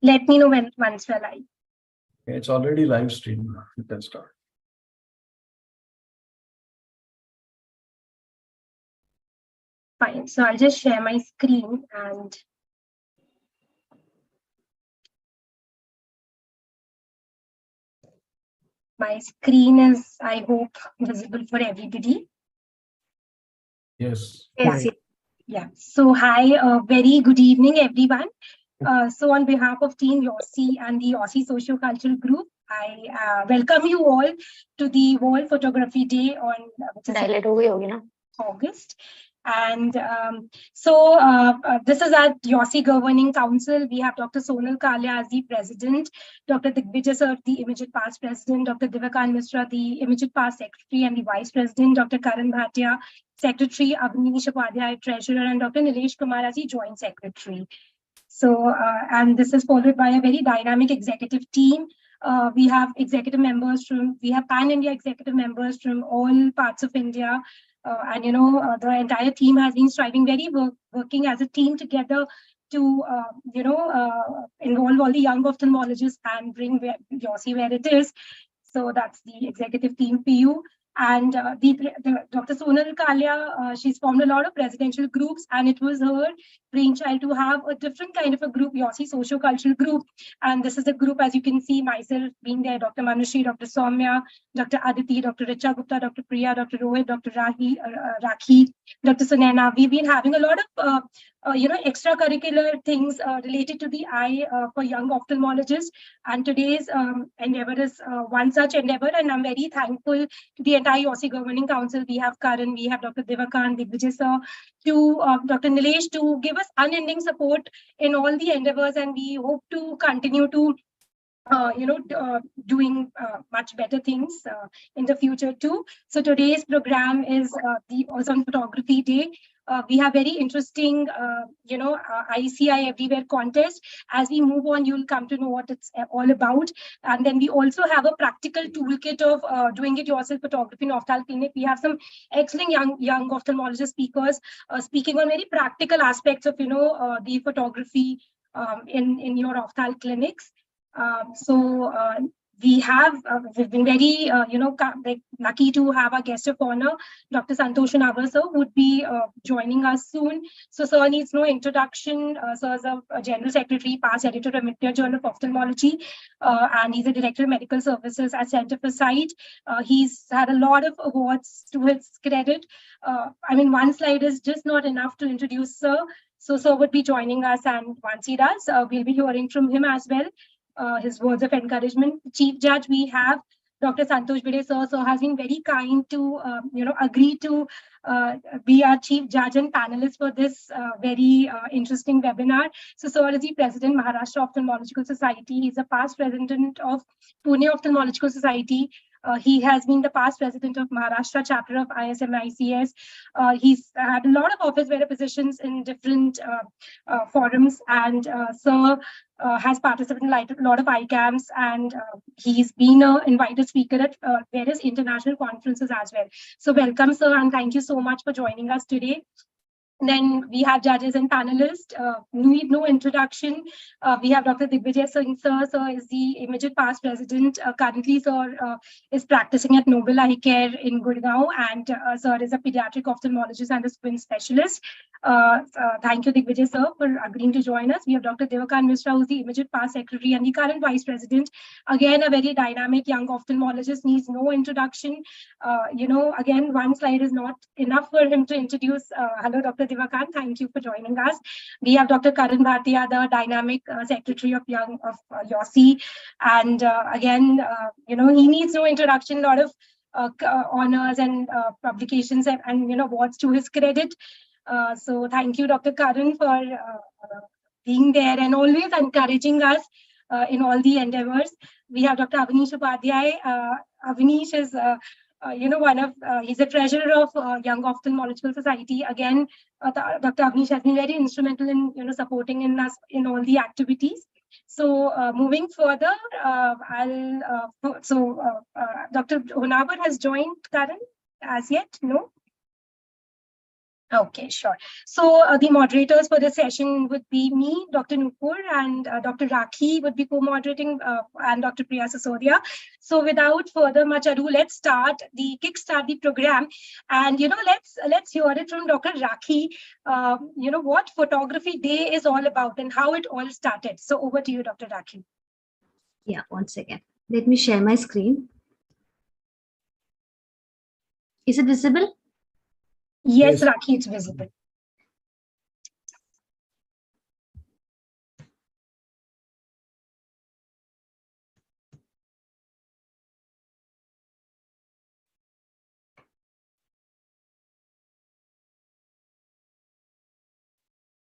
Let me know once we're live. It's already live stream. You can start. Fine. So I'll just share my screen and my screen is, I hope, visible for everybody. Yes. Yeah. So hi, very good evening, everyone. So on behalf of Team YOSI and the YOSI Socio-Cultural Group, I welcome you all to the World Photography Day on August. And this is at YOSI Governing Council. We have Dr. Sonal Kalia as the President, Dr. Digvijay Sir, the immediate past President, Dr. Divakan Mishra, the immediate past Secretary and the Vice President, Dr. Karan Bhatia, Secretary, Avnish Upadhyay, Treasurer, and Dr. Nilesh Kumar as the Joint Secretary. So, and this is followed by a very dynamic executive team. We have executive members we have pan-India executive members from all parts of India. And, the entire team has been striving working as a team together to, involve all the young ophthalmologists and bring YOSI where it is. So that's the executive team for you. And Dr. Sonal Kalia, she's formed a lot of residential groups, and it was her brainchild to have a different kind of a group, YOSI Socio-Cultural Group. And this is a group, as you can see, myself being there, Dr. Manushi, Dr. Soumya, Dr. Aditi, Dr. Richa Gupta, Dr. Priya, Dr. Rohit, Dr. Rakhi, Dr. Sunaina. We've been having a lot of extracurricular things related to the eye for young ophthalmologists. And today's endeavor is one such endeavor, and I'm very thankful to the entire YOSI Governing Council. We have Karan, we have Dr. Divakan, Digvijay Sir, to Dr. Nilesh to give us unending support in all the endeavors, and we hope to continue to doing much better things in the future too. So today's program is the Ozone Photography Day. We have very interesting, ICI Everywhere contest. As we move on, you'll come to know what it's all about. And then we also have a practical toolkit of doing it yourself photography in Ophthal Clinic. We have some excellent young ophthalmologist speakers speaking on very practical aspects of, the photography in your Ophthal clinics. We've been very, lucky to have a guest of honor, Dr. Santosh Navar, sir, would be joining us soon. So, sir needs no introduction. Sir is a General Secretary, past editor of Midyear Journal of Ophthalmology, and he's a Director of Medical Services at Center for Sight. He's had a lot of awards to his credit. One slide is just not enough to introduce sir. So, sir would be joining us, and once he does, we'll be hearing from him as well. His words of encouragement. Chief Judge, we have Dr. Santosh Bide, sir. So has been very kind to, agree to be our Chief Judge and panelist for this very interesting webinar. So sir is the President, Maharashtra Ophthalmological Society. He's a past President of Pune Ophthalmological Society. He has been the past president of Maharashtra chapter of ISM ICS. He's had a lot of office bearer positions in different forums, and sir has participated in a lot of ICAMs, and he's been an invited speaker at various international conferences as well. So welcome, sir, and thank you so much for joining us today. Then we have judges and panelists. Need no introduction. We have Dr. Digvijay Singh, sir. Sir is the immediate past president. Currently, sir is practicing at Noble Eye Care in Gurgaon, and sir is a pediatric ophthalmologist and a squint specialist. Thank you, Digvijay sir, for agreeing to join us. We have Dr. Divakan Mishra, who's the immediate past secretary and the current vice president. Again, a very dynamic young ophthalmologist, needs no introduction. Again, one slide is not enough for him to introduce. Hello, Dr. Divakan, thank you for joining us. We have Dr. Karan Bhatia, the dynamic secretary of YOSI, and again, he needs no introduction. A lot of honors and publications and awards to his credit. So thank you, Dr. Karan, for being there and always encouraging us in all the endeavors. We have Dr. Avnish Upadhyay. Avnish is he's a treasurer of Young Ophthalmological Society. Again, Dr. Avnish has been very instrumental in supporting us in all the activities. So moving further, Dr. Honavar has joined Karan as yet, no? Okay, sure. So the moderators for this session would be me, Dr. Nupur, and Dr. Rakhi would be co-moderating, and Dr. Priya Sasodia. So without further much ado, let's kickstart the program, and let's hear it from Dr. Rakhi. What Photography Day is all about and how it all started. So over to you, Dr. Rakhi. Yeah, one second. Let me share my screen. Is it visible? Yes, Rakhi, it's visible.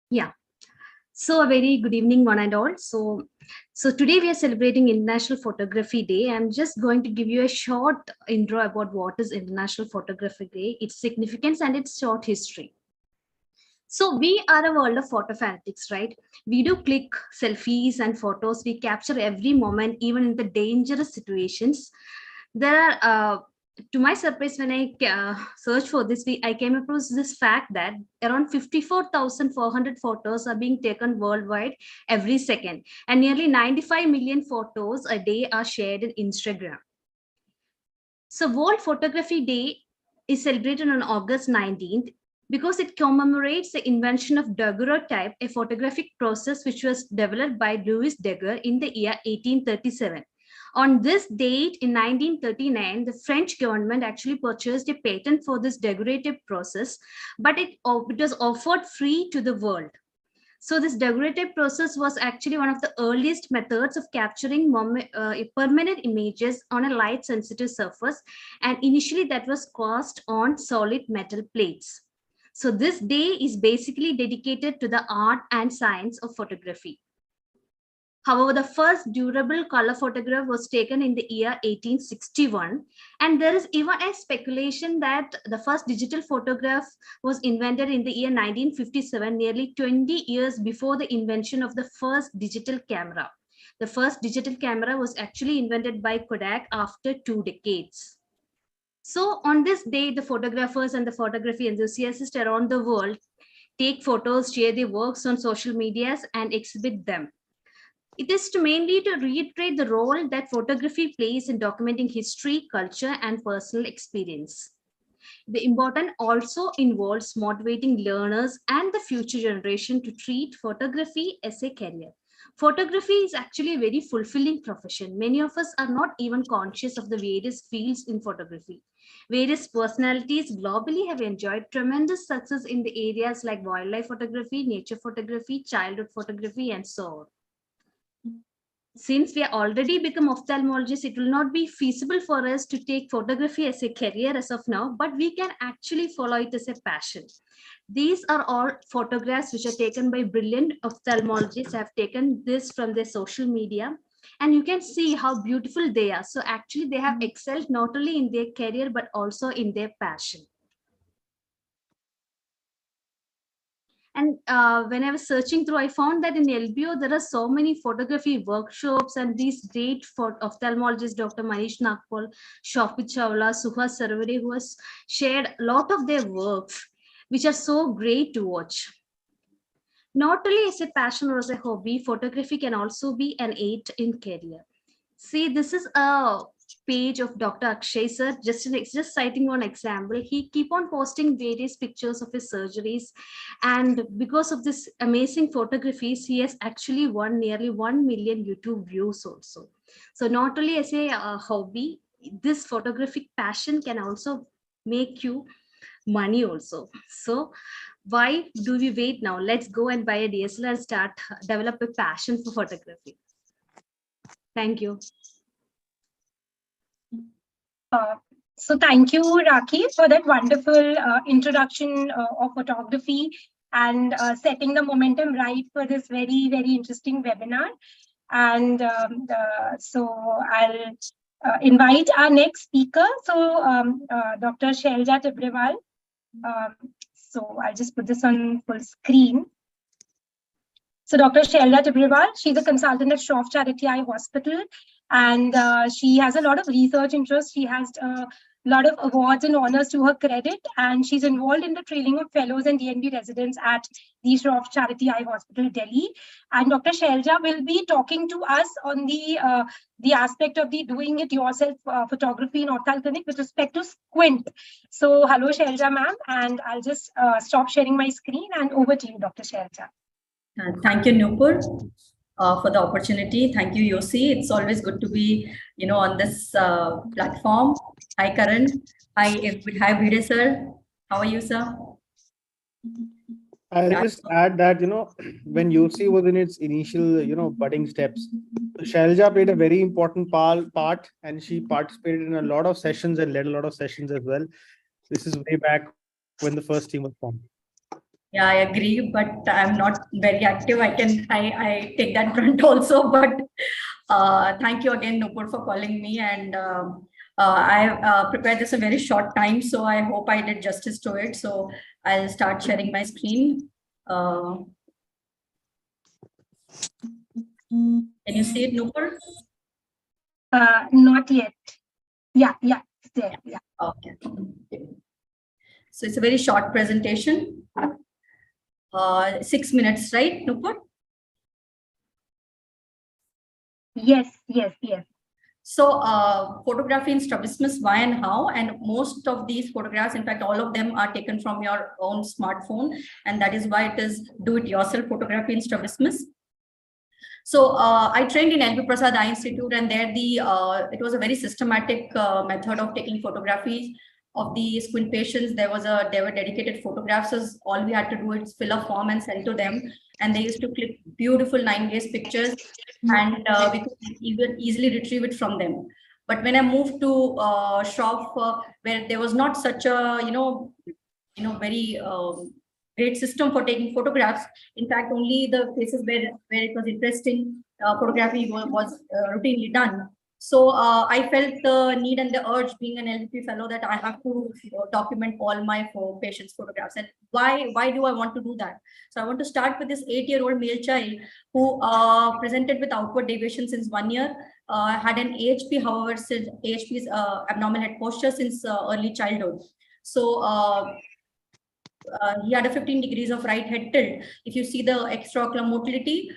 Yeah. So a very good evening, one and all. So today we are celebrating International Photography Day. I'm just going to give you a short intro about what is International Photography Day, its significance and its short history. So we are a world of photo fanatics, right? We do click selfies and photos. We capture every moment, even in the dangerous situations. There are, to my surprise, when I searched for this, I came across this fact that around 54,400 photos are being taken worldwide every second, and nearly 95 million photos a day are shared in Instagram. So World Photography Day is celebrated on August 19th because it commemorates the invention of daguerreotype, a photographic process which was developed by Louis Daguerre in the year 1837. On this date in 1939, the French government actually purchased a patent for this daguerreotype process, but it was offered free to the world. So this daguerreotype process was actually one of the earliest methods of capturing permanent images on a light sensitive surface, and initially that was cast on solid metal plates. So this day is basically dedicated to the art and science of photography. However, the first durable color photograph was taken in the year 1861, and there is even a speculation that the first digital photograph was invented in the year 1957, nearly 20 years before the invention of the first digital camera. The first digital camera was actually invented by Kodak after 2 decades. So on this day, the photographers and the photography enthusiasts around the world take photos, share their works on social medias, and exhibit them. It is mainly to reiterate the role that photography plays in documenting history, culture, and personal experience. The important also involves motivating learners and the future generation to treat photography as a career. Photography is actually a very fulfilling profession. Many of us are not even conscious of the various fields in photography. Various personalities globally have enjoyed tremendous success in the areas like wildlife photography, nature photography, childhood photography, and so on. Since we are already become ophthalmologists, it will not be feasible for us to take photography as a career as of now, but we can actually follow it as a passion. These are all photographs which are taken by brilliant ophthalmologists. Have taken this from their social media, and you can see how beautiful they are. So actually they have excelled not only in their career, but also in their passion. And when I was searching through, I found that in LBO, there are so many photography workshops, and these great ophthalmologists, Dr. Manish Nagpal, Shopit Chawla, Suhas Sarvade, who has shared a lot of their works, which are so great to watch. Not only as a passion or as a hobby, photography can also be an aid in career. See, this is a page of Dr. Akshay sir, just citing one example. He keep on posting various pictures of his surgeries, and because of this amazing photographies, he has actually won nearly 1 million YouTube views also. So not only as a hobby, this photographic passion can also make you money also. So why do we wait now? Let's go and buy a DSLR and start develop a passion for photography. Thank you. So thank you, Rakhi, for that wonderful introduction of photography and setting the momentum right for this very, very interesting webinar. And so I'll invite our next speaker. So Dr. Shailja Tibrewal. So I'll just put this on full screen. So Dr. Shailja Tibrewal, she's a consultant at Shroff Charity Eye Hospital, and she has a lot of research interest. She has lot of awards and honors to her credit, and she's involved in the training of fellows and DNB residents at the Shroff Charity Eye Hospital, Delhi. And Dr. Shailja will be talking to us on the aspect of the doing it yourself photography in Orthal Clinic with respect to squint. So hello, Shailja ma'am, and I'll just stop sharing my screen and over to you, Dr. Shailja. Thank you, Nupur, for the opportunity. Thank you, YOSI. It's always good to be, on this platform. Hi, Karan. Hi, Bhide sir. How are you, sir? I'll just add that, when YOSI was in its initial, budding steps, Shailja played a very important part, and she participated in a lot of sessions and led a lot of sessions as well. This is way back when the first team was formed. Yeah, I agree, but I'm not very active. I take that front also, but thank you again, Nupur, for calling me. And I prepared this a very short time, so I hope I did justice to it. So I'll start sharing my screen. Can you see it, Nupur? Not yet. Yeah, it's there. Yeah. Okay. So it's a very short presentation. 6 minutes, right, Nupur? Yes. So photography in strabismus, why and how? And most of these photographs, in fact, all of them are taken from your own smartphone. And that is why it is do-it-yourself photography in strabismus. So I trained in LV Prasad Eye Institute, and there it was a very systematic method of taking photography of the squint patients. There were dedicated photographs. All we had to do is fill a form and send to them, and they used to click beautiful 9-gaze pictures, and we could even easily retrieve it from them. But when I moved to Shroff, where there was not such a very great system for taking photographs. In fact, only the places where it was interesting, photography was routinely done. So I felt the need and the urge, being an LVP fellow, that I have to document all my patients' photographs. And why do I want to do that? So I want to start with this 8-year-old male child who presented with outward deviation since 1 year, had an AHP, however, since AHP is abnormal head posture since early childhood. So he had a 15 degrees of right head tilt. If you see the extraocular motility,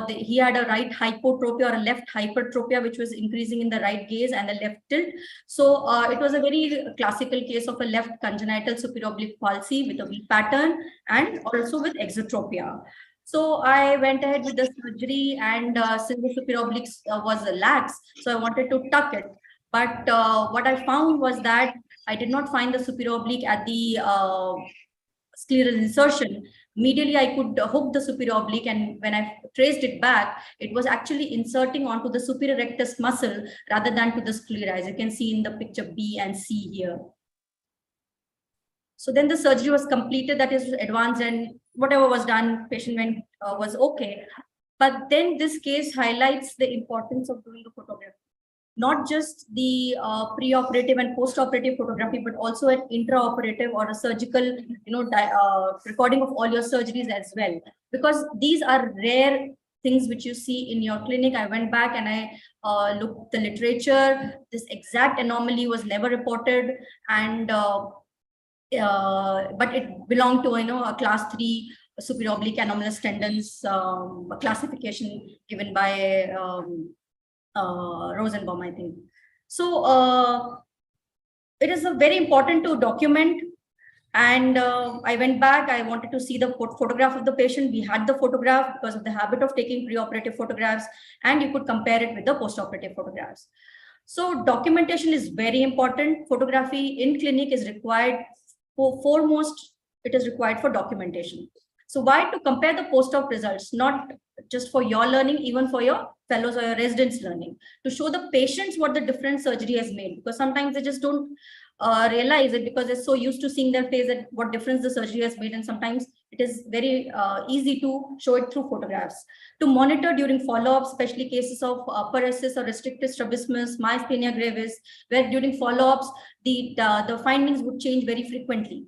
he had a right hypotropia or a left hypertropia, which was increasing in the right gaze and the left tilt. So it was a very classical case of a left congenital superior oblique palsy with a V pattern and also with exotropia. So I went ahead with the surgery, and since the superior oblique was lax, so I wanted to tuck it. But what I found was that I did not find the superior oblique at the scleral insertion. Immediately I could hook the superior oblique, and when I traced it back, it was actually inserting onto the superior rectus muscle rather than to the sclera, as you can see in the picture B and C here. So then the surgery was completed, that is advanced, and whatever was done, patient was okay. But then this case highlights the importance of doing a photography. Not just the pre-operative and post-operative photography, but also an intraoperative or a surgical, recording of all your surgeries as well. Because these are rare things which you see in your clinic. I went back and I looked the literature. This exact anomaly was never reported, and but it belonged to a class 3 superior oblique anomalous tendons classification given by Rosenbaum, I think. So it is very important to document. And I went back, I wanted to see the photograph of the patient. We had the photograph because of the habit of taking preoperative photographs, and you could compare it with the postoperative photographs. So documentation is very important. Photography in clinic is required. Foremost, it is required for documentation. So why? To compare the post-op results, not just for your learning, even for your fellows or your residents' learning, to show the patients what the different surgery has made, because sometimes they just don't realize it because they're so used to seeing their face that what difference the surgery has made, and sometimes it is very easy to show it through photographs. To monitor during follow-up, especially cases of paresis or restricted strabismus, myasthenia gravis, where during follow-ups the findings would change very frequently.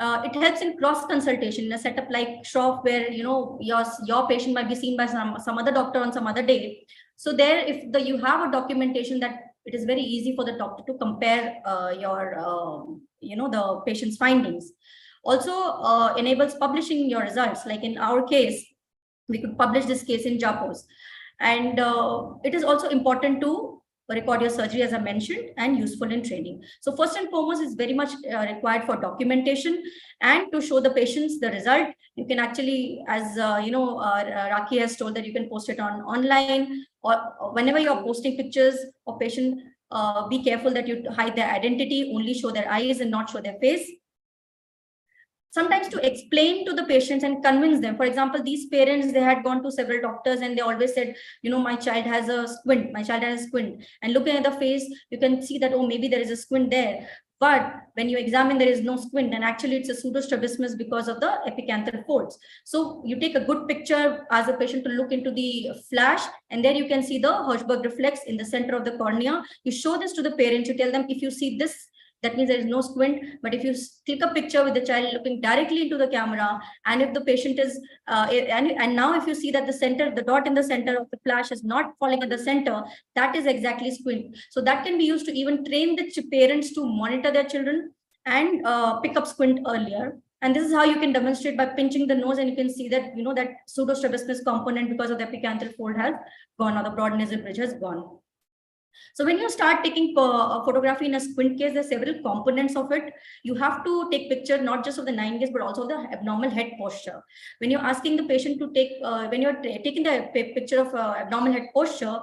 It helps in cross consultation in a setup like Shroff, where your patient might be seen by some other doctor on some other day. So there, if you have a documentation that it is very easy for the doctor to compare the patient's findings. Also enables publishing your results. Like in our case, we could publish this case in JAPOS. And it is also important to record your surgery, as I mentioned, and useful in training. So first and foremost, is very much required for documentation and to show the patients the result. You can actually, as Raki has told, that you can post it online, or whenever you're posting pictures of patient, be careful that you hide their identity, only show their eyes and not show their face. Sometimes to explain to the patients and convince them. For example, these parents, they had gone to several doctors and they always said, my child has a squint, And looking at the face, you can see that, oh, maybe there is a squint there. But when you examine, there is no squint, and actually it's a pseudostrabismus because of the epicanthal folds. So you take a good picture as a patient to look into the flash, and there you can see the Hirschberg reflex in the center of the cornea. You show this to the parents, you tell them, if you see this, that means there is no squint. But if you click a picture with the child looking directly into the camera, and if the patient is, and now if you see that the dot in the center of the flash is not falling at the center, that is exactly squint. So that can be used to even train the parents to monitor their children and pick up squint earlier. And this is how you can demonstrate by pinching the nose, and you can see that, that pseudostrabismus component because of the epicanthal fold has gone, or the broad nasal bridge has gone. So when you start taking photography in a squint case, there are several components of it. You have to take picture not just of the 9 gaze, but also the abnormal head posture. When you're asking the patient to take, when you're taking the picture of abnormal head posture,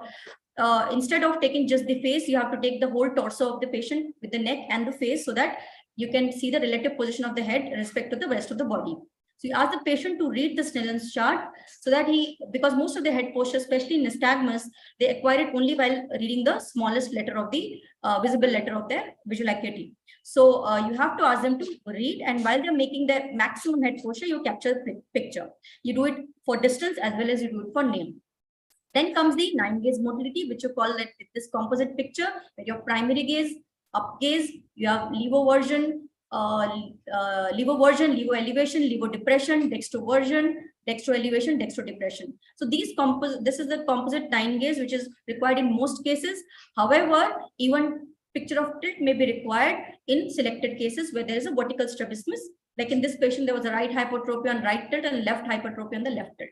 instead of taking just the face, you have to take the whole torso of the patient with the neck and the face, so that you can see the relative position of the head in respect to the rest of the body. So you ask the patient to read the Snellen's chart, so that because most of the head posture, especially in nystagmus, they acquire it only while reading the smallest letter of the visible letter of their visual acuity. So you have to ask them to read, and while they're making their maximum head posture, you capture the picture. You do it for distance as well as you do it for name. Then comes the 9 gaze motility, which you call this composite picture, where your primary gaze, up gaze, you have levoversion, levo elevation, levo depression, dextroversion, dextro elevation, dextro depression. So this is the composite 9 gaze, which is required in most cases. However, even picture of tilt may be required in selected cases where there is a vertical strabismus. Like in this patient, there was a right hypertrophy on right tilt and left hypertrophy on the left tilt.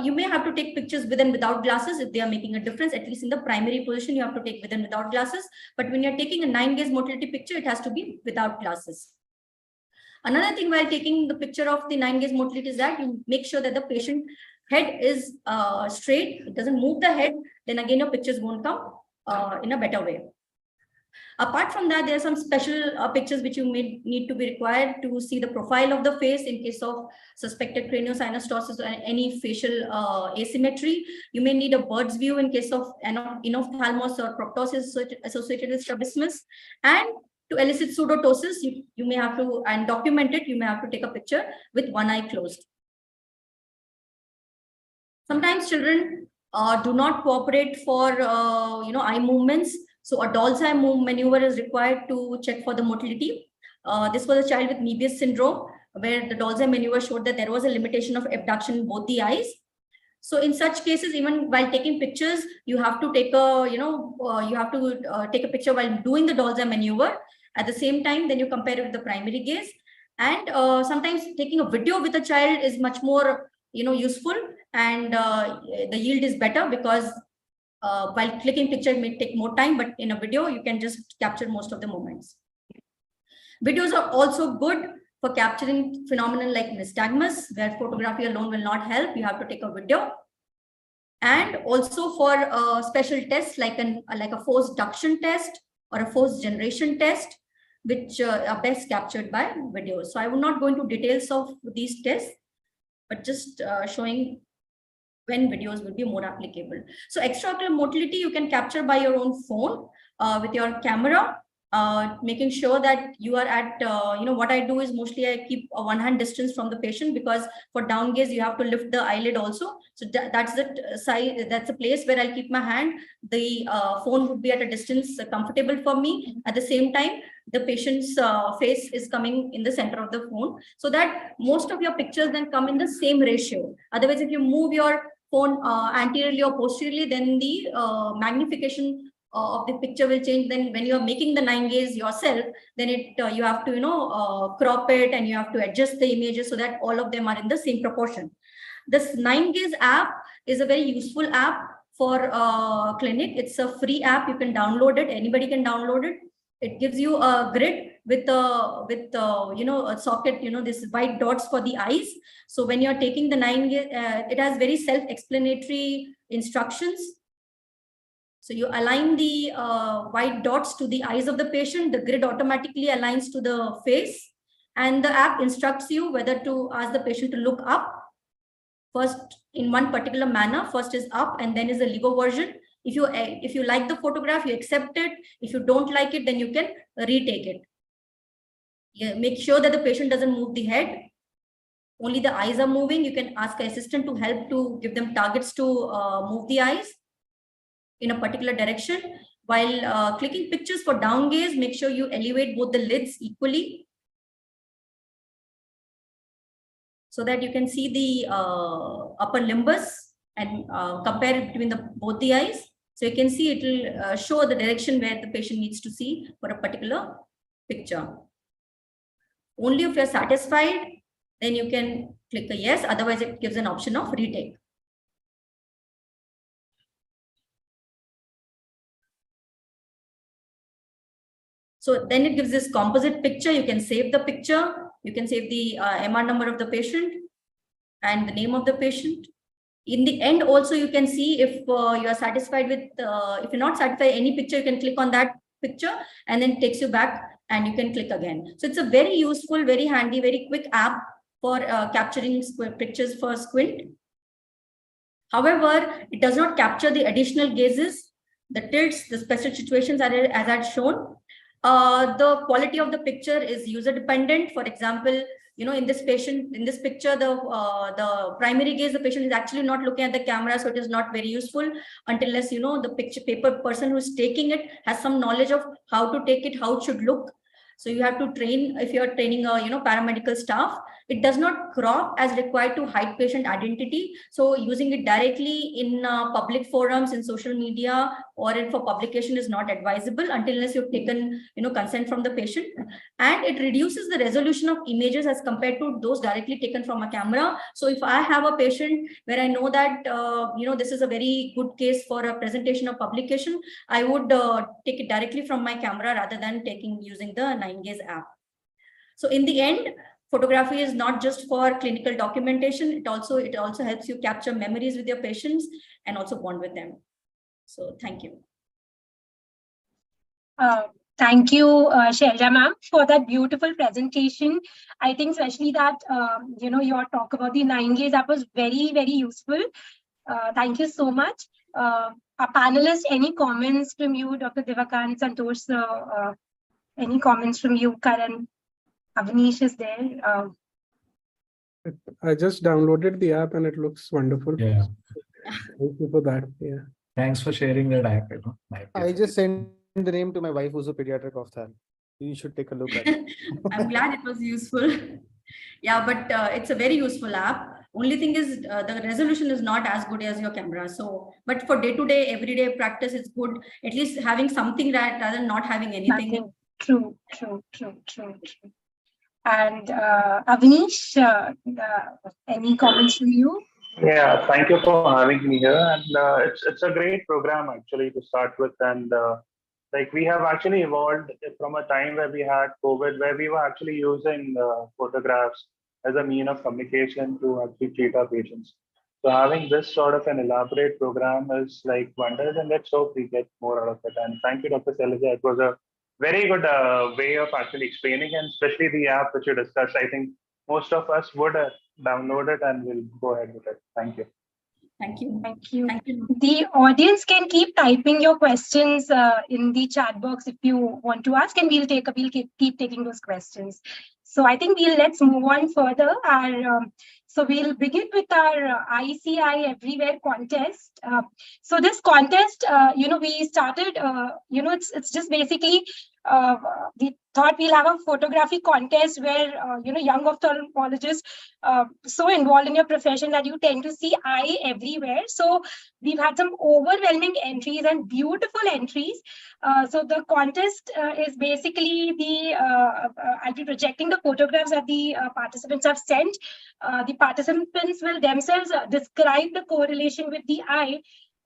You may have to take pictures with and without glasses if they are making a difference. At least in the primary position, you have to take with and without glasses. But when you're taking a 9 gaze motility picture, it has to be without glasses. Another thing while taking the picture of the 9 gaze motility is that you make sure that the patient head is straight, it doesn't move the head, then again your pictures won't come in a better way. Apart from that, there are some special pictures which you may need to be required to see the profile of the face in case of suspected craniosynostosis or any facial asymmetry. You may need a bird's view in case of enophthalmos or proptosis associated with strabismus. And to elicit pseudotosis, you may have to, and document it, you may have to take a picture with one eye closed. Sometimes children do not cooperate for eye movements. So a doll's eye maneuver is required to check for the motility. This was a child with Mebius syndrome, where the doll's eye maneuver showed that there was a limitation of abduction in both the eyes. So in such cases, even while taking pictures, you have to take a, take a picture while doing the doll's eye maneuver. At the same time, then you compare it with the primary gaze. And sometimes taking a video with a child is much more, useful, and the yield is better because while clicking picture may take more time, but in a video, you can just capture most of the moments. Videos are also good for capturing phenomenon like nystagmus, where photography alone will not help. You have to take a video. And also for special tests like a force duction test or a force generation test, which are best captured by videos. So I will not go into details of these tests, but just showing when videos will be more applicable. So extraocular motility you can capture by your own phone with your camera, making sure that you are at, what I do is mostly I keep a one hand distance from the patient, because for down gaze, you have to lift the eyelid also. So that's the side, that's the place where I'll keep my hand. The phone would be at a distance comfortable for me. At the same time, the patient's face is coming in the center of the phone, so that most of your pictures then come in the same ratio. Otherwise, if you move your phone anteriorly or posteriorly, then the magnification of the picture will change. Then when you are making the 9 gaze yourself, then you have to crop it, and you have to adjust the images so that all of them are in the same proportion. This 9 gaze app is a very useful app for clinic. It's a free app. You can download it. Anybody can download it. It gives you a grid with a socket, this white dots for the eyes. So when you're taking the 9 gaze, it has very self-explanatory instructions. So you align the white dots to the eyes of the patient. The grid automatically aligns to the face, and the app instructs you whether to ask the patient to look up first in one particular manner. First is up, and then is the lever version. If you like the photograph, you accept it. If you don't like it, then you can retake it. Make sure that the patient doesn't move the head. Only the eyes are moving. You can ask an assistant to help to give them targets to move the eyes in a particular direction. While clicking pictures for down gaze, make sure you elevate both the lids equally so that you can see the upper limbus and compare it between both the eyes. So you can see it will show the direction where the patient needs to see for a particular picture. Only if you're satisfied, then you can click a yes. Otherwise, it gives an option of retake. So then it gives this composite picture. You can save the picture. You can save the MR number of the patient and the name of the patient. In the end, also, you can see if you are satisfied with, if you're not satisfied any picture, you can click on that picture and then it takes you back and you can click again. So it's a very useful, very handy, very quick app for capturing pictures for squint. However, it does not capture the additional gazes, the tilts, the special situations as I had shown. The quality of the picture is user dependent. For example, in this picture, the primary gaze, the patient is actually not looking at the camera, so it is not very useful unless the paper person who is taking it has some knowledge of how to take it, how it should look. So you have to train, if you're training paramedical staff. It does not crop as required to hide patient identity. So using it directly in public forums, in social media, or for publication is not advisable unless you've taken consent from the patient. And it reduces the resolution of images as compared to those directly taken from a camera. So if I have a patient where I know that this is a very good case for a presentation or publication, I would take it directly from my camera rather than using the 9 gaze app. So in the end, photography is not just for clinical documentation. It also helps you capture memories with your patients and also bond with them. So thank you. Thank you, Shailja ma'am, for that beautiful presentation. I think especially that, your talk about the 9 gaze app was very, very useful. Thank you so much. Our panelists, any comments from you, Dr. Divakant, Santosh sir, any comments from you, Karan? Avnish is there. I just downloaded the app and it looks wonderful. Yeah. Thank you for that. Yeah. Thanks for sharing that app. I just sent the name to my wife, who's a pediatric ophthalmologist. You should take a look at it. I'm glad it was useful. Yeah, but it's a very useful app. Only thing is the resolution is not as good as your camera. So, but for day-to-day, everyday practice, it's good. At least having something rather than not having anything. Nothing. True. And Avnish, any comments from you? Yeah, thank you for having me here. And it's a great program actually to start with. And we have actually evolved from a time where we had COVID, where we were actually using photographs as a mean of communication to actually treat our patients. So having this sort of an elaborate program is like wonders, and let's hope we get more out of it. And thank you, Dr. Shailaja. It was a very good way of actually explaining, and especially the app which you discussed. I think most of us would download it and we'll go ahead with it. Thank you. Thank you. Thank you. Thank you. The audience can keep typing your questions in the chat box if you want to ask, and we'll keep taking those questions. So I think let's move on further. So we'll begin with our ICI Everywhere contest. So this contest, we started, it's just basically we thought we'll have a photography contest where, young ophthalmologists so involved in your profession that you tend to see eye everywhere. So we've had some overwhelming entries and beautiful entries. So the contest is basically I'll be projecting the photographs that the participants have sent. The participants will themselves describe the correlation with the eye.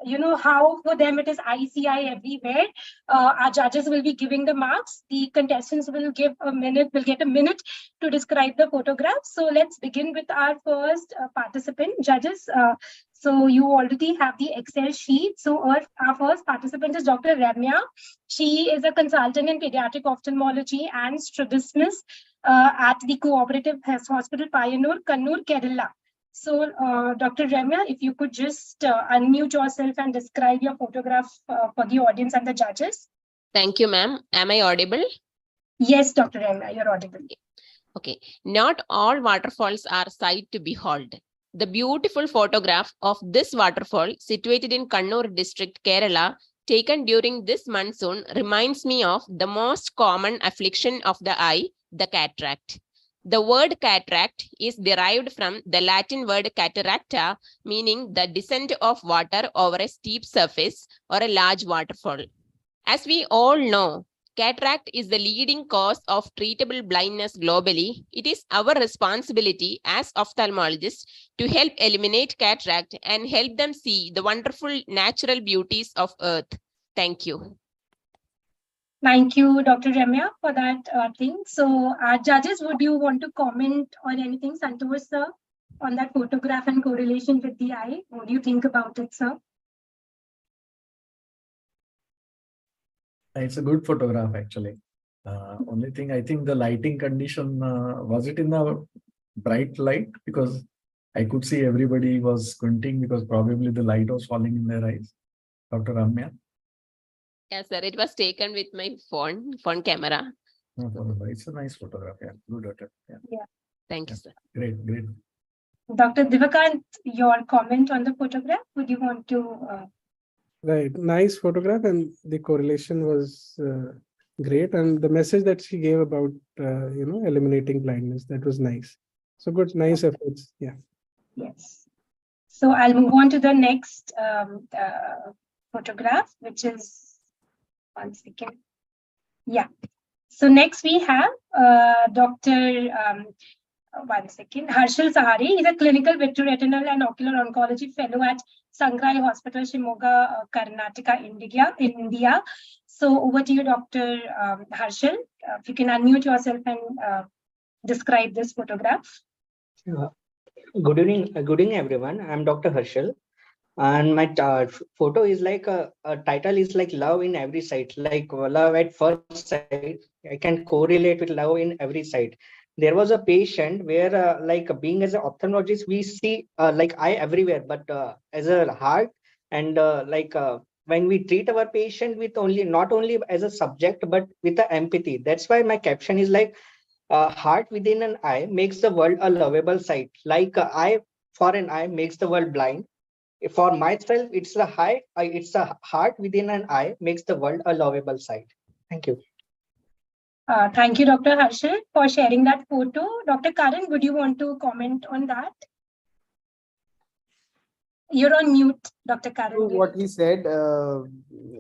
How for them it is ICI everywhere. Our judges will be giving the marks. The contestants will get a minute to describe the photograph. So let's begin with our first participant. Judges, so you already have the Excel sheet. So our first participant is Dr. Ramya. She is a consultant in pediatric ophthalmology and strabismus at the Cooperative Hospital Pioneer, Kannur, Kerala. So, Dr. Ramya, if you could just unmute yourself and describe your photograph for the audience and the judges. Thank you, ma'am. Am I audible? Yes, Dr. Ramya, you're audible. Okay. Not all waterfalls are sight to behold. The beautiful photograph of this waterfall situated in Kannur district, Kerala, taken during this monsoon reminds me of the most common affliction of the eye, the cataract. The word cataract is derived from the Latin word cataracta, meaning the descent of water over a steep surface or a large waterfall. As we all know, cataract is the leading cause of treatable blindness globally. It is our responsibility as ophthalmologists to help eliminate cataract and help them see the wonderful natural beauties of Earth. Thank you. Thank you, Dr. Ramya, for that thing. So, judges, would you want to comment on anything, Santosh sir, on that photograph and correlation with the eye? What do you think about it, sir? It's a good photograph, actually. Only thing, I think the lighting condition, was it in the bright light? Because I could see everybody was squinting because probably the light was falling in their eyes. Dr. Ramya? Yes, sir. It was taken with my phone camera. No problem. It's a nice photograph. Yeah, good at it. Yeah. Thank you, sir. Great. Dr. Divakant, your comment on the photograph? Would you want to? Right, nice photograph, and the correlation was great, and the message that she gave about eliminating blindness, that was nice. So good, nice efforts. Yeah. Yes. So I'll move on to the next photograph, which is 1 second. Yeah. So next we have Dr. 1 second. Harshal Sahari. He's a clinical vitreoretinal and ocular oncology fellow at Sangrai Hospital, Shimoga, Karnataka, India. So over to you, Dr. Harshal. If you can unmute yourself and describe this photograph. Good evening, everyone. I'm Dr. Harshal, and my photo is like a title is like love in every sight, like love at first sight. I can correlate with love in every sight. There was a patient where like being as an ophthalmologist, we see like eye everywhere, but as a heart and when we treat our patient with not only as a subject, but with the empathy. That's why my caption is like, heart within an eye makes the world a lovable sight. Like eye for an eye makes the world blind. For myself, it's a heart within an eye makes the world a lovable sight. Thank you. Thank you, Dr. Harshal, for sharing that photo. Dr. Karan, would you want to comment on that? You're on mute, Dr. Karan. What he said,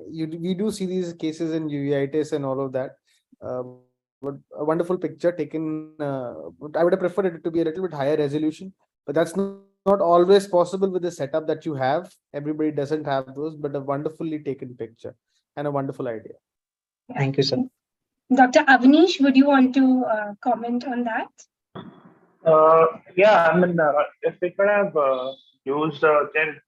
we do see these cases in uveitis and all of that. But a wonderful picture taken. I would have preferred it to be a little bit higher resolution, but that's not always possible with the setup that you have. Everybody doesn't have those, but a wonderfully taken picture and a wonderful idea. Thank you, sir. Dr. Avnish, would you want to comment on that? Yeah, I mean, if we could have used,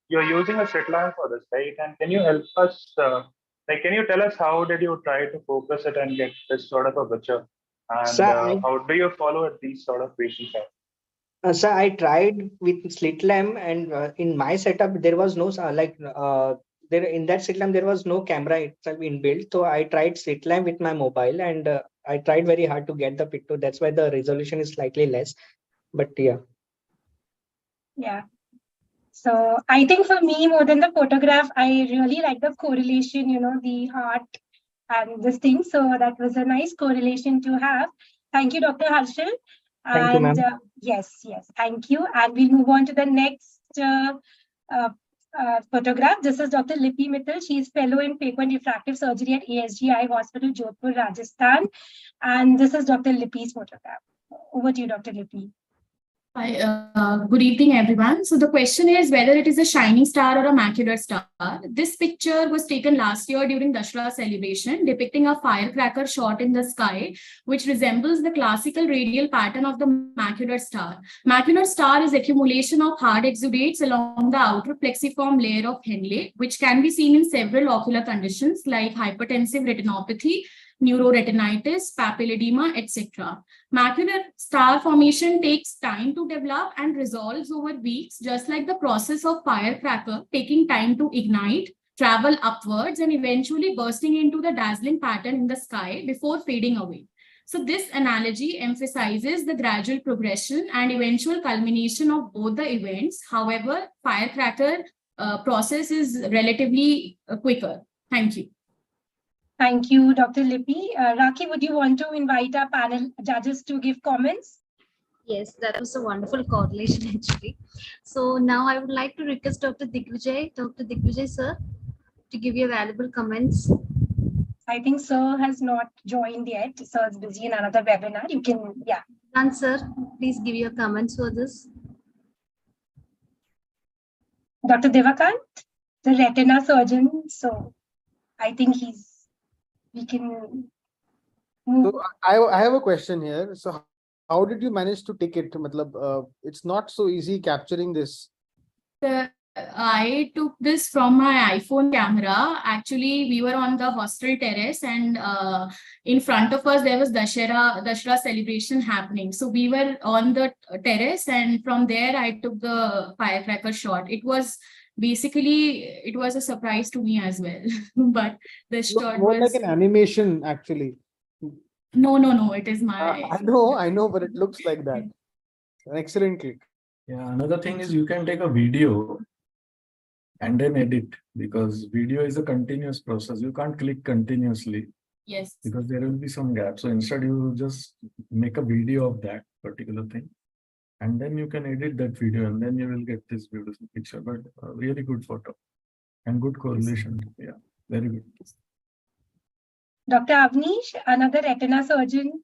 you're using a slit lamp for this, right? And can you help us, can you tell us how did you try to focus it and get this sort of a picture? And how do you follow these sort of patients out? Sir, I tried with slit lamp, and in my setup there was no there in that slit lamp there was no camera itself inbuilt. So I tried slit lamp with my mobile, and I tried very hard to get the picture. That's why the resolution is slightly less. But yeah. Yeah. So I think for me, more than the photograph, I really like the correlation, the heart and this thing. So that was a nice correlation to have. Thank you, Dr. Harshal. Thank you, ma'am. Yes, thank you. And we'll move on to the next photograph. This is Dr. Lipi Mittal. She is fellow in Phaco and Refractive Surgery at ASGI Hospital, Jodhpur, Rajasthan. And this is Dr. Lipi's photograph. Over to you, Dr. Lipi. Hi, good evening, everyone. So the question is whether it is a shining star or a macular star. This picture was taken last year during Dussehra celebration, depicting a firecracker shot in the sky, which resembles the classical radial pattern of the macular star. Macular star is accumulation of hard exudates along the outer plexiform layer of Henle, which can be seen in several ocular conditions like hypertensive retinopathy, neuroretinitis, papilledema, etc. Macular star formation takes time to develop and resolves over weeks, just like the process of firecracker taking time to ignite, travel upwards, and eventually bursting into the dazzling pattern in the sky before fading away. So this analogy emphasizes the gradual progression and eventual culmination of both the events. However, firecracker process is relatively quicker. Thank you. Thank you, Dr. Lipi. Rakhi, would you want to invite our panel judges to give comments? Yes, that was a wonderful correlation actually. So now I would like to request Dr. Digvijay sir, to give your valuable comments. I think sir has not joined yet. Sir is busy in another webinar. You can, yeah. And sir, please give your comments for this. Dr. Devakant, the retina surgeon. So I think we can move. So I have a question here. So how did you manage to take it? It's not so easy capturing this. I took this from my iPhone camera. Actually, we were on the hostel terrace, and in front of us there was Dussehra celebration happening. So we were on the terrace, and from there I took the firecracker shot. It was a surprise to me as well. But the shot More was like an animation, actually. No. It is my. I know, but it looks like that. An excellent click. Yeah, another thing is you can take a video and then edit, because video is a continuous process. You can't click continuously. Yes. Because there will be some gap. So instead you just make a video of that particular thing, and then you can edit that video, and then you will get this beautiful picture. But a really good photo and good correlation. Yeah, very good. Dr. Avnish, another retina surgeon.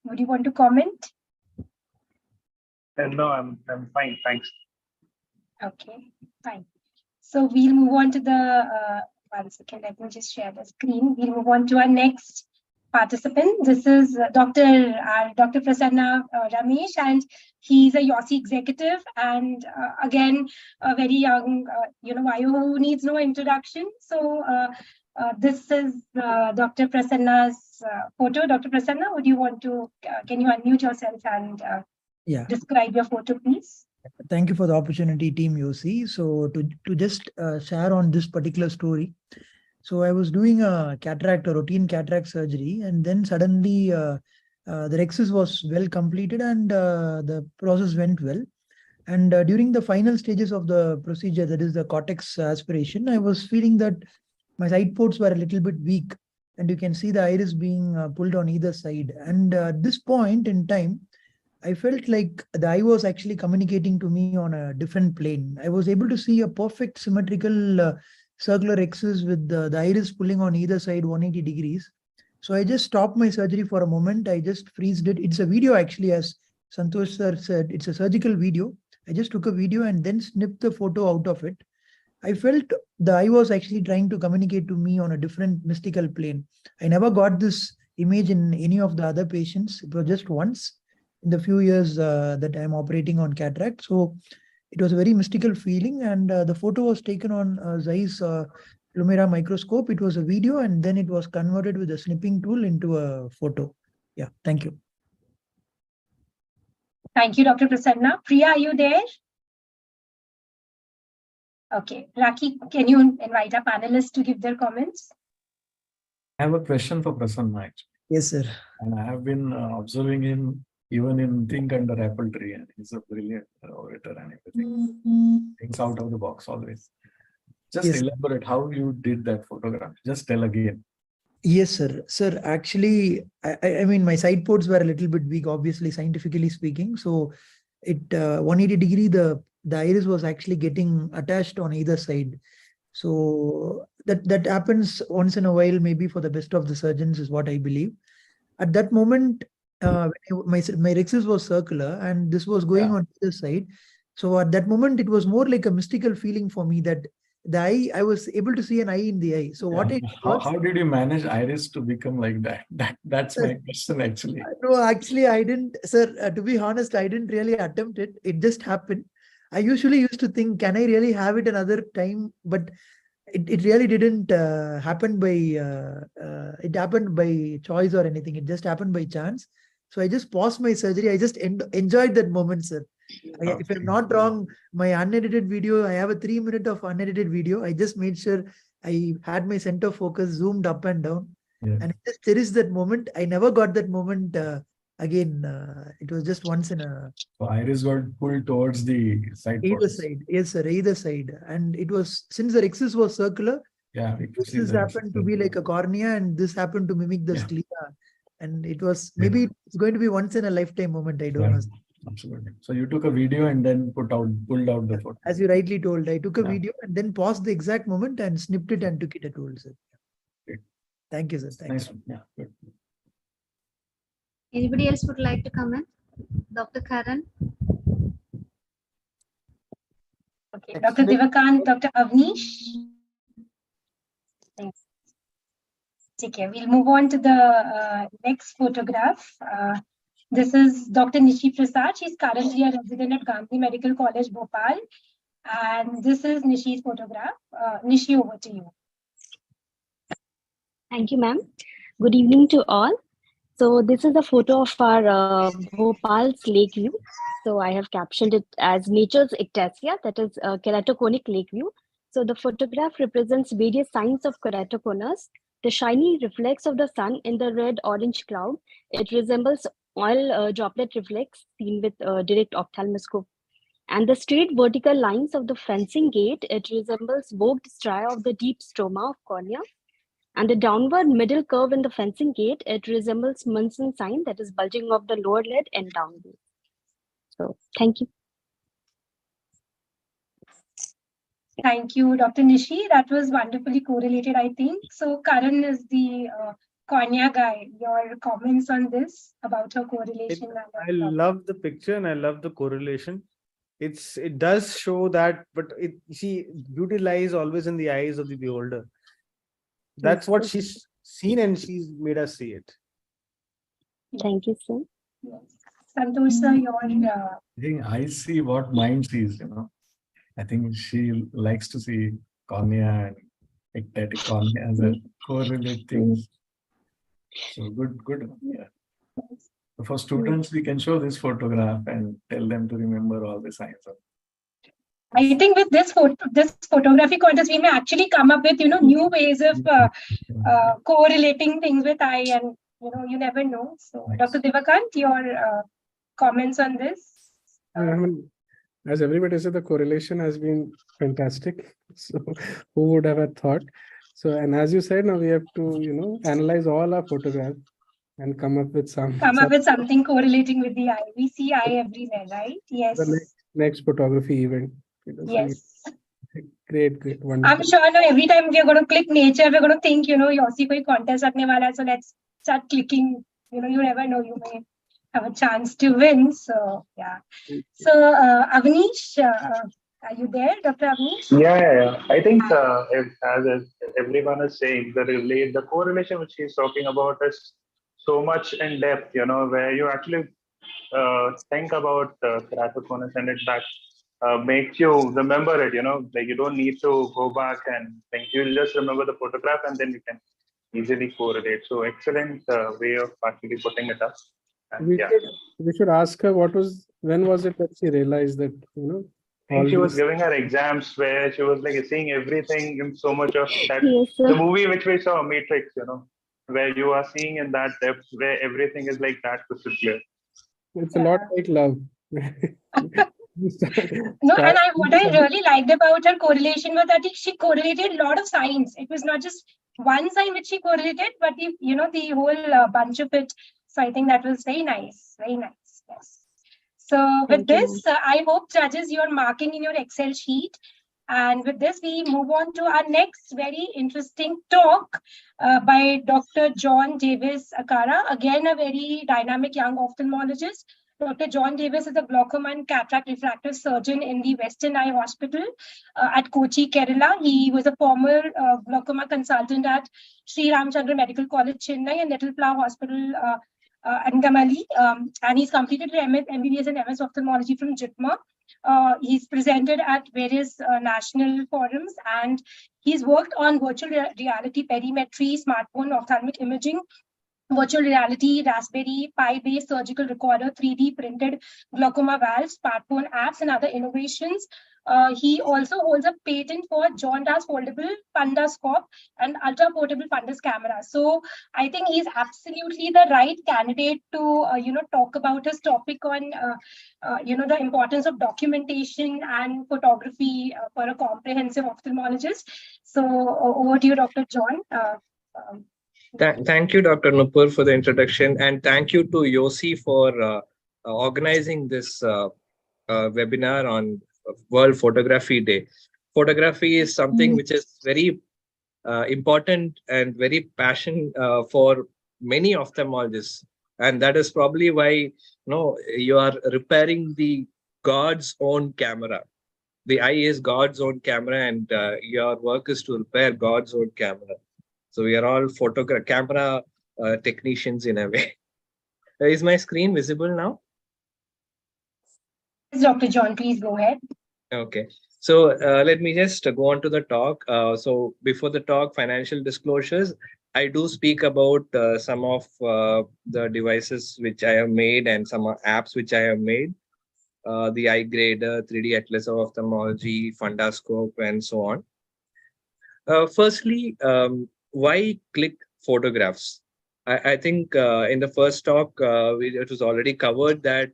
Would you want to comment? No, I'm fine. Thanks. Okay, fine. So we'll move on to the, 1 second, let me just share the screen. We'll move on to our next participant. This is Dr. Prasanna Ramesh, and he's a YOSI executive, and again, a very young, YO who needs no introduction. So this is Dr. Prasanna's photo. Dr. Prasanna, would you want to, can you unmute yourself and describe your photo, please? Thank you for the opportunity, Team YOSI. So to just share on this particular story. So I was doing a routine cataract surgery, and then suddenly the rhexis was well completed, and the process went well. And during the final stages of the procedure, that is the cortex aspiration, I was feeling that my side ports were a little bit weak, and you can see the iris being pulled on either side. And at this point in time, I felt like the eye was actually communicating to me on a different plane. I was able to see a perfect symmetrical circular rhexis with the iris pulling on either side 180 degrees. So I just stopped my surgery for a moment. I just freezed it. It's a video actually, as Santosh sir said, it's a surgical video. I just took a video and then snipped the photo out of it. I felt the eye was actually trying to communicate to me on a different mystical plane. I never got this image in any of the other patients. It was just once in the few years that I'm operating on cataract. So it was a very mystical feeling, and the photo was taken on Zeiss Lumira microscope. It was a video, and then it was converted with a snipping tool into a photo. Yeah, thank you. Thank you, Dr. Prasanna. Priya, are you there? Okay, Rakhi, can you invite our panelists to give their comments? I have a question for Prasanna, actually. Yes, sir. And I have been observing him even in Think Under Apple Tree, and he's a brilliant orator and everything. Thinks out of the box always. Just Yes. elaborate how you did that photograph. Just tell again. Yes, sir. Sir, actually, I mean, my side ports were a little bit weak, obviously, scientifically speaking. So it 180 degree, the iris was actually getting attached on either side. So that happens once in a while, maybe for the best of the surgeons, is what I believe. At that moment, my rexus was circular and this was going on either side. So at that moment, it was more like a mystical feeling for me that the eye, I was able to see an eye in the eye. So what I did was, How did you manage iris to become like that? That's my question actually. no, actually, I didn't, sir. To be honest, I didn't really attempt it. It just happened. I usually used to think, can I really have it another time? But it really didn't happen by it happened by choice or anything. It just happened by chance. So I just paused my surgery. I just enjoyed that moment, sir. If I'm not wrong, my unedited video, I have a 3 minute of unedited video. I just made sure I had my center focus zoomed up and down. Yeah. And I just cherished that moment. I never got that moment again. It was just once in a So iris got pulled towards the side either ports. side. Yes, sir, either side. And it was, since the rexus was circular, Yeah, we could see this that. happened to be like a cornea and this happened to mimic the Yeah. sclera. And it was, maybe it's going to be once in a lifetime moment. I don't Yeah, know. absolutely. So you took a video and then pulled out the photo. As you rightly told, I took a Yeah. video and then paused the exact moment and snipped it and took it at all, sir. Great. Thank you, sir. Thank Nice you. one. Yeah, good. Anybody else would like to comment? Dr. Karan? Okay, Dr. Devakant, Dr. Avnish. Thanks. Okay, we'll move on to the next photograph. This is Dr. Nishi Prasad. She's currently a resident at Gandhi Medical College, Bhopal. And this is Nishi's photograph. Nishi, over to you. Thank you, ma'am. Good evening to all. So this is a photo of our Bhopal's lake view. So I have captioned it as nature's ectasia, that is keratoconic lake view. So the photograph represents various signs of keratoconus. The shiny reflex of the sun in the red-orange cloud. It resembles oil droplet reflex seen with direct ophthalmoscope. And the straight vertical lines of the fencing gate, it resembles voked stria of the deep stroma of cornea. And the downward middle curve in the fencing gate, it resembles Munson sign, that is bulging of the lower lid and downward. So thank you. Thank you, Dr. Nishi. That was wonderfully correlated, I think. So Karan is the cornea guy. Your comments on this about her correlation? I love the picture and I love the correlation. It does show that, but beauty lies always in the eyes of the beholder. That's what she's seen and she's made us see it. Thank you, sir. Yes. Santosh, sir, your I think I see what mind sees, I think she likes to see cornea and ectatic cornea as a correlate things. So good. Yeah. For students, we can show this photograph and tell them to remember all the signs. I think with this photography contest, we may actually come up with new ways of correlating things with eye, and you never know. So, nice. Dr. Devakant, your comments on this? I mean, as everybody said, the correlation has been fantastic. So, who would have thought? So, and as you said, now we have to analyze all our photographs and come up with something correlating with the eye. We see eye everywhere, right? Yes. The next photography event. Yes. Great, wonderful. I'm sure now every time we're going to click nature, we're going to think, YOSI koi contest rakne wala hai, so let's start clicking. You never know, you may have a chance to win. So, yeah. So, Avnish, are you there, Dr. Avnish? Yeah. I think as everyone is saying, the correlation which he's talking about is so much in depth, where you actually think about keratoconus and it back. Makes you remember it, like you don't need to go back and think, you just remember the photograph and then you can easily correlate. So excellent way of actually putting it up. And we should ask her when was it that she realized that, I think she was giving her exams where she was like seeing everything in so much of that. Yes, the movie which we saw, Matrix, where you are seeing in that depth where everything is like that crystal clear. It's a lot like love. No, and what I really liked about her correlation was that she correlated a lot of signs. It was not just one sign which she correlated, but the whole bunch of it. So I think that was very nice, very nice. Yes. So with Thank you. this, I hope judges you're marking in your Excel sheet. And with this, we move on to our next very interesting talk by Dr. John Davis Akara, again a very dynamic young ophthalmologist. Dr. John Davis is a glaucoma and cataract refractive surgeon in the Western Eye Hospital at Kochi, Kerala. He was a former glaucoma consultant at Sri Ramchandra Medical College, Chennai, and Little Flower Hospital, Angamali. And he's completed MBBS and MS ophthalmology from JIPMER. He's presented at various national forums, and he's worked on virtual reality perimetry, smartphone ophthalmic imaging, virtual reality, Raspberry Pi-based surgical recorder, 3D printed glaucoma valves, smartphone apps, and other innovations. He also holds a patent for John Dar's foldable funduscope and ultra-portable fundus camera. So I think he's absolutely the right candidate to, talk about his topic on, the importance of documentation and photography for a comprehensive ophthalmologist. So over to you, Dr. John. Thank you, Dr. Nupur, for the introduction, and thank you to YOSI for organizing this webinar on World Photography Day. Photography is something which is very important and very passion for many ophthalmologists, and that is probably why you are repairing the God's own camera. The eye is God's own camera, and your work is to repair God's own camera. So we are all camera technicians in a way. Is my screen visible now? Yes, Dr. John, please go ahead. Okay. So let me just go on to the talk. So before the talk, financial disclosures. I do speak about some of the devices which I have made and some apps which I have made. The eye grader, 3D Atlas of Ophthalmology, Funduscope, and so on. Firstly, why click photographs? I think in the first talk, it was already covered that,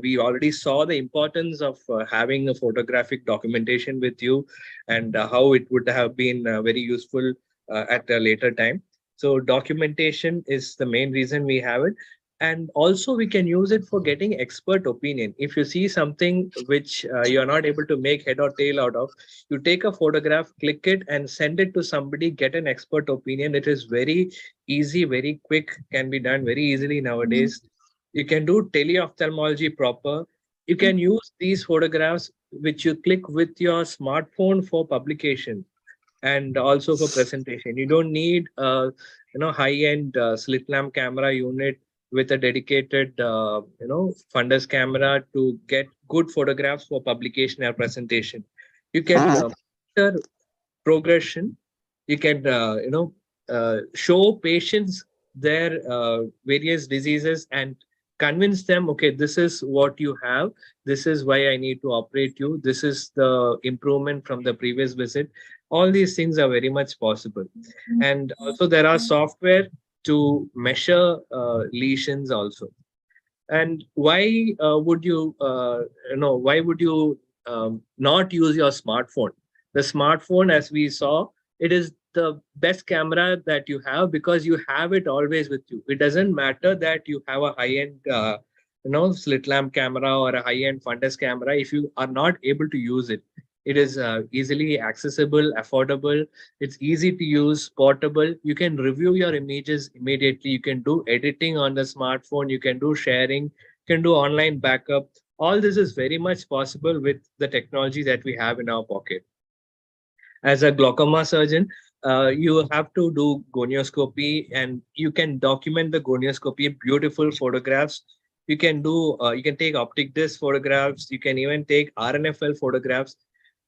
we already saw the importance of having a photographic documentation with you, and how it would have been very useful at a later time. So documentation is the main reason we have it. And also we can use it for getting expert opinion. If you see something which you're not able to make head or tail out of, you take a photograph, click it and send it to somebody, get an expert opinion. It is very easy, very quick, can be done very easily nowadays. You can do teleophthalmology proper. You can use these photographs which you click with your smartphone for publication and also for presentation. You don't need high-end slit lamp camera unit with a dedicated, fundus camera to get good photographs for publication or presentation. You can monitor progression. You can, show patients their various diseases and convince them, okay, this is what you have. This is why I need to operate you. This is the improvement from the previous visit. All these things are very much possible. And also there are software to measure lesions also. And why would you, not use your smartphone? The smartphone, as we saw, it is the best camera that you have because you have it always with you. It doesn't matter that you have a high-end, slit lamp camera or a high-end fundus camera. If you are not able to use it, it is easily accessible, affordable. It's easy to use, portable. You can review your images immediately. You can do editing on the smartphone. You can do sharing. You can do online backup. All this is very much possible with the technology that we have in our pocket. As a glaucoma surgeon, you have to do gonioscopy, and you can document the gonioscopy, beautiful photographs. You can do, you can take optic disc photographs. You can even take RNFL photographs.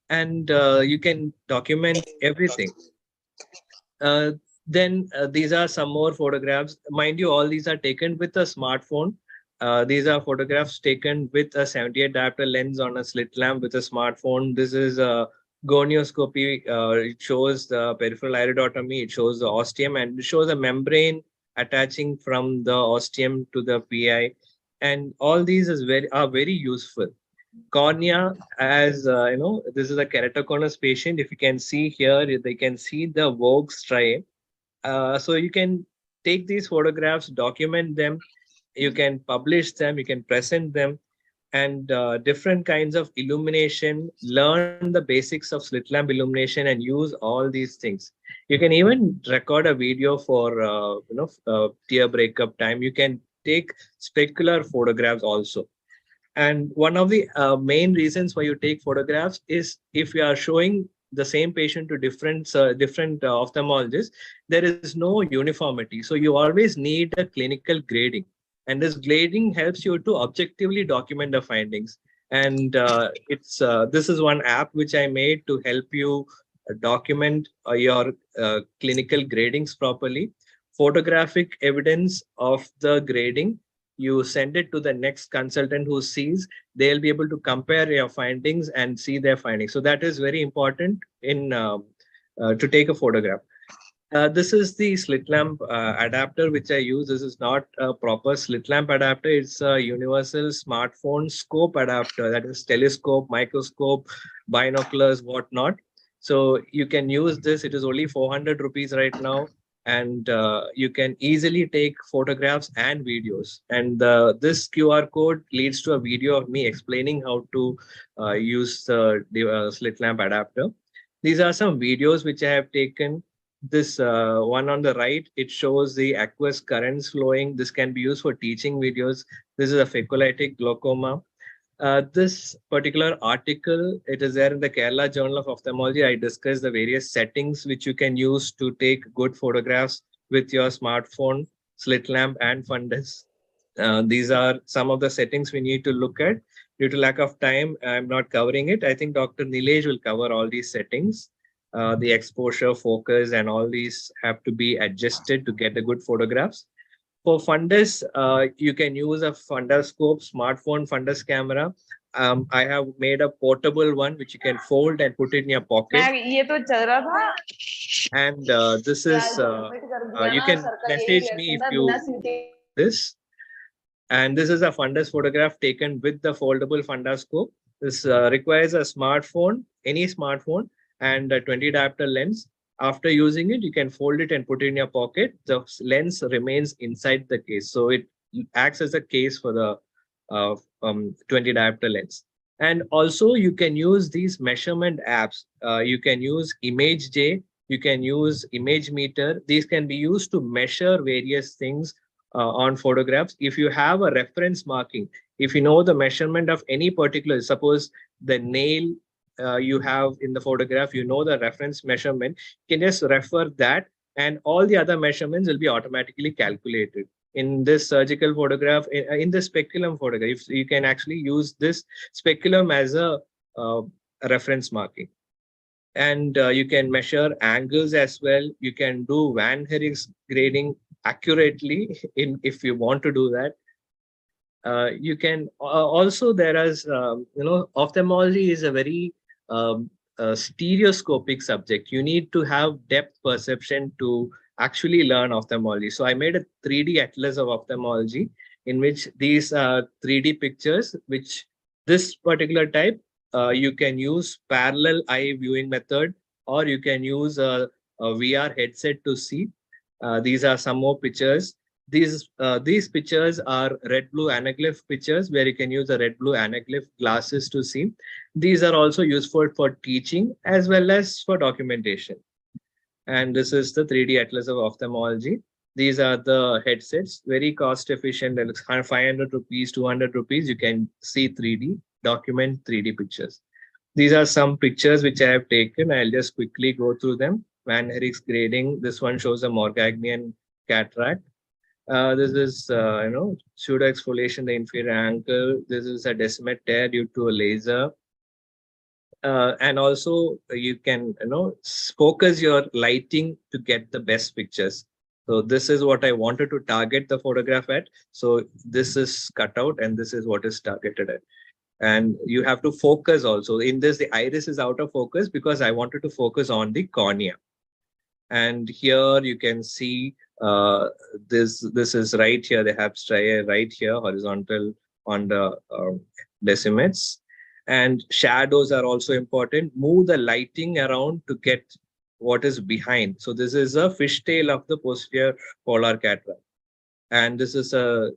And you can document everything. Then these are some more photographs. Mind you, all these are taken with a smartphone. These are photographs taken with a 78 diopter lens on a slit lamp with a smartphone. This is a gonioscopy. It shows the peripheral iridotomy. It shows the ostium, and it shows a membrane attaching from the ostium to the PI. And all these are very useful. Cornea, as this is a keratoconus patient. If you can see here, they can see the Vogue stripe. So you can take these photographs, document them, you can publish them, you can present them, and different kinds of illumination, learn the basics of slit lamp illumination and use all these things. You can even record a video for tear breakup time. You can take specular photographs also. And one of the main reasons why you take photographs is if you are showing the same patient to different ophthalmologists, there is no uniformity. So you always need a clinical grading, and this grading helps you to objectively document the findings. And this is one app which I made to help you document your clinical gradings properly. Photographic evidence of the grading, you send it to the next consultant who sees, they'll be able to compare your findings and see their findings. So that is very important in to take a photograph. This is the slit lamp adapter which I use. This is not a proper slit lamp adapter. It's a universal smartphone scope adapter, that is telescope, microscope, binoculars, whatnot. So you can use this. It is only 400 rupees right now. And you can easily take photographs and videos. And this QR code leads to a video of me explaining how to use the slit lamp adapter. These are some videos which I have taken. This one on the right, it shows the aqueous currents flowing. This can be used for teaching videos. This is a phacolytic glaucoma. This particular article, it is there in the Kerala Journal of Ophthalmology. I discussed the various settings which you can use to take good photographs with your smartphone, slit lamp, and fundus. These are some of the settings we need to look at. Due to lack of time, I'm not covering it. I think Dr. Nilesh will cover all these settings. The exposure, focus, and all these have to be adjusted to get the good photographs. For fundus, you can use a fundus scope, smartphone fundus camera. I have made a portable one which you can fold and put it in your pocket. And this is, you can message me if you this. And this is a fundus photograph taken with the foldable fundus scope. This requires a smartphone, any smartphone, and a 20 diopter lens. After using it, you can fold it and put it in your pocket. The lens remains inside the case. So it acts as a case for the 20 diopter lens. And also you can use these measurement apps. You can use ImageJ, you can use Image Meter. These can be used to measure various things on photographs. If you have a reference marking, if you know the measurement of any particular, suppose the nail you have in the photograph, you know the reference measurement, you can just refer that and all the other measurements will be automatically calculated. In this surgical photograph, in the speculum photograph, you can actually use this speculum as a reference marking. And you can measure angles as well. You can do Van Herrick's grading accurately if you want to do that. You can also, there is, ophthalmology is a very stereoscopic subject. You need to have depth perception to actually learn ophthalmology. So I made a 3D atlas of ophthalmology in which these are 3D pictures, which this particular type, you can use parallel eye viewing method, or you can use a VR headset to see. These are some more pictures. These pictures are red-blue anaglyph pictures where you can use the red-blue anaglyph glasses to see. These are also useful for teaching as well as for documentation. And this is the 3D Atlas of Ophthalmology. These are the headsets, very cost efficient. 500 rupees, 200 rupees. You can see 3D, document 3D pictures. These are some pictures which I have taken. I'll just quickly go through them. Van Herrick's grading. This one shows a Morgagnian cataract. This is, pseudo exfoliation, the inferior ankle. This is a decimet tear due to a laser. And also you can, focus your lighting to get the best pictures. So this is what I wanted to target the photograph at. So this is cut out and this is what is targeted at. And you have to focus also. In this, the iris is out of focus because I wanted to focus on the cornea. And here you can see this is right here. They have striae right here, horizontal on the decimets. And shadows are also important. Move the lighting around to get what is behind. So this is a fishtail of the posterior polar cataract. And this is a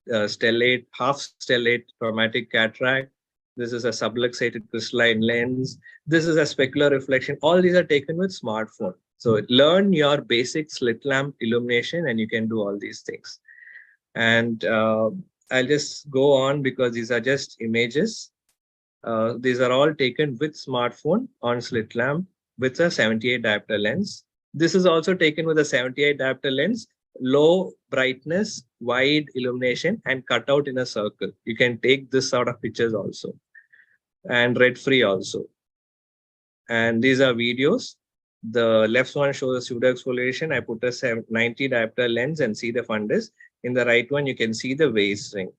stellate, half stellate chromatic cataract. This is a subluxated crystalline lens. This is a specular reflection. All these are taken with smartphone. So learn your basic slit lamp illumination and you can do all these things. And I'll just go on because these are just images. These are all taken with smartphone on slit lamp with a 78 diopter lens. This is also taken with a 78 diopter lens, low brightness, wide illumination, and cut out in a circle. You can take this sort of pictures also, and red free also. And these are videos. The left one shows a pseudo exfoliation. I put a 90 diopter lens and see the fundus. In the right one, you can see the vase ring.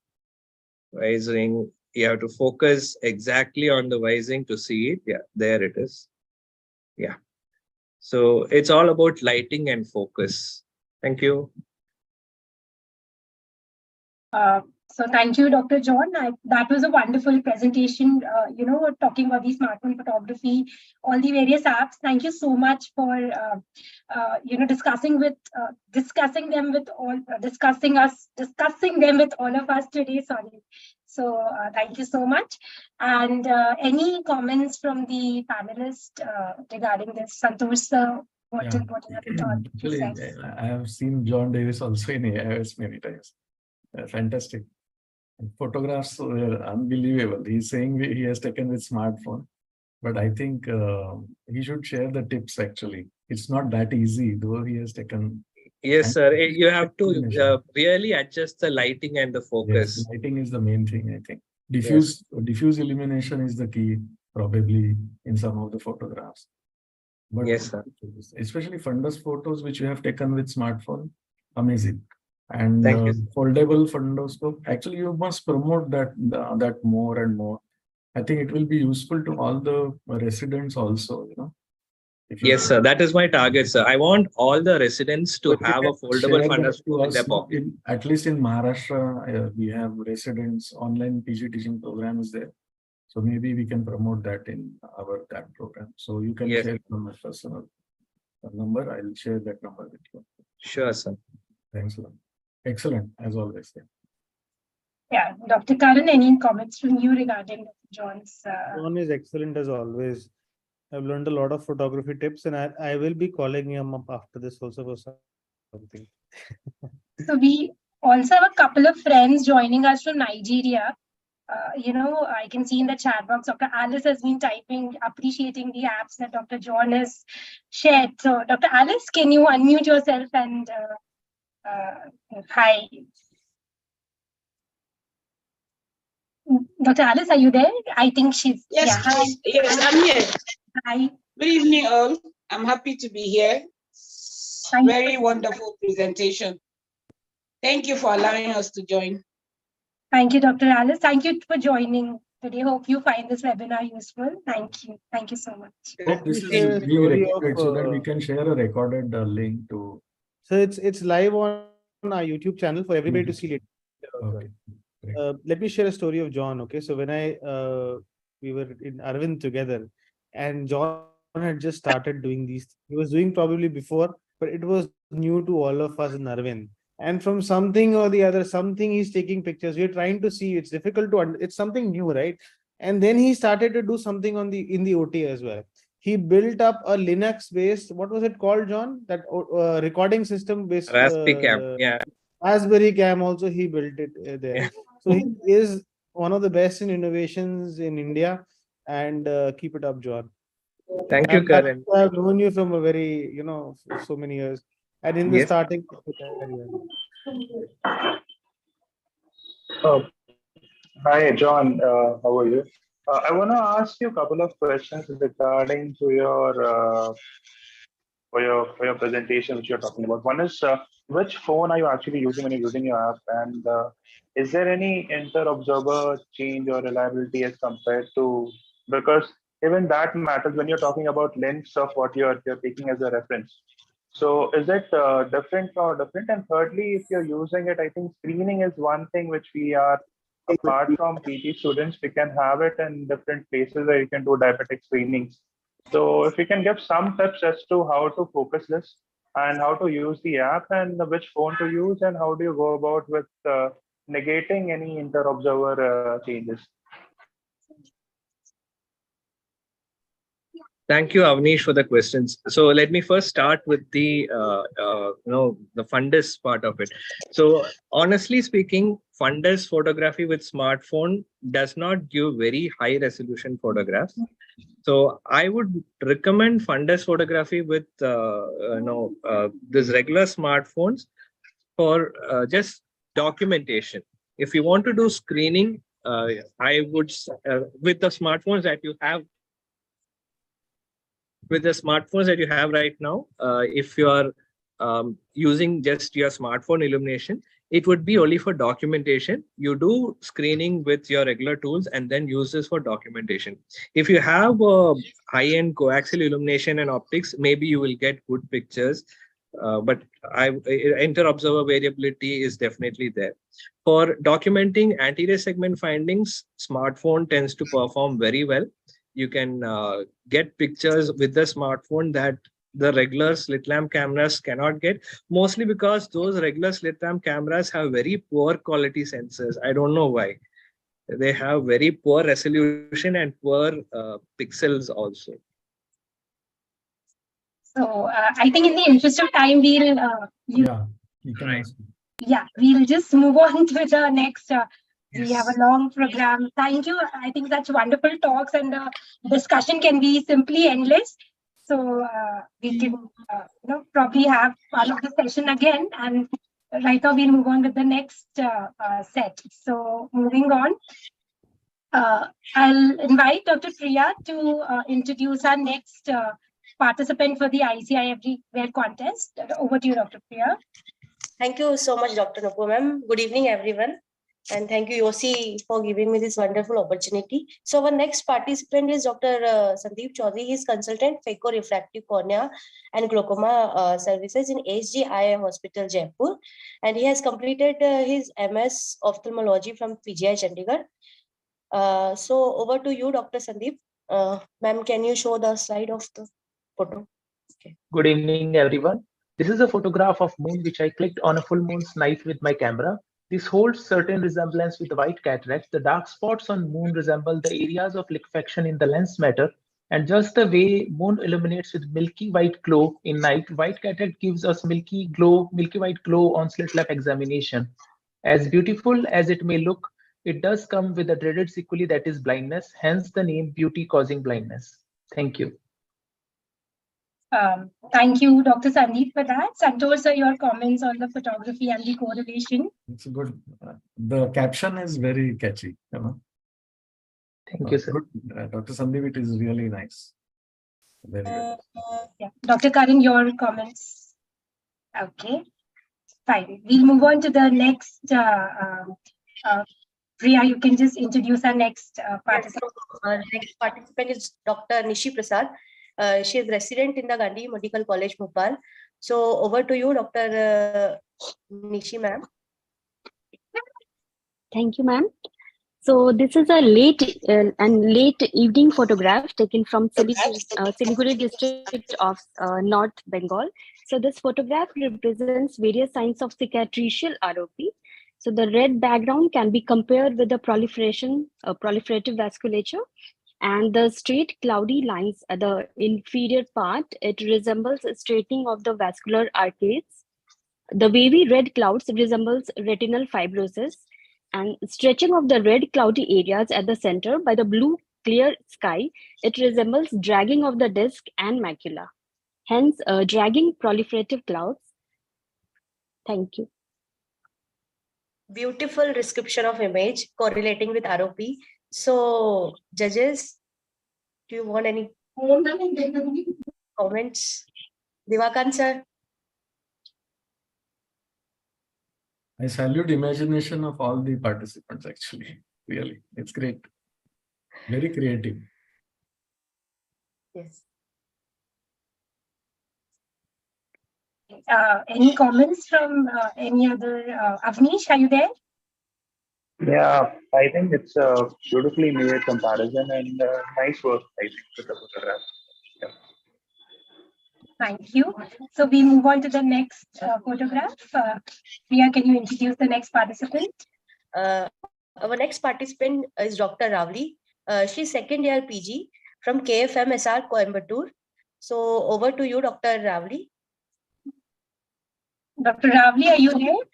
Vase ring, you have to focus exactly on the vase ring to see it. Yeah, there it is. Yeah. So it's all about lighting and focus. Thank you. So thank you, Dr. John. That was a wonderful presentation, talking about the smartphone photography, all the various apps. Thank you so much for, discussing them with all of us today. Sorry. So thank you so much. And any comments from the panelists regarding this? Santosh sir, what are your thoughts? Actually, I have seen John Davis also in AIS many times. Fantastic. And photographs were unbelievable. He's saying he has taken with smartphone, but I think he should share the tips actually. It's not that easy, though he has taken. Yes, sir. You have to really adjust the lighting and the focus. Yes, lighting is the main thing, I think. Diffuse illumination is the key, probably, in some of the photographs. But yes, sir. Especially fundus photos, which you have taken with smartphone, amazing. And foldable fundoscope. Actually, you must promote that more and more. I think it will be useful to all the residents also, Yes, sir. That is my target, sir. I want all the residents to have a foldable fundoscope in their pocket. At least in Maharashtra, we have residents online PG teaching program is there. So maybe we can promote that in that program. So you can share my personal number. I'll share that number with you. Sure, sir. Thanks a lot. Excellent, as always. Yeah, Dr. Karan, any comments from you regarding John's? John is excellent as always. I've learned a lot of photography tips, and I will be calling him up after this also for something. So we also have a couple of friends joining us from Nigeria. I can see in the chat box, Dr. Alice has been typing, appreciating the apps that Dr. John has shared. So, Dr. Alice, can you unmute yourself and hi. Dr. Alice, are you there? I think she's... Yes, yes, I'm here. Hi. Good evening, all. I'm happy to be here. Very wonderful presentation. Thank you for allowing us to join. Thank you, Dr. Alice. Thank you for joining today. Hope you find this webinar useful. Thank you. Thank you so much. This is being recorded so that we can share a recorded link to. So it's live on our YouTube channel for everybody to see later. Okay. Let me share a story of John. Okay, so when we were in Arvind together, and John had just started doing these. He was doing probably before, but it was new to all of us in Arvind. And from something or the other, he's taking pictures. We're trying to see. It's difficult to. It's something new, right? And then he started to do something in the OT as well. He built up a Linux-based. What was it called, John? That recording system based. Raspberry Cam. Yeah. Raspberry Cam also he built it there. So he is one of the best in innovations in India, and keep it up, John. Thank you, Karan. I've known you from a very, so many years, and in the starting. Hi, John. How are you? I want to ask you a couple of questions regarding to your for your presentation, which you're talking about. One is, which phone are you actually using when you're using your app, and is there any inter-observer change or reliability as compared to, because even that matters when you're talking about lengths of what you're taking as a reference. So is it different or different? And thirdly, if you're using it, I think screening is one thing which we are apart from PT students, we can have it in different places where you can do diabetic screenings. So if you can give some tips as to how to focus this and how to use the app and which phone to use and how do you go about with negating any inter-observer changes. Thank you, Avnish, for the questions. So let me first start with the the fundus part of it. So honestly speaking, fundus photography with smartphone does not give very high resolution photographs. So I would recommend fundus photography with these regular smartphones for just documentation. If you want to do screening, I would with the smartphones that you have. With the smartphones that you have right now, if you are using just your smartphone illumination, it would be only for documentation. You do screening with your regular tools and then use this for documentation. If you have high-end coaxial illumination and optics, maybe you will get good pictures. But inter-observer variability is definitely there. For documenting anterior segment findings, smartphone tends to perform very well. You can get pictures with the smartphone that the regular slit lamp cameras cannot get, mostly because those regular slit lamp cameras have very poor quality sensors. I don't know why. They have very poor resolution and poor pixels also. So I think in the interest of time, we'll we'll just move on to the next. We have a long program. Thank you. I think such wonderful talks and the discussion can be simply endless. So we can probably have part of the session again. And right now we'll move on with the next set. So moving on, I'll invite Dr. Priya to introduce our next participant for the ICI Everywhere contest. Over to you, Dr. Priya. Thank you so much, Dr. Nupu ma'am. Good evening, everyone. And thank you, YOSI, for giving me this wonderful opportunity. So our next participant is Dr. Sandeep Chaudhary. He is consultant phaco-refractive cornea and glaucoma services in HG Eye Hospital, Jaipur. And he has completed his MS ophthalmology from PGI Chandigarh. So over to you, Dr. Sandeep. Ma'am, can you show the slide of the photo? Okay. Good evening, everyone. This is a photograph of moon which I clicked on a full moon's night with my camera. This holds certain resemblance with the white cataract. The dark spots on moon resemble the areas of liquefaction in the lens matter. And just the way moon illuminates with milky white glow in night, white cataract gives us milky white glow on slit lamp examination. As beautiful as it may look, it does come with a dreaded sequelae, that is blindness, hence the name beauty causing blindness. Thank you. Thank you, Dr. Sandeep, for that. Santosh, sir, your comments on the photography and the correlation. It's good. The caption is very catchy. Thank you, sir. Dr. Sandeep, it is really nice. Very good. Yeah. Dr. Karan, your comments. Okay, fine. We'll move on to the next. Priya, you can just introduce our next participant. Our next participant is Dr. Nishi Prasad. She is resident in the Gandhi Medical College, Bhopal. So over to you, Dr. Nishi, ma'am. Thank you, ma'am. So this is a late evening photograph taken from Siliguri district of North Bengal. So this photograph represents various signs of cicatricial ROP. So the red background can be compared with the proliferative vasculature. And the straight cloudy lines at the inferior part, it resembles a straightening of the vascular arcades. The wavy red clouds resembles retinal fibrosis, and stretching of the red cloudy areas at the center by the blue clear sky, it resembles dragging of the disc and macula. Hence, dragging proliferative clouds. Thank you. Beautiful description of image correlating with ROP. So, judges, do you want any comments? Divakan, sir. I salute imagination of all the participants, actually. Really, it's great. Very creative. Yes. Any comments from any other? Avnish, are you there? Yeah, I think it's a beautifully made comparison and nice work, I think, with the photograph. Yeah. Thank you. So we move on to the next photograph. Priya, can you introduce the next participant? Our next participant is Dr. Ravli. She's second year PG from KFM SR Coimbatore. So over to you, Dr. Ravli. Dr. Ravli, are you there?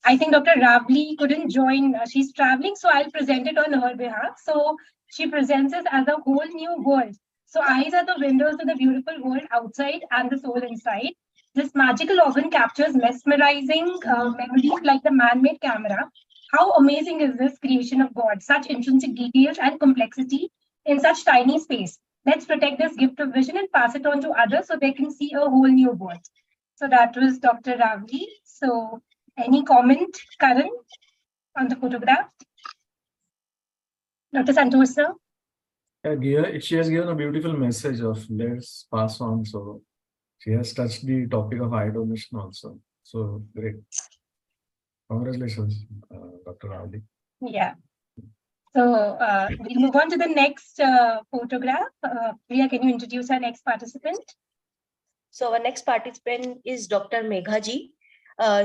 I think Dr. Ravli couldn't join. She's traveling, so I'll present it on her behalf. So she presents us as a whole new world. So eyes are the windows to the beautiful world outside and the soul inside. This magical organ captures mesmerizing memories like the man-made camera. How amazing is this creation of God? Such intrinsic details and complexity in such tiny space. Let's protect this gift of vision and pass it on to others so they can see a whole new world. So that was Dr. Ravli. So any comment, Karan, on the photograph? Dr. Santosh, sir? She has given a beautiful message of let's pass on. So she has touched the topic of eye donation also. So great. Congratulations, Dr. Ravli. Yeah. So we'll move on to the next photograph. Priya, can you introduce our next participant? So our next participant is Dr. Megha ji.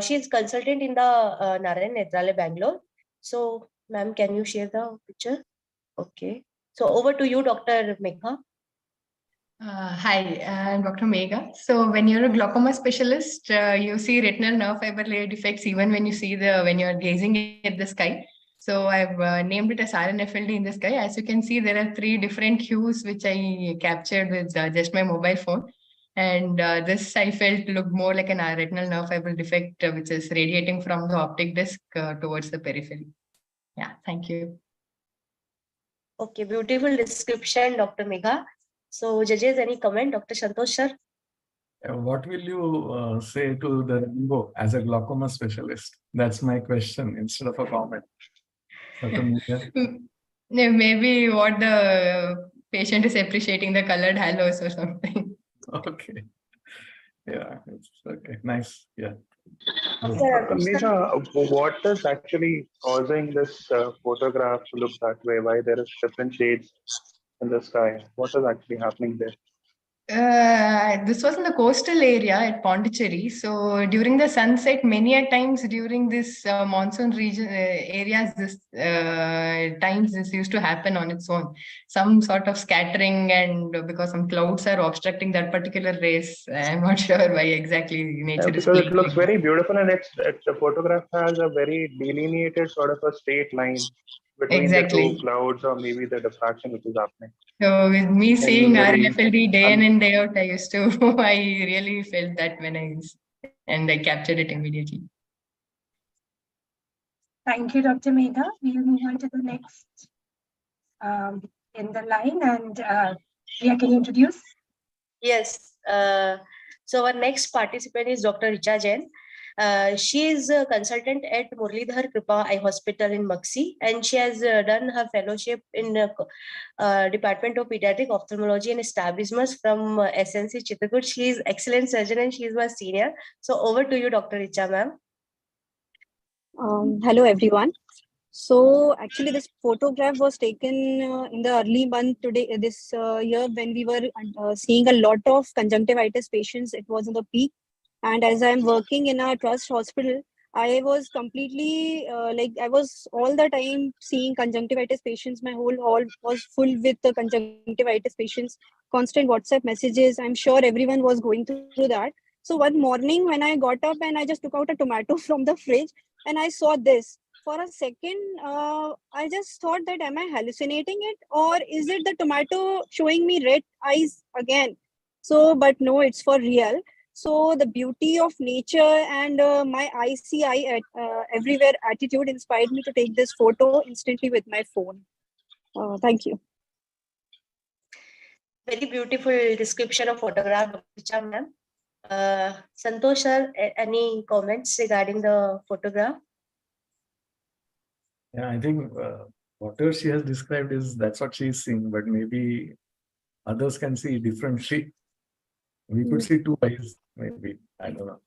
She is consultant in the Narayan Nethralaya, Bangalore. So, ma'am, can you share the picture? Okay. So over to you, Dr. Megha. Hi, I'm Dr. Megha. So when you're a glaucoma specialist, you see retinal nerve fiber layer defects even when you're gazing at the sky. So I've named it as RNFLD in the sky. As you can see, there are 3 different hues which I captured with just my mobile phone. And this I felt looked more like an retinal nerve fiber defect, which is radiating from the optic disc towards the periphery. Yeah, thank you. Okay, beautiful description, Dr. Megha. So judges, any comment, Dr. Santosh sir? What will you say to the rainbow as a glaucoma specialist? That's my question instead of a comment. Maybe what the patient is appreciating the colored halos or something. Okay. Yeah, it's okay. Nice. Yeah. Megha, what is actually causing this photograph to look that way? Why there is different shades in the sky? What is actually happening there? This was in the coastal area at Pondicherry. So during the sunset, many a times during this monsoon region areas, this times this used to happen on its own. Some sort of scattering, and because some clouds are obstructing that particular race, I'm not sure why exactly nature is because it playing looks like very beautiful, and the photograph has a very delineated sort of a straight line between the two exactly. clouds, or maybe the diffraction which is happening. So with me And seeing very RNFLD day in and day out, I used to, I really felt that and I captured it immediately. Thank you, Dr. Megha. We'll move on to the next in the line. And Priya, can you introduce? Yes. So our next participant is Dr. Richa Jain. She is a consultant at Murlidhar Kripa Eye Hospital in Maxi, and she has done her fellowship in Department of Pediatric Ophthalmology and Strabismus from SNC Chitrakoot. She is excellent surgeon and she is my senior. So over to you, Dr. Richa, ma'am. Hello, everyone. So actually, this photograph was taken in the early month this year when we were seeing a lot of conjunctivitis patients. It was in the peak. And as I'm working in a trust hospital, I was completely I was all the time seeing conjunctivitis patients. My whole hall was full with the conjunctivitis patients, constant WhatsApp messages. I'm sure everyone was going through that. So one morning when I got up and I just took out a tomato from the fridge and I saw this. For a second, I just thought that am I hallucinating it, or is it the tomato showing me red eyes again? So, but no, it's for real. So the beauty of nature and my ICI everywhere attitude inspired me to take this photo instantly with my phone. Thank you. Very beautiful description of photograph, Richa ma'am. Santosh sir, any comments regarding the photograph? Yeah, I think whatever she has described that's what she is seeing, but maybe others can see differently. We could see 2 eyes, maybe. I don't know.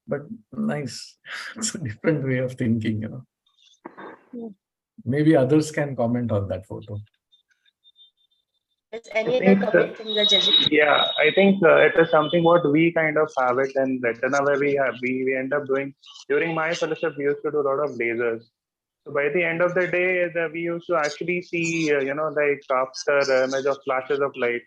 but nice. It's a different way of thinking, you know. Yeah. Maybe others can comment on that photo. Is I any other think, comment from the judges? yeah, I think it is something what we kind of have it in retina where we end up doing during my fellowship we used to do a lot of lasers. So by the end of the day, we used to actually see like after image of flashes of light,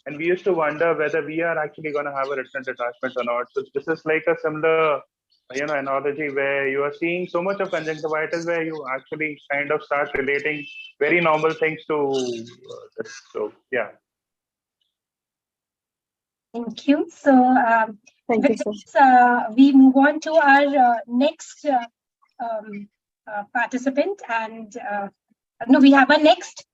and we used to wonder whether we are actually going to have a retinal detachment or not. So this is like a similar analogy where you are seeing so much of conjunctivitis where you actually kind of start relating very normal things to this. So yeah. Thank you. So Thank you, with sir. this, we move on to our next participant. And no, we have a next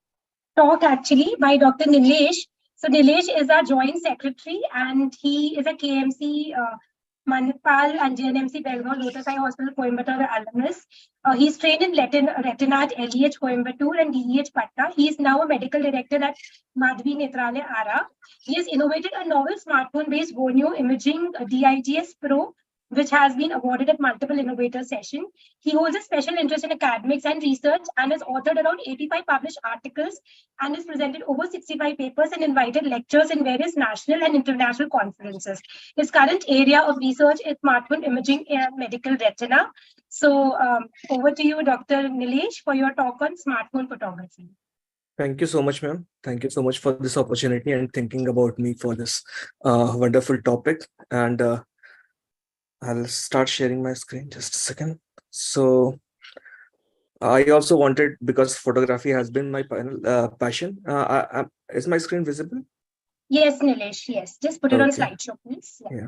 talk actually by Dr. Nilesh. So Nilesh is our joint secretary and he is a KMC Manipal and JNMC Belgaum Lotus Eye Hospital Coimbatore alumnus. He's trained in retina at LEH Coimbatore and DEH Patna. He is now a medical director at Madhvi Netralaya Ara. He has innovated a novel smartphone-based gonio imaging DIGS Pro, which has been awarded at multiple innovator sessions. He holds a special interest in academics and research and has authored around 85 published articles and has presented over 65 papers and invited lectures in various national and international conferences. His current area of research is smartphone imaging and medical retina. So over to you, Dr. Nilesh, for your talk on smartphone photography. Thank you so much, ma'am. Thank you so much for this opportunity and thinking about me for this wonderful topic. And I'll start sharing my screen just a second. So I also wanted, because photography has been my passion. Is my screen visible? Yes, Nilesh, yes. Just put it on Okay. slideshow, please. Yeah.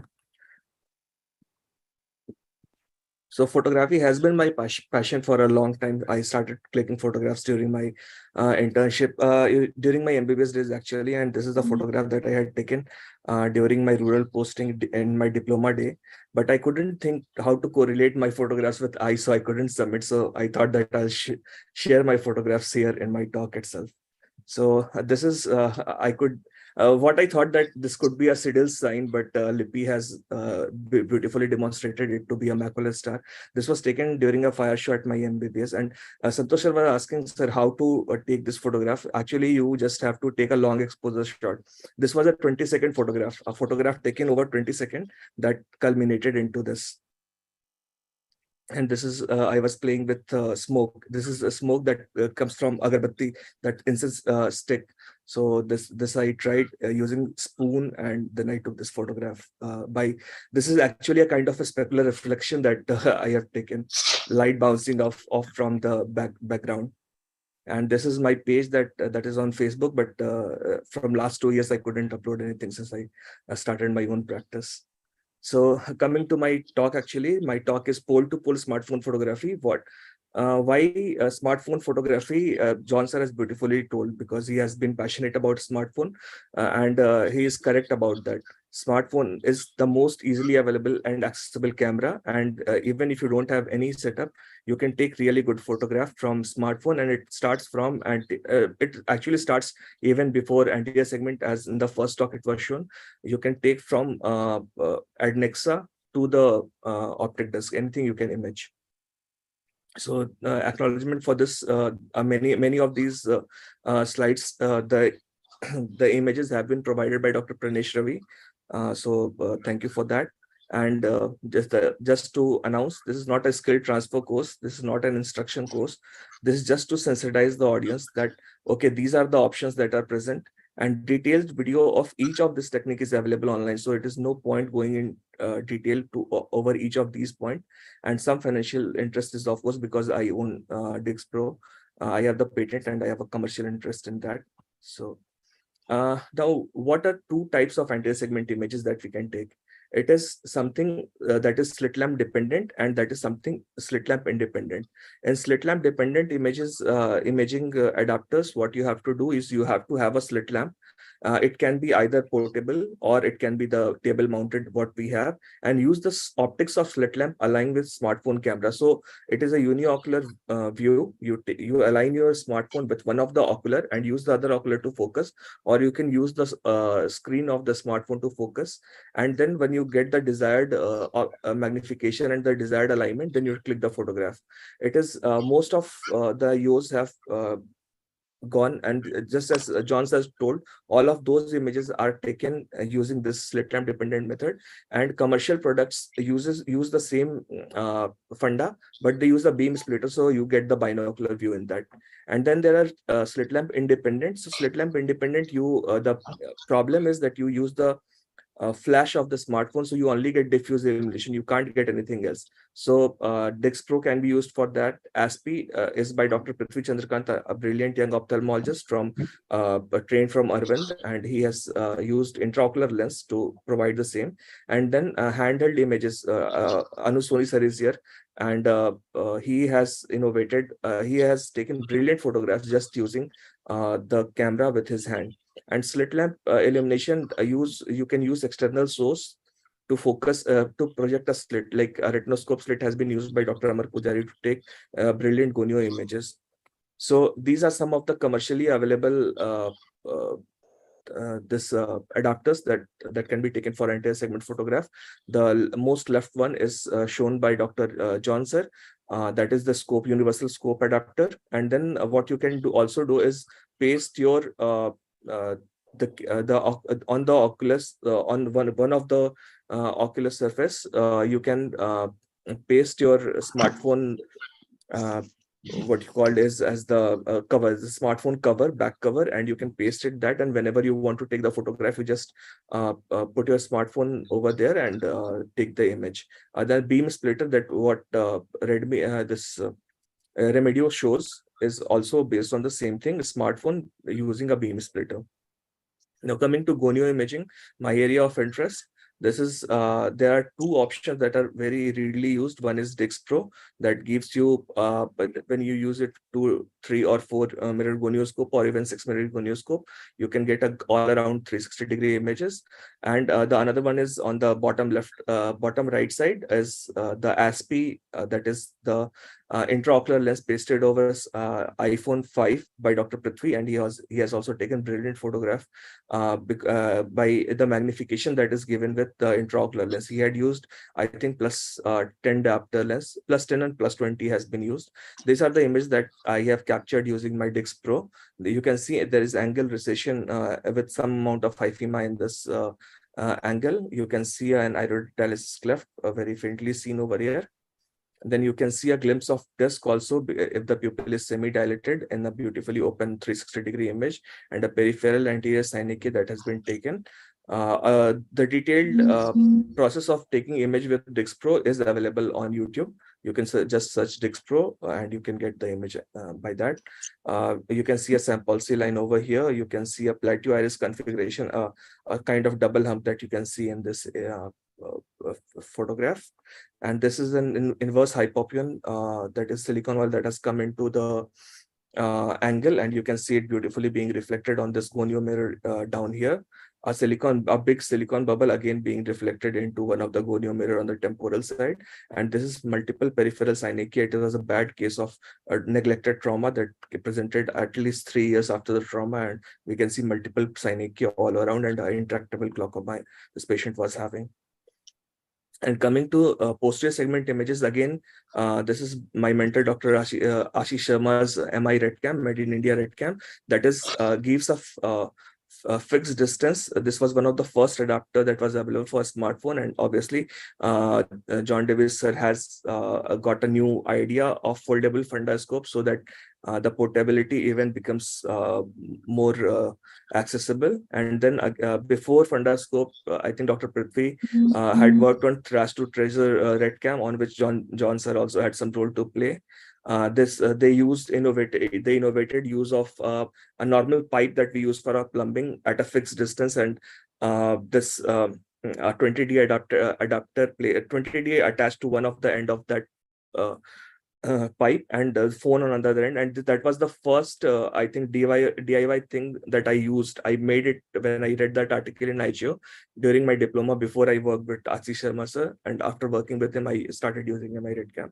So photography has been my passion for a long time. I started clicking photographs during my internship, during my MBBS days actually. And this is the photograph that I had taken during my rural posting in my diploma day. But I couldn't think how to correlate my photographs with I, so I couldn't submit. So I thought that I'll share my photographs here in my talk itself. So this is, what I thought that this could be a Siddle sign, but Lippy has beautifully demonstrated it to be a macular star. This was taken during a fire show at my MBBS, and Santosh sir was asking, sir, how to take this photograph. Actually, you just have to take a long exposure shot. This was a 20-second photograph, a photograph taken over 20 seconds that culminated into this. And this is, I was playing with smoke. This is a smoke that comes from agarbatti, that incense stick. So this I tried using spoon, and then I took this photograph. This is actually a kind of a specular reflection that I have taken, light bouncing off from the background. And this is my page that is on Facebook, but from last 2 years I couldn't upload anything since I started my own practice. So coming to my talk, actually, my talk is pole-to-pole smartphone photography. Why smartphone photography? John sir has beautifully told, because he has been passionate about smartphone, and he is correct about that. Smartphone is the most easily available and accessible camera, and even if you don't have any setup, you can take really good photograph from smartphone. And it starts from, and it actually starts even before anterior segment, as in the first talk it was shown. You can take from adnexa to the optic disc, anything you can image. So acknowledgement for this, many of these slides, the images have been provided by Dr. Pranesh Ravi. Thank you for that. And just to announce, this is not a skill transfer course. This is not an instruction course. This is just to sensitize the audience that, okay, these are the options that are present, and detailed video of each of this technique is available online. So it is no point going in detail to over each of these points. And some financial interest is, of course, because I own Dix Pro. I have the patent and I have a commercial interest in that. So now, what are two types of anterior segment images that we can take? It is something that is slit lamp dependent, and that is something slit lamp independent. And slit lamp dependent images, imaging adapters, what you have to do is you have to have a slit lamp, It can be either portable or it can be the table mounted what we have, and use the optics of slit lamp align with smartphone camera. So it is a uniocular view. You align your smartphone with one of the ocular and use the other ocular to focus, or you can use the screen of the smartphone to focus. And then when you get the desired magnification and the desired alignment, then you click the photograph. It is most of the YOS have gone, and just as John has told, all of those images are taken using this slit lamp dependent method. And commercial products use the same funda, but they use a beam splitter, so you get the binocular view in that. And then there are slit lamp independent. So slit lamp independent, the problem is that you use the flash of the smartphone, so you only get diffuse illumination, you can't get anything else. So Dix Pro can be used for that. ASPI is by Dr. Prithvi Chandrakant, a brilliant young ophthalmologist trained from Arvind, and he has used intraocular lens to provide the same. And then handheld images, Anu Soni sir is here, and he has innovated, he has taken brilliant photographs just using the camera with his hand. And slit lamp illumination, you can use external source to focus, to project a slit, like a retinoscope slit has been used by Dr. Amar Pujari to take brilliant gonio images. So these are some of the commercially available adapters that can be taken for entire segment photograph. The most left one is shown by Dr. John sir. That is the scope, universal scope adapter. And then what you can also do is paste your on the oculus, on one of the oculus surface, you can paste your smartphone, what you called is as the cover, the smartphone cover, back cover, and you can paste it that, and whenever you want to take the photograph, you just put your smartphone over there and take the image. The beam splitter, that what Redmi Remedio shows, is also based on the same thing, smartphone using a beam splitter. Now coming to gonio imaging, my area of interest. This is there are two options that are very readily used. One is Dix Pro, that gives you when you use it 2, 3, or 4 mirror gonioscope, or even 6 mirror gonioscope, you can get a all around 360-degree images. And the another one is on the bottom left, bottom right side, is the ASPI, that is the intraocular lens pasted over iPhone 5 by Dr. Prithvi, and he has also taken brilliant photograph by the magnification that is given with the intraocular lens. He had used, I think, plus 10 diopter lens, plus 10 and plus 20 has been used. These are the images that I have captured using my Dix Pro. You can see there is angle recession with some amount of hyphema in this angle. You can see an iridotalis cleft, very faintly seen over here. Then you can see a glimpse of disc also if the pupil is semi-dilated in a beautifully open 360-degree image, and a peripheral anterior synechia that has been taken. The detailed process of taking image with Dix Pro is available on YouTube. You can just search Dix Pro and you can get the image by that. You can see a sample C line over here. You can see a plateau iris configuration, a kind of double hump that you can see in this photograph. And this is an inverse hypopyon, that is silicon oil that has come into the angle, and you can see it beautifully being reflected on this gonio mirror down here. A big silicon bubble again being reflected into one of the gonio mirror on the temporal side. And this is multiple peripheral synechia. It was a bad case of neglected trauma that presented at least 3 years after the trauma, and we can see multiple synechia all around, and intractable glaucoma this patient was having. And coming to posterior segment images, again, this is my mentor, Dr. Ashish Sharma's MI RedCam, Made in India RedCam, that is gives a fixed distance. This was one of the first adapter that was available for a smartphone, and obviously John Davis sir has got a new idea of foldable fundoscope, so that the portability even becomes more accessible. And then before fundoscope, I think Dr. Prithvi had worked on Trash to Treasure RedCam, on which John sir also had some role to play. They innovated use of a normal pipe that we use for our plumbing at a fixed distance, and this 20D adapter 20D attached to one of the end of that pipe and the phone on the other end, and that was the first I think DIY thing that I used. I made it when I read that article in IGO during my diploma, before I worked with Ashish Sharma sir, and after working with him I started using my RedCam.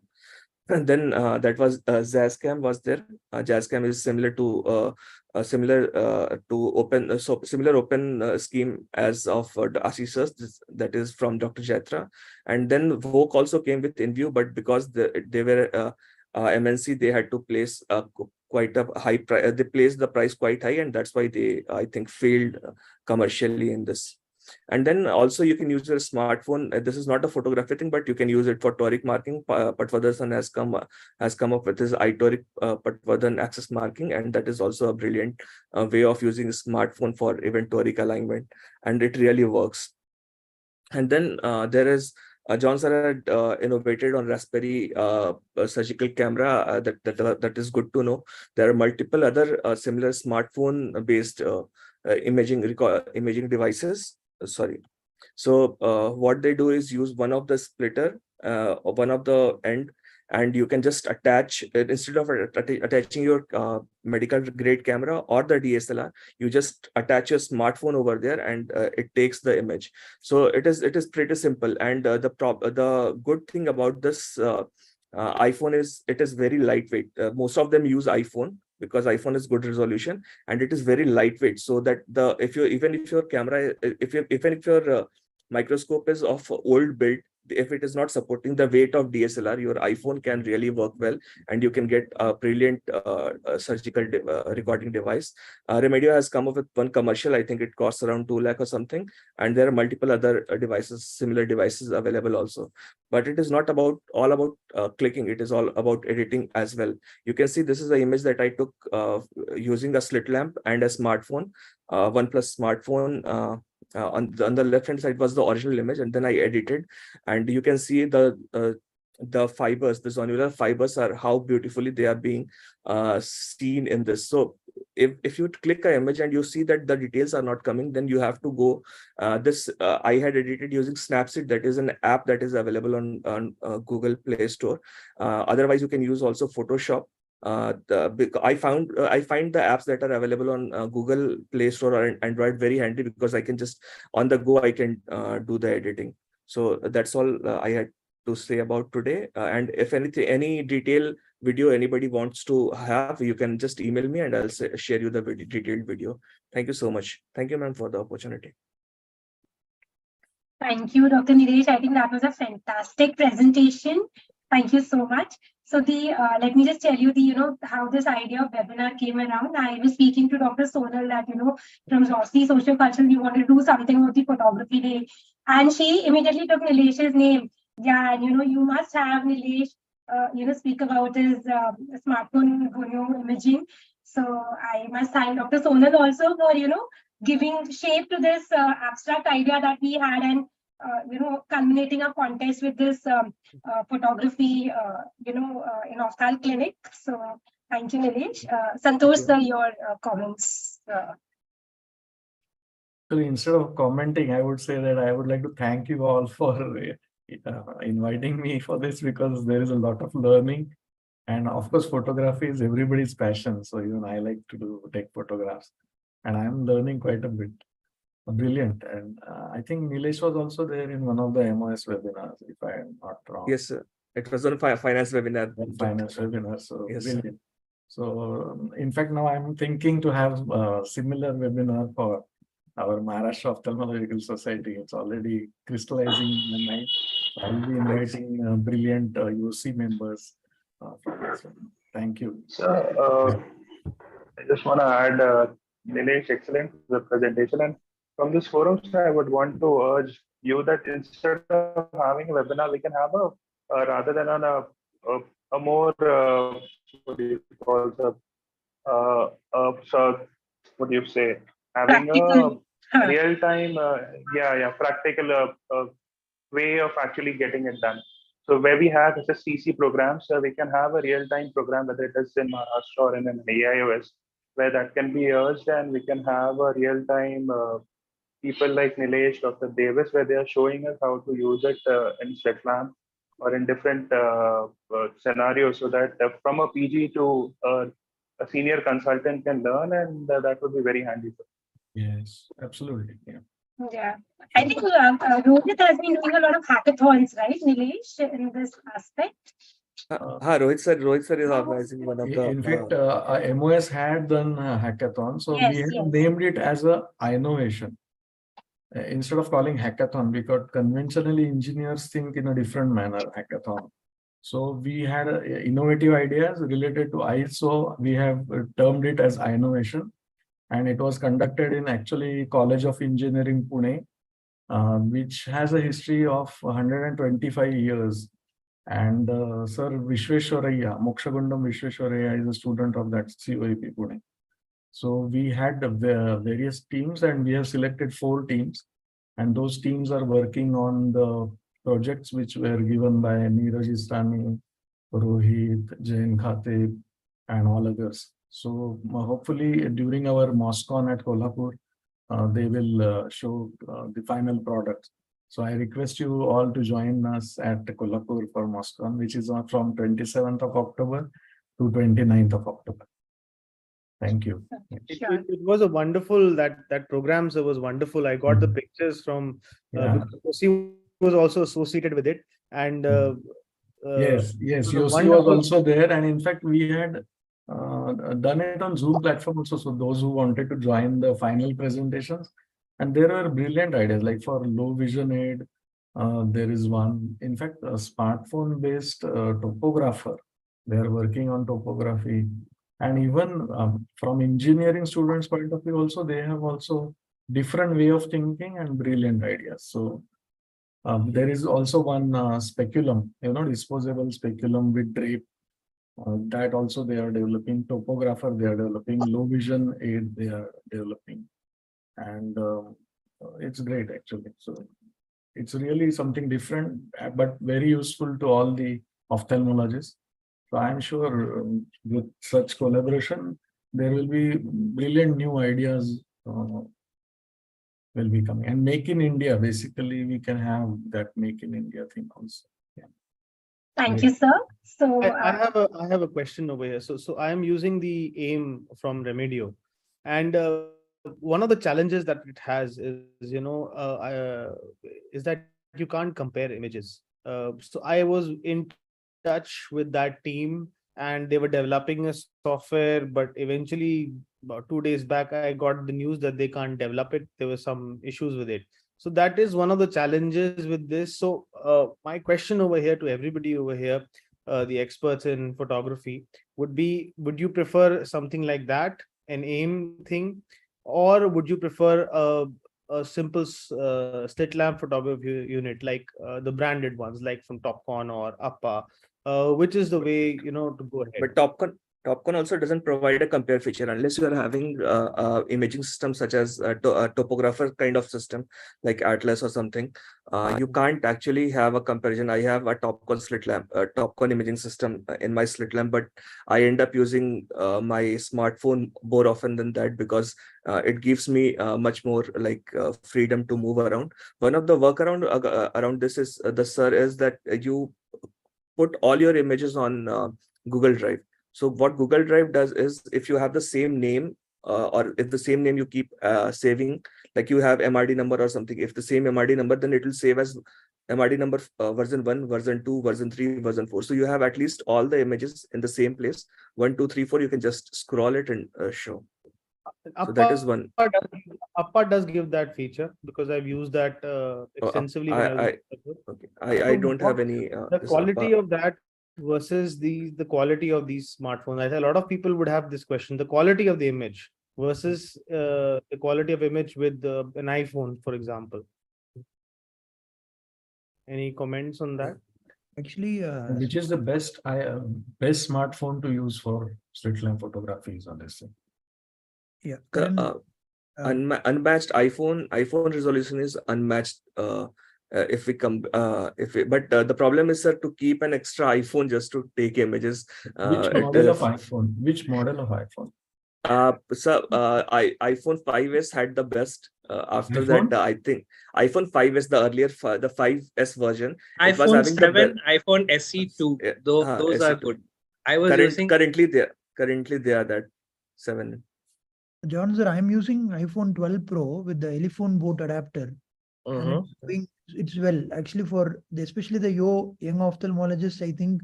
And then that was Zazcam was there. Jazzcam is similar to open similar open scheme as of Ashish, that is from Dr. Jatra. And then Vogue also came with InView, but because they were MNC, they had to place quite a high price. They placed the price quite high, and that's why they, I think, failed commercially in this. And then also you can use your smartphone. This is not a photography thing, but you can use it for toric marking. Patwardhan has come up with his iToric Patwardhan axis marking, and that is also a brilliant way of using a smartphone for even toric alignment, and it really works. And then there is John sir had innovated on Raspberry surgical camera. That is good to know. There are multiple other similar smartphone based imaging devices. Sorry. So what they do is use one of the splitter, one of the end, and you can just attach, instead of attaching your medical grade camera or the DSLR, you just attach your smartphone over there, and it takes the image. So it is pretty simple. And the good thing about this iPhone is it is very lightweight. Most of them use iPhone, because iPhone is good resolution, and it is very lightweight, so that even if your camera, even if your microscope is of old build, if it is not supporting the weight of DSLR, your iPhone can really work well, and you can get a brilliant surgical recording device. Remedio has come up with one commercial. I think it costs around 2 lakh or something, and there are multiple other similar devices available also. But it is not all about clicking. It is all about editing as well. You can see this is the image that I took using a slit lamp and a smartphone, OnePlus smartphone. On the left hand side was the original image, and then I edited, and you can see the fibers, the zonular fibers, are how beautifully they are being seen in this. So if you click an image and you see that the details are not coming, then you have to go I had edited using Snapseed. That is an app that is available on Google Play Store. Otherwise you can use also Photoshop. I find the apps that are available on Google Play Store or Android very handy, because I can just on the go I can do the editing. So that's all I had to say about today. And if any detailed video anybody wants to have, you can just email me and I'll share you the detailed video. Thank you so much. Thank you, ma'am, for the opportunity. Thank you, Dr. Nilesh. I think that was a fantastic presentation. Thank you so much. So let me just tell you how this idea of webinar came around. I was speaking to Dr. Sonal that from YOSI Social Culture we wanted to do something with the photography day, and she immediately took Nilesh's name. Yeah, and you must have Nilesh speak about his smartphone imaging. So I must thank Dr. Sonal also for giving shape to this abstract idea that we had, and culminating a contest with this photography, in Oftal Clinic. So thank you, Nilesh. Santosh, sir, your comments. So instead of commenting, I would say that I would like to thank you all for inviting me for this, because there is a lot of learning. And of course, photography is everybody's passion. So even I like to take photographs, and I'm learning quite a bit. Brilliant. And I think Nilesh was also there in one of the MOS webinars, if I am not wrong. Yes, sir. It was on finance webinar. Finance webinar. So yes, brilliant. So in fact, now I'm thinking to have a similar webinar for our Maharashtra Ophthalmological Society. It's already crystallizing in my mind. I'll be inviting brilliant YOSI members for this one. Thank you. So I just want to add, Nilesh, excellent presentation. And from this forum, I would want to urge you that instead of having a webinar, we can have rather than on a more what do you call what do you say, having Practical. a real time practical way of actually getting it done. So where we have SSTC programs, we can have a real time program, whether it is in Maharashtra or in an AIOS, where that can be urged, and we can have a real time people like Nilesh, Dr. Davis, where they are showing us how to use it in SLETLAM, or in different scenarios, so that from a PG to a senior consultant can learn, and that would be very handy for them. Yes, absolutely. Yeah. Yeah, I think Rohit has been doing a lot of hackathons, right, Nilesh, in this aspect? Rohit sir is organizing one of the. In fact, MOS had done a hackathon, so we Yes, have yes. named it as a innovation. Instead of calling hackathon, because conventionally engineers think in a different manner, hackathon. So we had innovative ideas related to ICE, so we have termed it as innovation. And it was conducted in actually College of Engineering, Pune, which has a history of 125 years. And Sir Vishweshwaraya, Mokshagundam Vishweshwaraya is a student of that COEP Pune. So we had various teams, and we have selected 4 teams. And those teams are working on the projects which were given by Neeraj Istani, Rohit, Jain Khatib, and all others. So hopefully during our MOSCON at Kolhapur, they will show the final product. So I request you all to join us at Kolhapur for MOSCON, which is from 27th of October to 29th of October. Thank you. It was a wonderful, that program, so was wonderful. I got the pictures from because YOSI was also associated with it, and yes, it was a YOSI was wonderful. also there, and in fact we had done it on Zoom platform also. So those who wanted to join the final presentations, and there are brilliant ideas like for low vision aid. There is one, in fact, a smartphone based topographer. They are working on topography, and even from engineering students point of view also, they have also different way of thinking and brilliant ideas. So there is also one speculum, disposable speculum with drape. That also they are developing. Topographer, they are developing. Low vision aid, they are developing. And it's great actually. So it's really something different, but very useful to all the ophthalmologists. So I'm sure with such collaboration, there will be brilliant new ideas will be coming. And make in India, basically, we can have that make in India thing also. Yeah. Thank you, sir. So I have a question over here. So I am using the AIM from Remedio, and one of the challenges that it has is is that you can't compare images. So I was in touch with that team, and they were developing a software, but eventually about 2 days back I got the news that they can't develop it. There were some issues with it. So that is one of the challenges with this. So my question over here to everybody over here, the experts in photography, would be: would you prefer something like that, an AIM thing, or would you prefer a simple slit lamp photography unit, like the branded ones, like from Topcon or Appa? Which is the way to go ahead? But Topcon also doesn't provide a compare feature unless you are having imaging systems such as a topographer kind of system like Atlas or something. You can't actually have a comparison. I have a Topcon slit lamp, Topcon imaging system in my slit lamp, but I end up using my smartphone more often than that because it gives me much more like freedom to move around. One of the workaround around this is that you put all your images on Google Drive. So what Google Drive does is, if you have the same name or if the same name you keep saving, like you have MRD number or something, if the same MRD number, then it will save as MRD number version 1, version 2, version 3, version 4. So you have at least all the images in the same place. 1, 2, 3, 4, you can just scroll it and show. So that is one. Appa does give that feature because I've used that extensively. I don't have any. The quality of that versus the quality of these smartphones. I think a lot of people would have this question: the quality of the image versus the quality of image with an iPhone, for example. Any comments on that? Actually, which is the best smartphone to use for slit lamp photographies on this thing? Yeah, unmatched iPhone resolution is unmatched. If we come, but the problem is, sir, to keep an extra iPhone just to take images. Which model of iPhone? Which model of iPhone? iPhone 5s had the best. After iPhone? that, I think iPhone 5s, the earlier the 5s version, it was iPhone having the 7, iPhone SE2, those are SE2. good. I was using Currently they are that 7. John sir, I'm using iPhone 12 Pro with the elephone boat adapter. And it's well actually for especially the young ophthalmologists. I think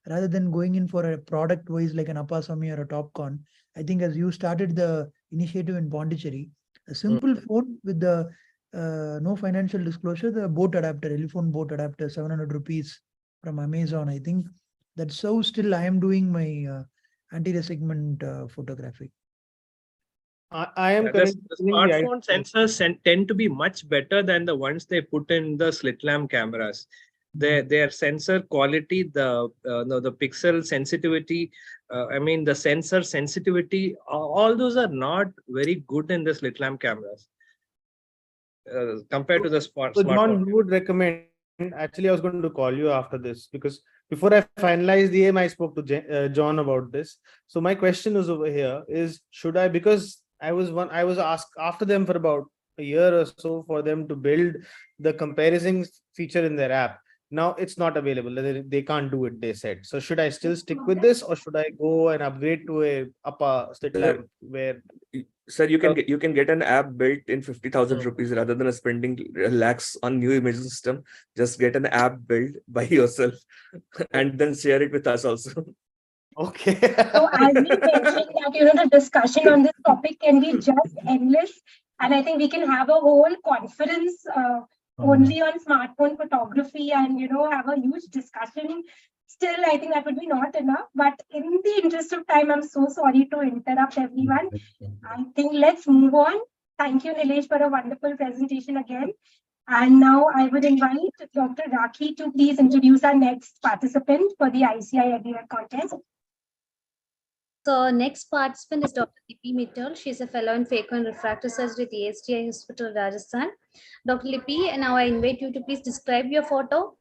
rather than going in for a product wise like an Apasami or a Topcon, I think as you started the initiative in Pondicherry, a simple phone with the no financial disclosure, the boat adapter, elephone boat adapter, 700 rupees from Amazon. I think that's so still I am doing my anterior segment photography. I am the currently using the smartphone sensors tend to be much better than the ones they put in the slit lamp cameras. Their sensor quality, the pixel sensitivity, the sensor sensitivity, all those are not very good in the slit lamp cameras compared to the So smartphone. John, you would recommend, actually I was going to call you after this because before I finalized the aim, I spoke to John about this. So my question is over here is, should I, because I was asked after them for about a year or so for them to build the comparison feature in their app. Now it's not available. They can't do it, they said. So should I still stick with this, or should I go and upgrade to a upper slit lamp where Sir, you can get an app built in 50,000 rupees rather than spending lakhs on new image system. Just get an app built by yourself and then share it with us also. Okay. So as we mentioned that, the discussion on this topic can be just endless. And I think we can have a whole conference only on smartphone photography and, have a huge discussion. Still, I think that would be not enough. But in the interest of time, I'm so sorry to interrupt everyone. I think let's move on. Thank you, Nilesh, for a wonderful presentation again. And now I would invite Dr. Rakhi to please introduce our next participant for the ICI EduAid contest. So next participant is Dr. Lipi Mittal. She is a fellow in phaco and refractive surgery at the ASTI Hospital, Rajasthan. Dr. Lipi, and now I invite you to please describe your photo.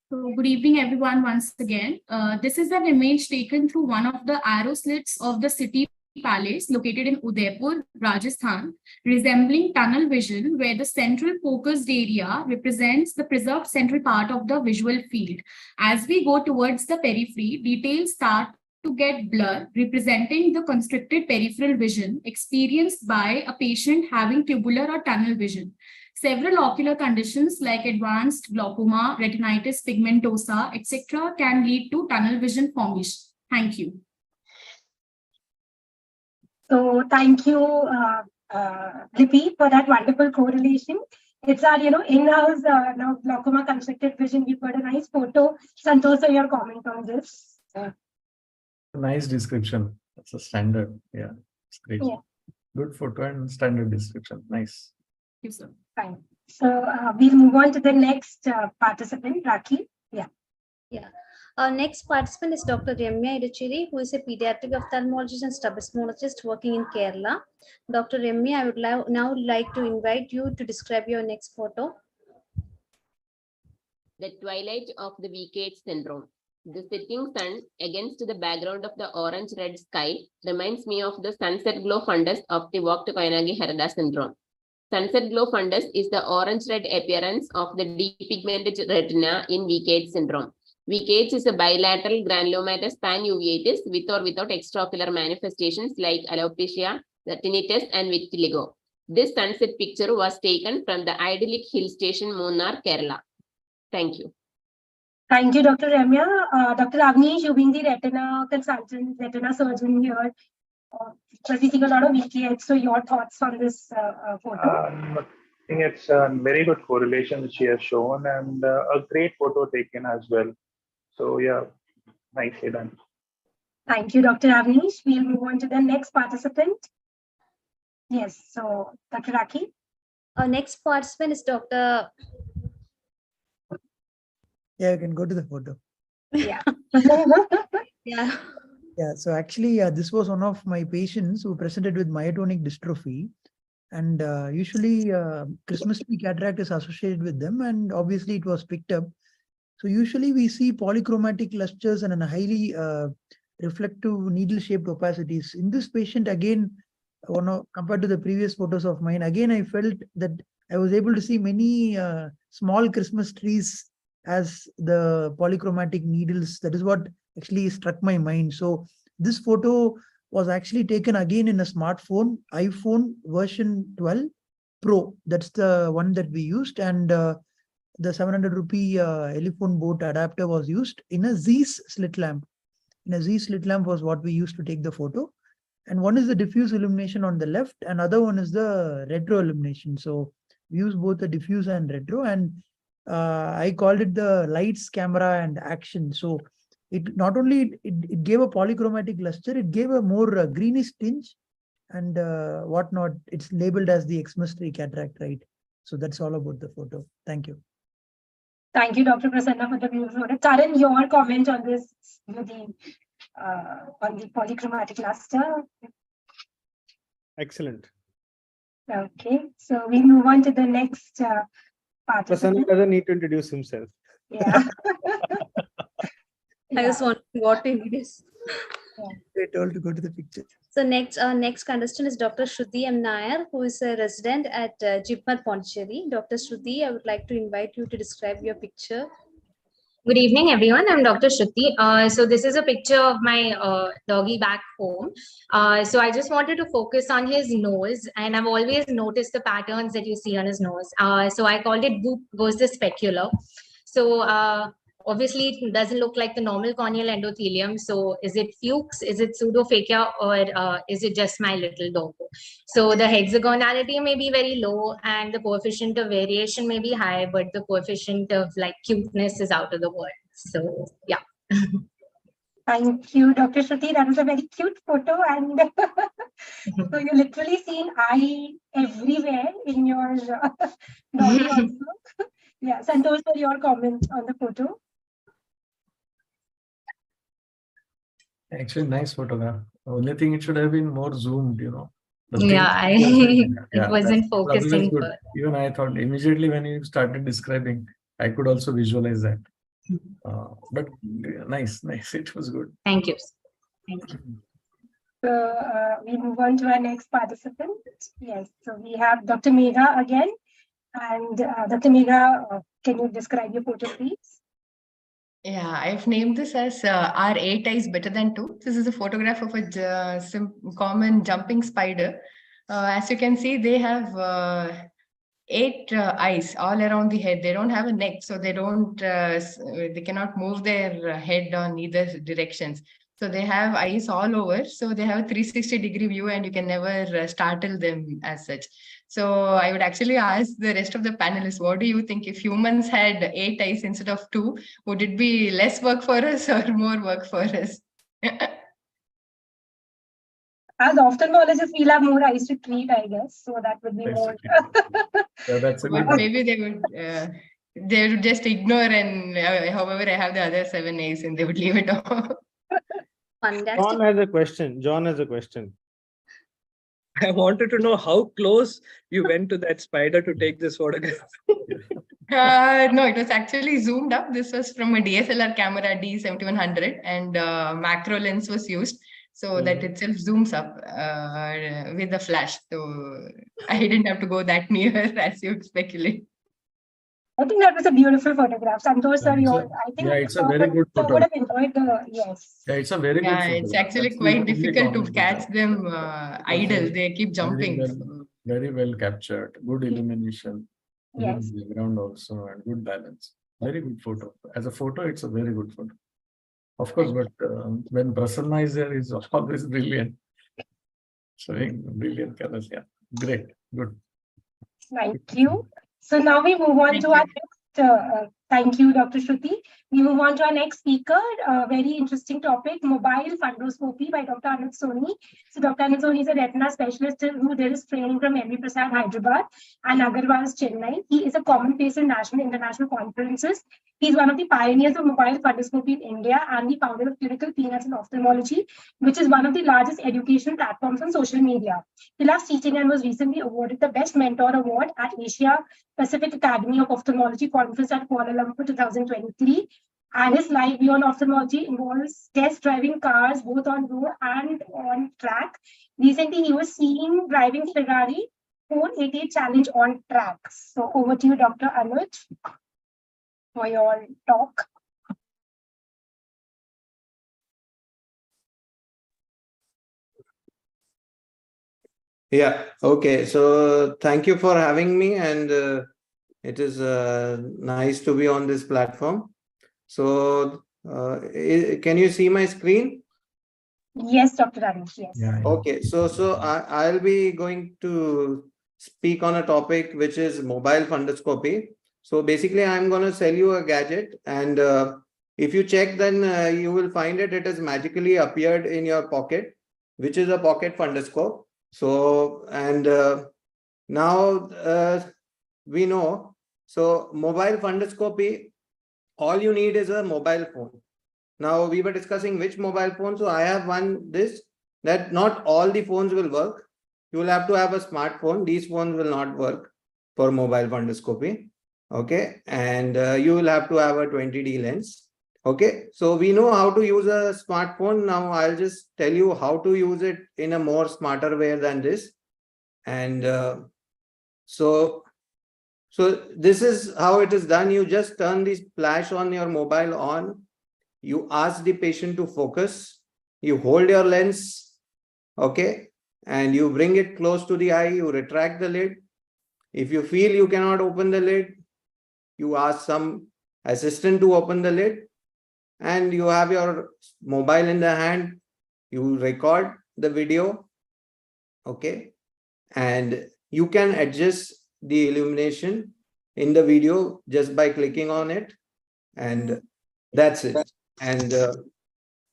So good evening, everyone, once again. This is an image taken through one of the arrow slits of the city palace located in Udaipur, Rajasthan, resembling tunnel vision, where the central focused area represents the preserved central part of the visual field. As we go towards the periphery, details start to get blurred, representing the constricted peripheral vision experienced by a patient having tubular or tunnel vision. Several ocular conditions like advanced glaucoma, retinitis pigmentosa, etc. can lead to tunnel vision formation. Thank you. So thank you, Lipi, for that wonderful correlation. It's our, in-house now glaucoma constricted vision. We've got a nice photo. Santosh, so your comment on this? Nice description. That's a standard. Yeah, it's great. Yeah. Good photo and standard description. Nice. Thank you, sir. Fine. So we'll move on to the next participant, Rakhi. Yeah. Yeah. Our next participant is Dr. Ramya Iduchiri, who is a pediatric ophthalmologist and strabismologist working in Kerala. Dr. Ramya, I would now like to invite you to describe your next photo. The twilight of the weekade syndrome. The setting sun against the background of the orange-red sky reminds me of the sunset glow fundus of the walk to Koyanagi-Harada syndrome. Sunset glow fundus is the orange-red appearance of the depigmented retina in weekade syndrome. Weekades is a bilateral granulomatous panuveitis with or without extraocular manifestations like alopecia, retinitis, and vitiligo. This sunset picture was taken from the idyllic hill station Munnar, Kerala. Thank you. Thank you, Dr. Ramya. Dr. Avnish, you being the retina consultant, retina surgeon here, because we see a lot of weekades. So your thoughts on this photo? I think it's a very good correlation that she has shown and a great photo taken as well. So yeah, nicely done. Thank you, Dr. Avnish. We'll move on to the next participant. Yes, so Dr. Rakhi. Our next participant is Dr. Yeah, you can go to the photo. Yeah. Yeah. Yeah, so actually, this was one of my patients who presented with myotonic dystrophy. And usually, Christmas tree cataract is associated with them, and obviously it was picked up. So usually we see polychromatic lusters and a highly reflective needle-shaped opacities. In this patient, again, compared to the previous photos of mine, again, I felt that I was able to see many small Christmas trees as the polychromatic needles. That is what actually struck my mind. So this photo was actually taken again in a smartphone, iPhone version 12 Pro. That's the one that we used. And the 700 rupee Elephone boat adapter was used in a Zeiss slit lamp. In a Zeiss slit lamp was what we used to take the photo. And one is the diffuse illumination on the left, and other one is the retro illumination. So we use both the diffuse and retro, and I called it the lights, camera, and action. So it not only it gave a polychromatic luster, it gave a more greenish tinge and whatnot. It's labeled as the Xmas tree cataract, right? So that's all about the photo. Thank you. Thank you, Dr. Prasanna, for the beautiful photo. Karan, your comment on this, on the polychromatic luster. Excellent. Okay, so we move on to the next participant. Prasanna doesn't need to introduce himself. Yeah. I just want what it is. They told to go to the picture. So next contestant is Dr. Shruti M. Nair, who is a resident at Jipmat, Pondicherry. Dr. Shruti, I would like to invite you to describe your picture. Good evening, everyone. I'm Dr. Shruti. So this is a picture of my doggy back home. So I just wanted to focus on his nose, and I've always noticed the patterns that you see on his nose. So I called it Boop Goes the Specular. So obviously, it doesn't look like the normal corneal endothelium. So is it Fuchs, is it pseudophakia, or is it just my little dog? So the hexagonality may be very low and the coefficient of variation may be high, but the coefficient of like cuteness is out of the world. So yeah. Thank you, Dr. Shruti. That was a very cute photo, and so you're literally seeing eye everywhere in your doggy also. Yeah, Santosh, for your comment on the photo. Actually, nice photograph. Only thing, it should have been more zoomed, you know. Yeah, it wasn't focusing. Good. Even I thought immediately when you started describing, I could also visualize that. But nice. It was good. Thank you. Thank you. So we move on to our next participant. Yes, so we have Dr. Megha again. And Dr. Megha, can you describe your photo, please? Yeah, I've named this as Are 8 eyes better than 2? This is a photograph of a common jumping spider. As you can see, they have 8 eyes all around the head. They don't have a neck, so they cannot move their head on either directions. So they have eyes all over. So they have a 360-degree view, and you can never startle them as such. So I would actually ask the rest of the panelists, what do you think? If humans had 8 eyes instead of 2, would it be less work for us or more work for us? As ophthalmologists, we'll have more eyes to treat, I guess. So that would be more. Yeah, that's a But maybe they would just ignore, and however, I have the other 7 eyes, and they would leave it off. John has a question. I wanted to know how close you went to that spider to take this photograph. No, it was actually zoomed up. This was from a DSLR camera D7100, and macro lens was used. So that itself zooms up with the flash. So I didn't have to go that near as you speculate. I think that was a beautiful photograph. Santosh sir, I think it's a very good photo. would have enjoyed the, yes. Yeah, it's a very good photo. It's actually quite difficult to catch them idle. They keep jumping. Very well captured. Good illumination. Yes. Good background also, and good balance. Very good photo. As a photo, it's a very good photo. Of course, but when Prasanna is there, he's always brilliant. Showing brilliant colors. Yeah, great. Good. Thank you. So now we move on to our next, thank you, Dr. Shruti. We move on to our next speaker, very interesting topic, mobile fundoscopy by Dr. Anand Soni. So Dr. Anand Soni is a retina specialist who did his training from MB Prasad, Hyderabad, and Agarwal's Chennai. He is a common face in national and international conferences. He's one of the pioneers of mobile fundoscopy in India and the founder of Clinical Peanuts in Ophthalmology, which is one of the largest education platforms on social media. He loves teaching and was recently awarded the Best Mentor Award at Asia Pacific Academy of Ophthalmology Conference at Kuala Lumpur 2023. And his live view on ophthalmology involves test driving cars both on road and on track. Recently, he was seen driving Ferrari 488 Challenge on track. So over to you, Dr. Anuj, for your talk. Yeah, okay. So thank you for having me, and it is nice to be on this platform. So can you see my screen? Yes, Dr. Anuj, yes. Yeah. Okay, so I'll be going to speak on a topic which is mobile fundoscopy. So basically, I'm going to sell you a gadget, and if you check, then you will find it has magically appeared in your pocket, which is a pocket fundoscope. So, and now we know, so mobile fundoscopy, all you need is a mobile phone. Now we were discussing which mobile phone. So I have that not all the phones will work. You will have to have a smartphone. These phones will not work for mobile fundoscopy. Okay. And you will have to have a 20D lens. Okay. So we know how to use a smartphone. Now I'll just tell you how to use it in a more smarter way than this. And so this is how it is done. You just turn this flash on your mobile on. You ask the patient to focus. You hold your lens, okay, and you bring it close to the eye. You retract the lid. If you feel you cannot open the lid, you ask some assistant to open the lid, and you have your mobile in the hand. You record the video, okay, and you can adjust the illumination in the video just by clicking on it, and that's it. And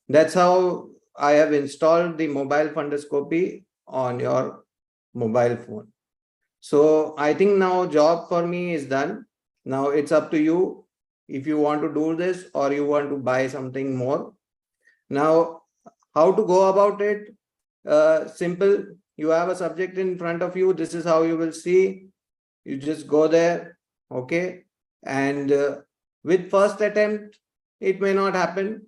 that's how I have installed the mobile fundoscopy on your mobile phone. So I think now job for me is done. Now it's up to you if you want to do this or you want to buy something more. Now, how to go about it? Simple. You have a subject in front of you. This is how you will see. You just go there, okay? And with first attempt, it may not happen,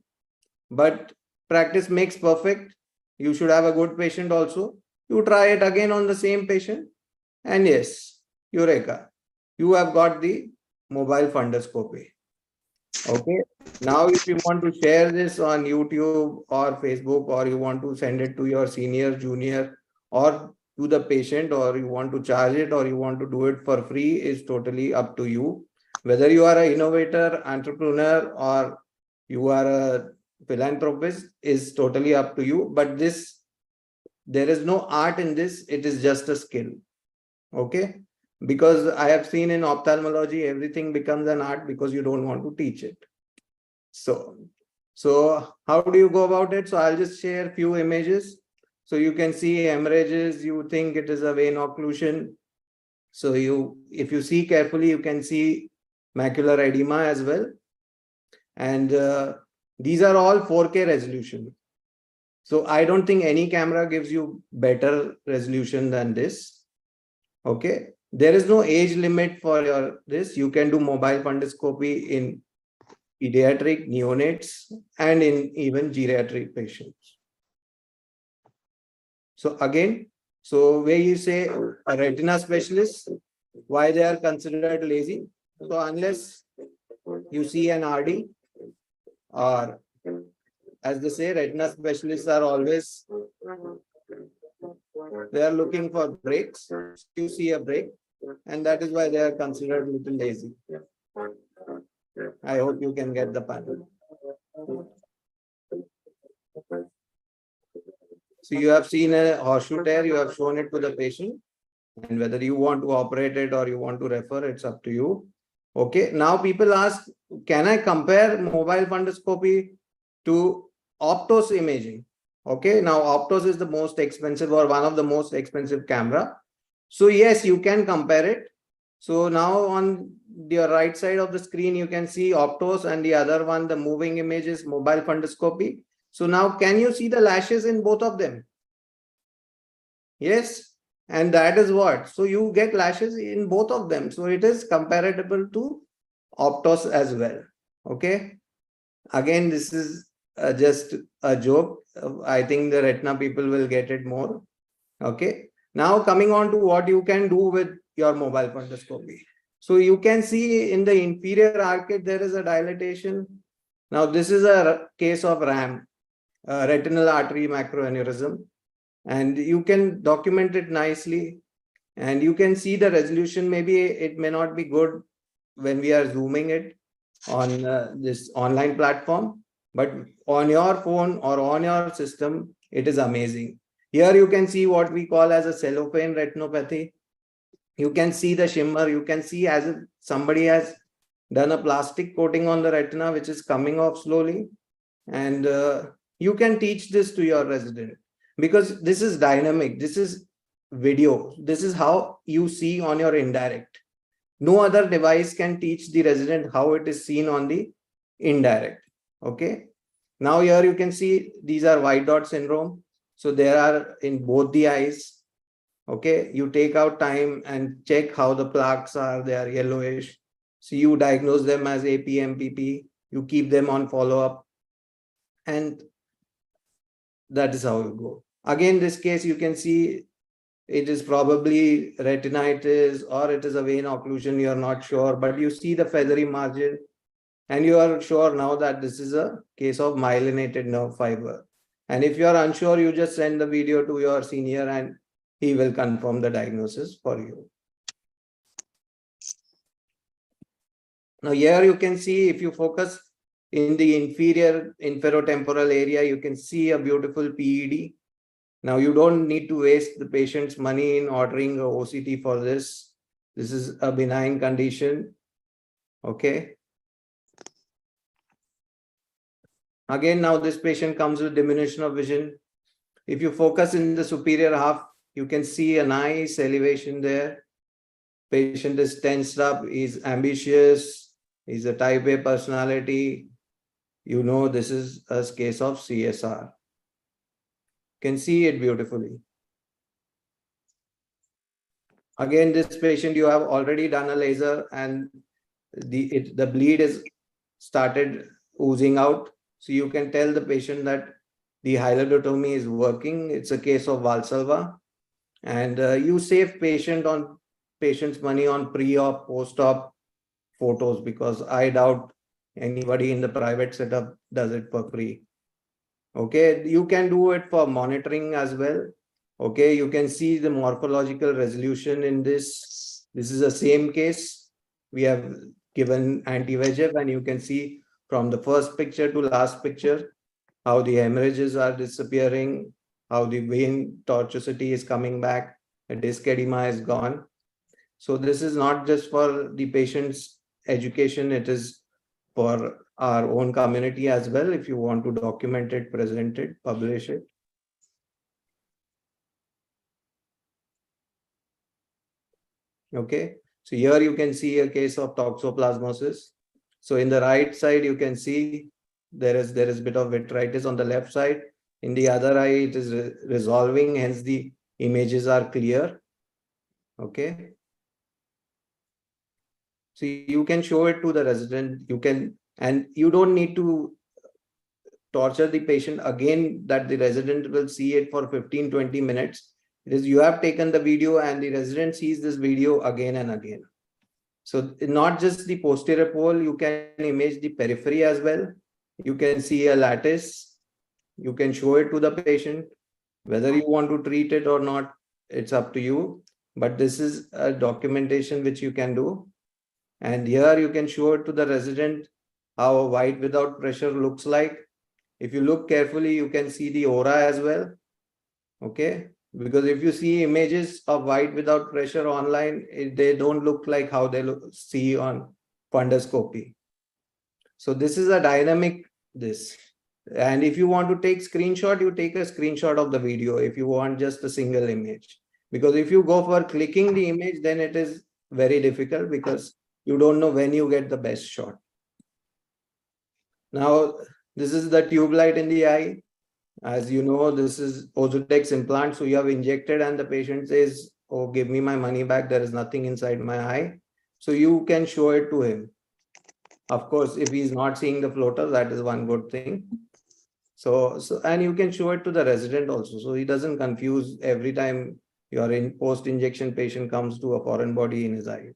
but practice makes perfect. You should have a good patient also. You try it again on the same patient, and yes, Eureka, you have got the mobile fundoscopy. Okay. Now, if you want to share this on YouTube or Facebook, or you want to send it to your senior, junior, or to the patient, or you want to charge it, or you want to do it for free, is totally up to you. Whether you are an innovator, entrepreneur, or you are a philanthropist is totally up to you. But there is no art in this. It is just a skill. Okay. Because I have seen in ophthalmology, everything becomes an art because you don't want to teach it. So how do you go about it? So I'll just share a few images. So you can see hemorrhages. You think it is a vein occlusion. So if you see carefully, you can see macular edema as well. And these are all 4K resolution. So I don't think any camera gives you better resolution than this. Okay. There is no age limit for this. You can do mobile fundoscopy in pediatric, neonates, and in even geriatric patients. So again, where you say a retina specialist, why they are considered lazy? So unless you see an RD, or as they say, retina specialists are always, they are looking for breaks. You see a break, and that is why they are considered a little lazy. I hope you can get the pattern. So you have seen a horseshoe tear, you have shown it to the patient, and whether you want to operate it or you want to refer, it's up to you. Okay. Now people ask, can I compare mobile fundoscopy to Optos imaging? Okay. Now Optos is the most expensive, or one of the most expensive camera. So yes, you can compare it. So now on the right side of the screen, you can see Optos, and the other one, the moving images, mobile fundoscopy. So now can you see the lashes in both of them? Yes. And that is what. So you get lashes in both of them. So it is comparable to Optos as well. Okay. Again, this is just a joke. I think the retina people will get it more. Okay. Now coming on to what you can do with your mobile fundoscopy. So you can see in the inferior arcade, there is a dilatation. Now this is a case of RAM, retinal artery macroaneurysm, and you can document it nicely. And you can see the resolution. Maybe it may not be good when we are zooming it on this online platform, but on your phone or on your system, it is amazing. Here you can see what we call as a cellophane retinopathy. You can see the shimmer. You can see as if somebody has done a plastic coating on the retina, which is coming off slowly. And you can teach this to your resident because this is dynamic. This is video. This is how you see on your indirect. No other device can teach the resident how it is seen on the indirect. Okay. Now here you can see these are white dot syndrome. So there are in both the eyes. Okay. You take out time and check how the plaques are. They are yellowish. So you diagnose them as APMPP. You keep them on follow-up. And that is how you go. Again, this case, you can see it is probably retinitis or it is a vein occlusion. You are not sure, but you see the feathery margin and you are sure now that this is a case of myelinated nerve fiber. And if you are unsure, you just send the video to your senior and he will confirm the diagnosis for you. Now here you can see, if you focus in the inferior inferotemporal area, you can see a beautiful PED. Now you don't need to waste the patient's money in ordering a OCT for this. This is a benign condition. Okay. Again, now this patient comes with diminution of vision. If you focus in the superior half, you can see a nice elevation there. Patient is tensed up, is ambitious, is a type A personality. You know this is a case of CSR. Can see it beautifully. Again, this patient, you have already done a laser and the bleed is started oozing out. So you can tell the patient that the hyalodotomy is working. It's a case of Valsalva. And you save patient's money on pre-op, post-op photos, because I doubt anybody in the private setup does it for free. Okay, you can do it for monitoring as well. Okay, you can see the morphological resolution in this. This is the same case. We have given anti-VEGF and you can see from the first picture to last picture how the hemorrhages are disappearing, how the vein tortuosity is coming back, the disc edema is gone. So this is not just for the patient's education, it is for our own community as well. If you want to document it, present it, publish it. Okay, so here you can see a case of toxoplasmosis. So in the right side, you can see there is a bit of vitritis on the left side. In the other eye, it is resolving, hence the images are clear. Okay. So you can show it to the resident, you can, and you don't need to torture the patient again that the resident will see it for 15-20 minutes. It is you have taken the video and the resident sees this video again and again. So not just the posterior pole, you can image the periphery as well. You can see a lattice. You can show it to the patient. Whether you want to treat it or not, it's up to you. But this is a documentation which you can do. And here you can show it to the resident how a white without pressure looks like. If you look carefully, you can see the aura as well. Okay. Because if you see images of white without pressure online, they don't look like how they see on fundoscopy. So this is a dynamic this. And if you want to take screenshot, you take a screenshot of the video if you want just a single image. Because if you go for clicking the image, then it is very difficult because you don't know when you get the best shot. Now, this is the tube light in the eye. As you know, this is Ozurdex implant. So you have injected and the patient says, oh, give me my money back. There is nothing inside my eye. So you can show it to him. Of course, if he's not seeing the floater, that is one good thing. So and you can show it to the resident also, so he doesn't confuse every time your post-injection patient comes to a foreign body in his eye.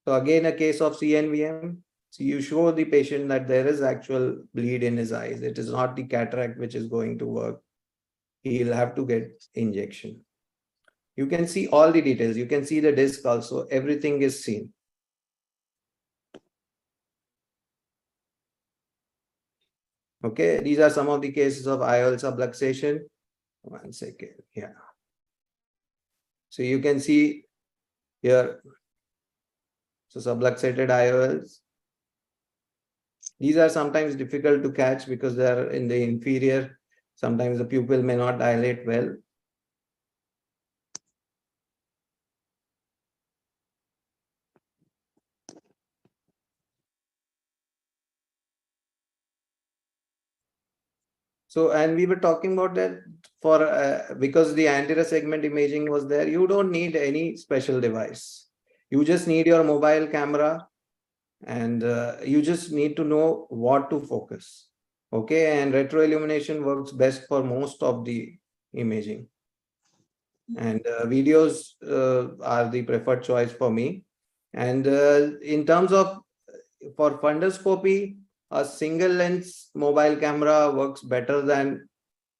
So again, a case of CNVM. So you show the patient that there is actual bleed in his eyes. It is not the cataract which is going to work. He'll have to get injection. You can see all the details. You can see the disc also. Everything is seen. Okay, these are some of the cases of IOL subluxation. One second, yeah. So you can see here, so subluxated IOLs. These are sometimes difficult to catch because they are in the inferior. Sometimes the pupil may not dilate well. So, and we were talking about that for because the anterior segment imaging was there, you don't need any special device. You just need your mobile camera and you just need to know what to focus. Okay, and retroillumination works best for most of the imaging. And videos are the preferred choice for me. And in terms of for fundoscopy, a single lens mobile camera works better than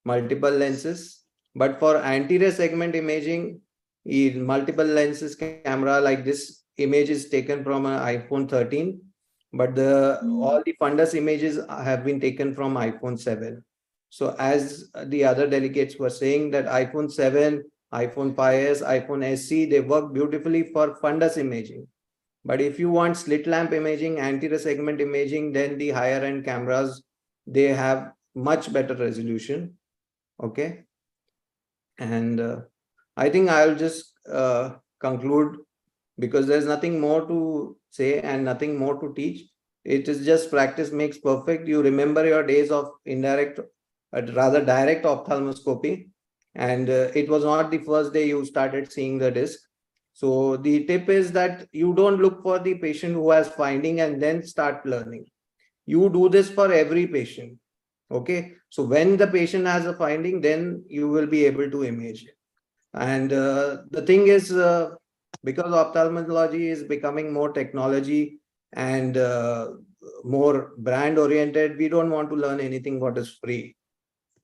multiple lenses. But for anterior segment imaging, in multiple lenses camera, like this image is taken from an iPhone 13, but all the fundus images have been taken from iPhone 7. So as the other delegates were saying, that iPhone 7, iPhone 5s, iPhone SE, they work beautifully for fundus imaging. But if you want slit lamp imaging, anterior segment imaging, then the higher end cameras, they have much better resolution. Okay. And I think I'll just conclude because there's nothing more to say and nothing more to teach. It is just practice makes perfect. You remember your days of indirect, rather direct ophthalmoscopy. And it was not the first day you started seeing the disc. So the tip is that you don't look for the patient who has finding and then start learning. You do this for every patient. Okay. So when the patient has a finding, then you will be able to image it. And the thing is, because ophthalmology is becoming more technology and more brand oriented, we don't want to learn anything what is free.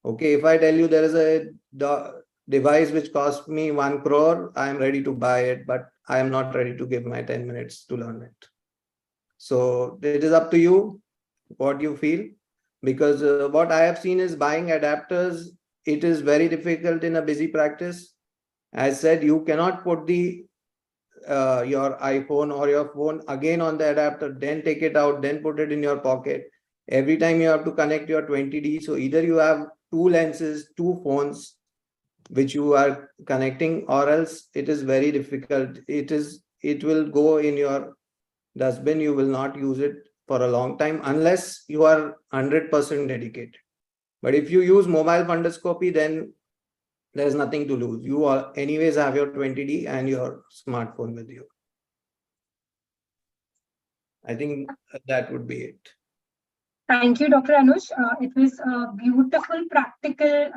Okay, if I tell you there is a device which cost me 1 crore, I am ready to buy it, but I am not ready to give my 10 minutes to learn it. So it is up to you what you feel, because what I have seen is buying adapters. It is very difficult in a busy practice. As said, you cannot put the your iPhone or your phone again on the adapter, then take it out, then put it in your pocket. Every time you have to connect your 20D. So either you have 2 lenses, 2 phones, which you are connecting, or else it is very difficult. It will go in your dustbin. You will not use it for a long time unless you are 100% dedicated. But if you use mobile fundoscopy, then there's nothing to lose. You are anyways have your 20D and your smartphone with you. I think that would be it. Thank you, Dr. Anush. It was a beautiful, practical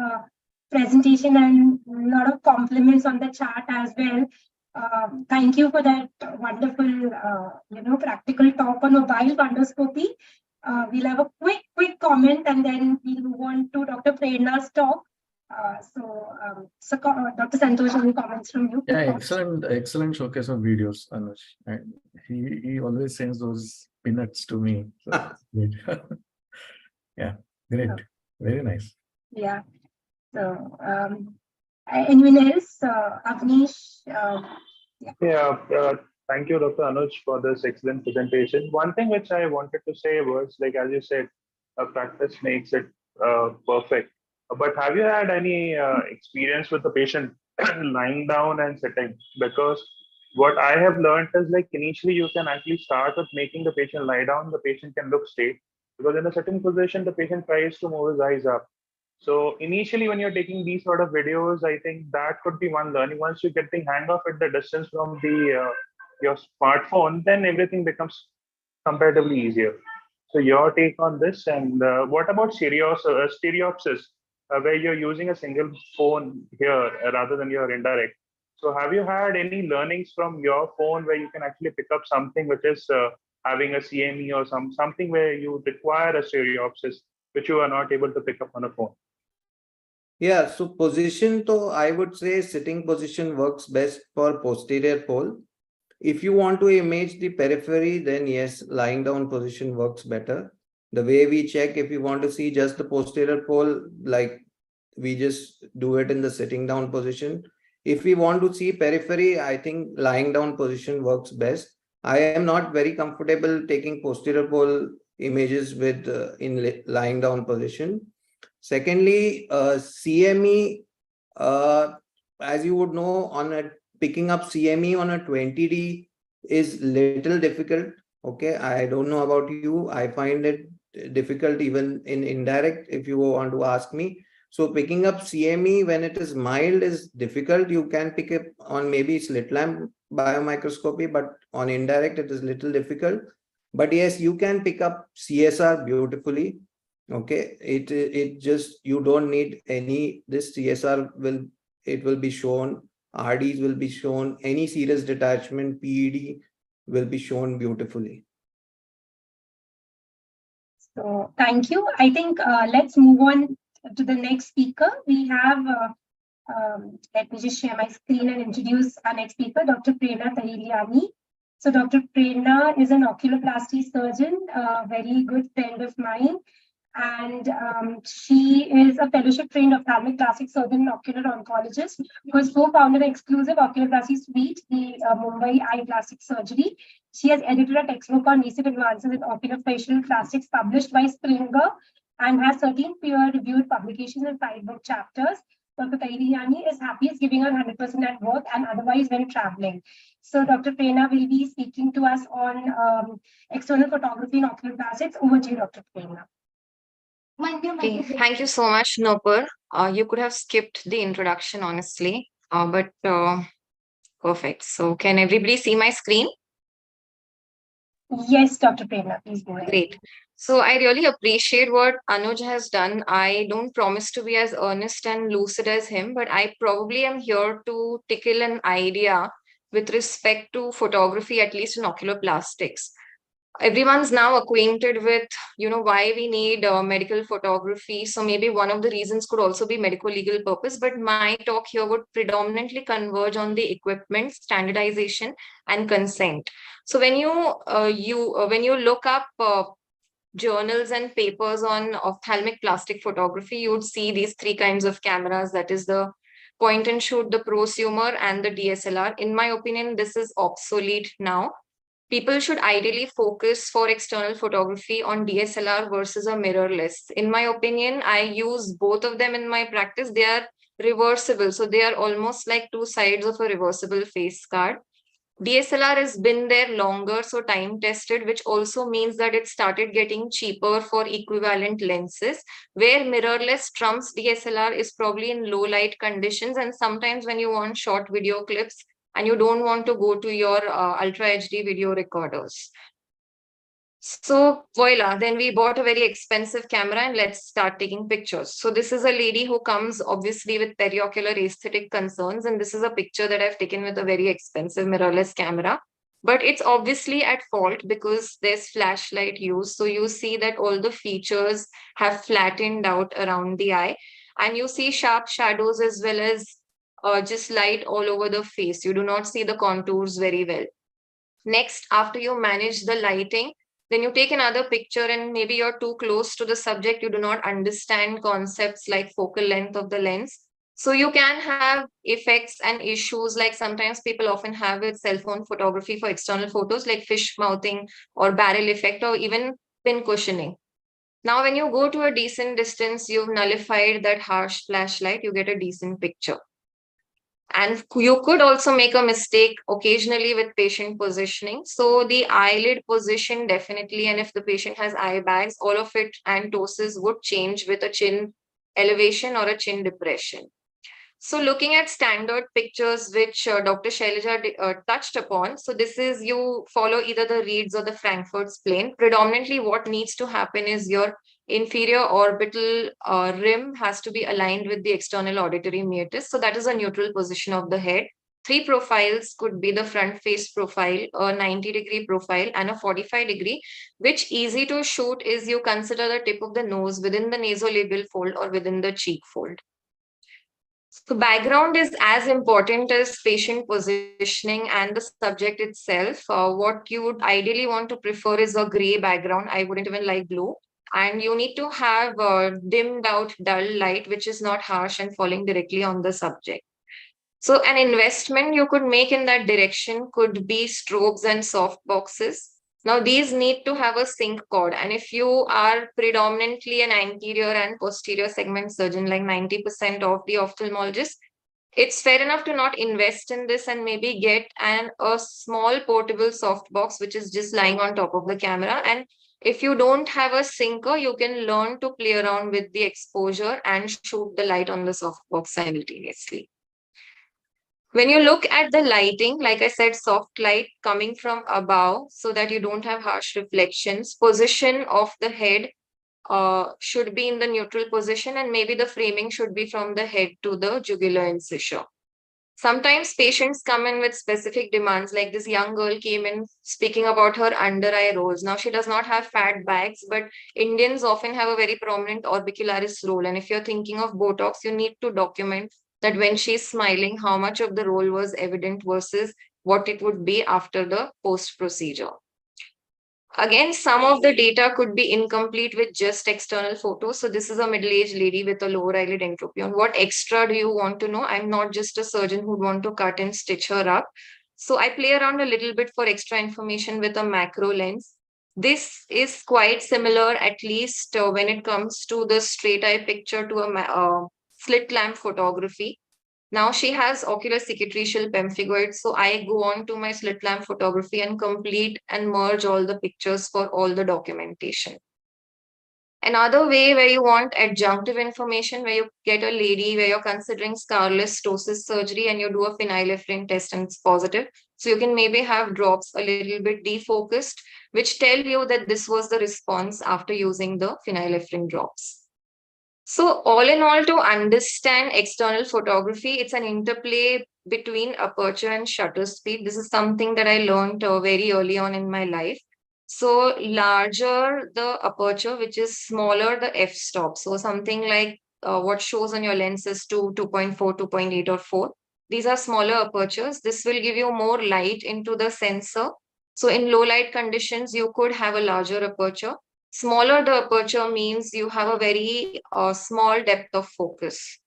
presentation and a lot of compliments on the chat as well. Thank you for that wonderful, practical talk on mobile fundoscopy. We'll have a quick comment and then we'll move on to Dr. Prerna's talk. Dr. Santosh, any comments from you? Yeah, excellent showcase of videos, Anush. And he always sends those peanuts to me. So great. Yeah, great. Very nice. Yeah. So anyone else? Avnish? Thank you, Dr. Anuj, for this excellent presentation. One thing which I wanted to say was, like, as you said, practice makes it perfect. But have you had any experience with the patient lying down and sitting? Because what I have learned is, like, initially you can actually start with making the patient lie down. The patient can look straight, because in a sitting position, the patient tries to move his eyes up. So initially, when you're taking these sort of videos, I think that could be one learning. Once you get the hang of it, the distance from the your smartphone, then everything becomes comparatively easier. So your take on this, and what about stereopsis, where you're using a single phone here rather than your indirect? So have you had any learnings from your phone where you can actually pick up something which is having a CME or something where you require a stereopsis, which you are not able to pick up on a phone? Yeah, so position, so I would say sitting position works best for posterior pole. If you want to image the periphery, then yes, lying down position works better. The way we check, if you want to see just the posterior pole, like we just do it in the sitting down position. If we want to see periphery, I think lying down position works best. I am not very comfortable taking posterior pole images with lying down position. Secondly, CME, as you would know, on a picking up CME on a 20D is little difficult. Okay, I don't know about you. I find it difficult even in indirect, if you want to ask me. So picking up CME when it is mild is difficult. You can pick it on maybe slit lamp biomicroscopy, but on indirect it is little difficult. But yes, you can pick up CSR beautifully. Okay, it just, you don't need any, this CSR will, it will be shown, RDs will be shown, any serious detachment, PED will be shown beautifully. So thank you. I think let's move on to the next speaker. We have, let me just share my screen and introduce our next speaker, Dr. Prerna Tahiliani. So Dr. Prerna is an oculoplasty surgeon, a very good friend of mine. And she is a fellowship trained ophthalmic plastic surgeon and ocular oncologist who has co-founded an exclusive oculoplasty suite, the Mumbai Eye Plastic Surgery. She has edited a textbook on recent advances in oculofacial plastics published by Springer and has 13 peer-reviewed publications and 5 book chapters. Dr. Tahiliani is happiest giving her 100% at work and otherwise when traveling. So Dr. Prerna will be speaking to us on external photography and oculoplastics. Over to you, Dr. Prerna. Okay, thank you so much, Nopur. You could have skipped the introduction, honestly, but perfect. So can everybody see my screen? Yes, Dr. Prerna, please go ahead. Great. So I really appreciate what Anuj has done. I don't promise to be as earnest and lucid as him, but I probably am here to tickle an idea with respect to photography, at least in oculoplastics. Everyone's now acquainted with, why we need medical photography. So maybe one of the reasons could also be medical legal purpose, but my talk here would predominantly converge on the equipment, standardization, and consent. So when you look up journals and papers on ophthalmic plastic photography, you would see these 3 kinds of cameras. That is the point and shoot, the prosumer, and the DSLR. In my opinion, this is obsolete now. People should ideally focus for external photography on DSLR versus a mirrorless. In my opinion, I use both of them in my practice. They are reversible. So they are almost like 2 sides of a reversible face card. DSLR has been there longer, so time tested, which also means that it started getting cheaper for equivalent lenses. Where mirrorless trumps DSLR is probably in low light conditions, and sometimes when you want short video clips and you don't want to go to your Ultra HD video recorders. So voila, then we bought a very expensive camera and let's start taking pictures. So this is a lady who comes obviously with periocular aesthetic concerns, and this is a picture that I've taken with a very expensive mirrorless camera. But it's obviously at fault because there's flashlight use. So you see that all the features have flattened out around the eye, and you see sharp shadows as well as just light all over the face. You do not see the contours very well. Next, after you manage the lighting, then you take another picture and maybe you're too close to the subject. You do not understand concepts like focal length of the lens. So you can have effects and issues like sometimes people often have with cell phone photography for external photos like fish mouthing or barrel effect or even pin cushioning. Now, when you go to a decent distance, you've nullified that harsh flashlight, you get a decent picture. And you could also make a mistake occasionally with patient positioning. So the eyelid position definitely, and if the patient has eye bags, all of it and ptosis would change with a chin elevation or a chin depression. So looking at standard pictures, which Dr. Shailaja touched upon, so this is you follow either the Reed's or the Frankfurt's plane. Predominantly what needs to happen is your inferior orbital rim has to be aligned with the external auditory meatus. So that is a neutral position of the head. Three profiles could be the front face profile, a 90-degree profile, and a 45-degree, which easy to shoot is you consider the tip of the nose within the nasolabial fold or within the cheek fold. So background is as important as patient positioning and the subject itself. What you would ideally want to prefer is a gray background. I wouldn't even like blue. And you need to have dimmed out dull light, which is not harsh and falling directly on the subject. So an investment you could make in that direction could be strobes and soft boxes. Now these need to have a sync cord, and if you are predominantly an anterior and posterior segment surgeon, like 90% of the ophthalmologists, it's fair enough to not invest in this and maybe get a small portable soft box which is just lying on top of the camera. And if you don't have a sinker, you can learn to play around with the exposure and shoot the light on the soft box simultaneously. When you look at the lighting, like I said, soft light coming from above so that you don't have harsh reflections. Position of the head should be in the neutral position, and maybe the framing should be from the head to the jugular incisor. Sometimes patients come in with specific demands, like this young girl came in speaking about her under eye rolls. Now, she does not have fat bags, but Indians often have a very prominent orbicularis roll. And if you're thinking of Botox, you need to document that when she's smiling, how much of the roll was evident versus what it would be after the post-procedure. Again, some of the data could be incomplete with just external photos. So this is a middle-aged lady with a lower eyelid entropy. On what extra do you want to know? I'm not just a surgeon who'd want to cut and stitch her up. So I play around a little bit for extra information with a macro lens. This is quite similar, at least when it comes to the straight eye picture, to a slit lamp photography. Now she has ocular cicatricial pemphigoid. So I go on to my slit lamp photography and complete and merge all the pictures for all the documentation. Another way where you want adjunctive information, where you get a lady where you're considering scarless ptosis surgery and you do a phenylephrine test and it's positive. So you can maybe have drops a little bit defocused, which tell you that this was the response after using the phenylephrine drops. So all in all, to understand external photography, it's an interplay between aperture and shutter speed. This is something that I learned very early on in my life. So larger the aperture, which is smaller the f-stop. So something like what shows on your lens is 2.4, 2.8 or 4. These are smaller apertures. This will give you more light into the sensor. So in low light conditions, you could have a larger aperture. Smaller the aperture means you have a very small depth of focus.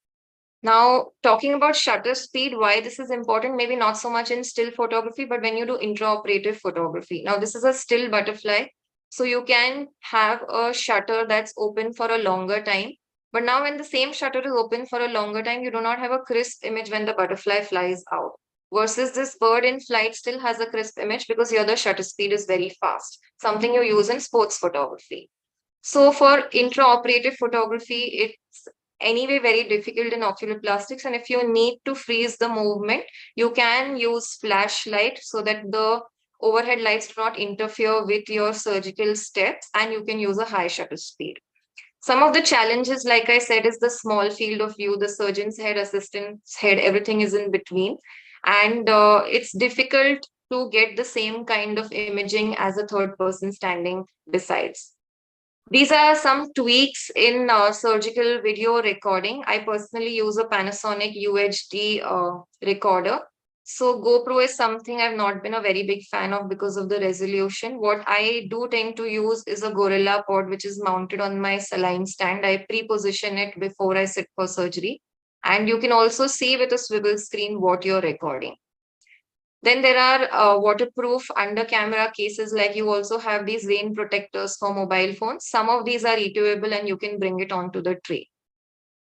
Now, talking about shutter speed, why this is important, maybe not so much in still photography, but when you do intraoperative photography. Now, this is a still butterfly. So you can have a shutter that's open for a longer time. But now when the same shutter is open for a longer time, you do not have a crisp image when the butterfly flies out. Versus this bird in flight still has a crisp image because here the shutter speed is very fast, something you use in sports photography. So for intraoperative photography, it's anyway very difficult in oculoplastics. And if you need to freeze the movement, you can use flashlight so that the overhead lights do not interfere with your surgical steps, and you can use a high shutter speed. Some of the challenges, like I said, is the small field of view, the surgeon's head, assistant's head, everything is in between. And it's difficult to get the same kind of imaging as a third person standing besides. These are some tweaks in surgical video recording. I personally use a Panasonic UHD recorder. So GoPro is something I've not been a very big fan of because of the resolution. What I do tend to use is a Gorilla Pod, which is mounted on my saline stand. I pre-position it before I sit for surgery. And you can also see with a swivel screen what you're recording. Then there are waterproof under camera cases, like you also have these rain protectors for mobile phones. Some of these are retrievable and you can bring it onto the tray.